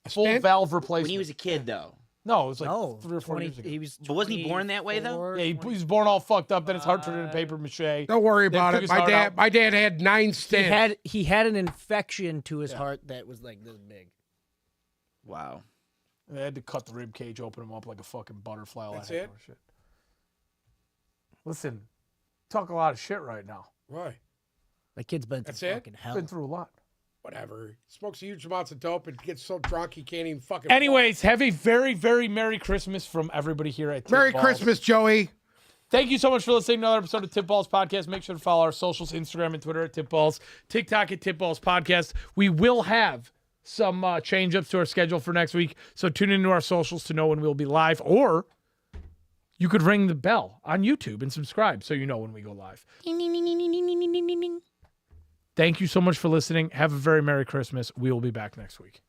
Full stent? valve replacement. when he was a kid, though? No, it was like No, 3 or 4 years ago. He was. But wasn't he born that way, though? 24, Yeah, he was born all fucked up. Then his heart turned into paper mache. Don't worry They about took it. his My heart dad, out. my dad had 9 stents. He had an infection to his heart that was like this big. Wow. They had to cut the rib cage, open him up like a fucking butterfly. All That's that it? shit. Listen, talk a lot of shit right now. Why? That kid's been That's through it? fucking hell. Been through a lot. Whatever. He smokes huge amounts of dope and gets so drunk he can't even fucking. Anyways, have a very, very Merry Christmas from everybody here at Tip Merry Balls. Christmas, Joey. Thank you so much for listening to another episode of Tip Balls Podcast. Make sure to follow our socials, Instagram and Twitter at Tip Balls, TikTok at Tip Balls Podcast. We will have some change-ups to our schedule for next week, so tune into our socials to know when we'll be live, or you could ring the bell on YouTube and subscribe so you know when we go live. Thank you so much for listening. Have a very Merry Christmas. We will be back next week.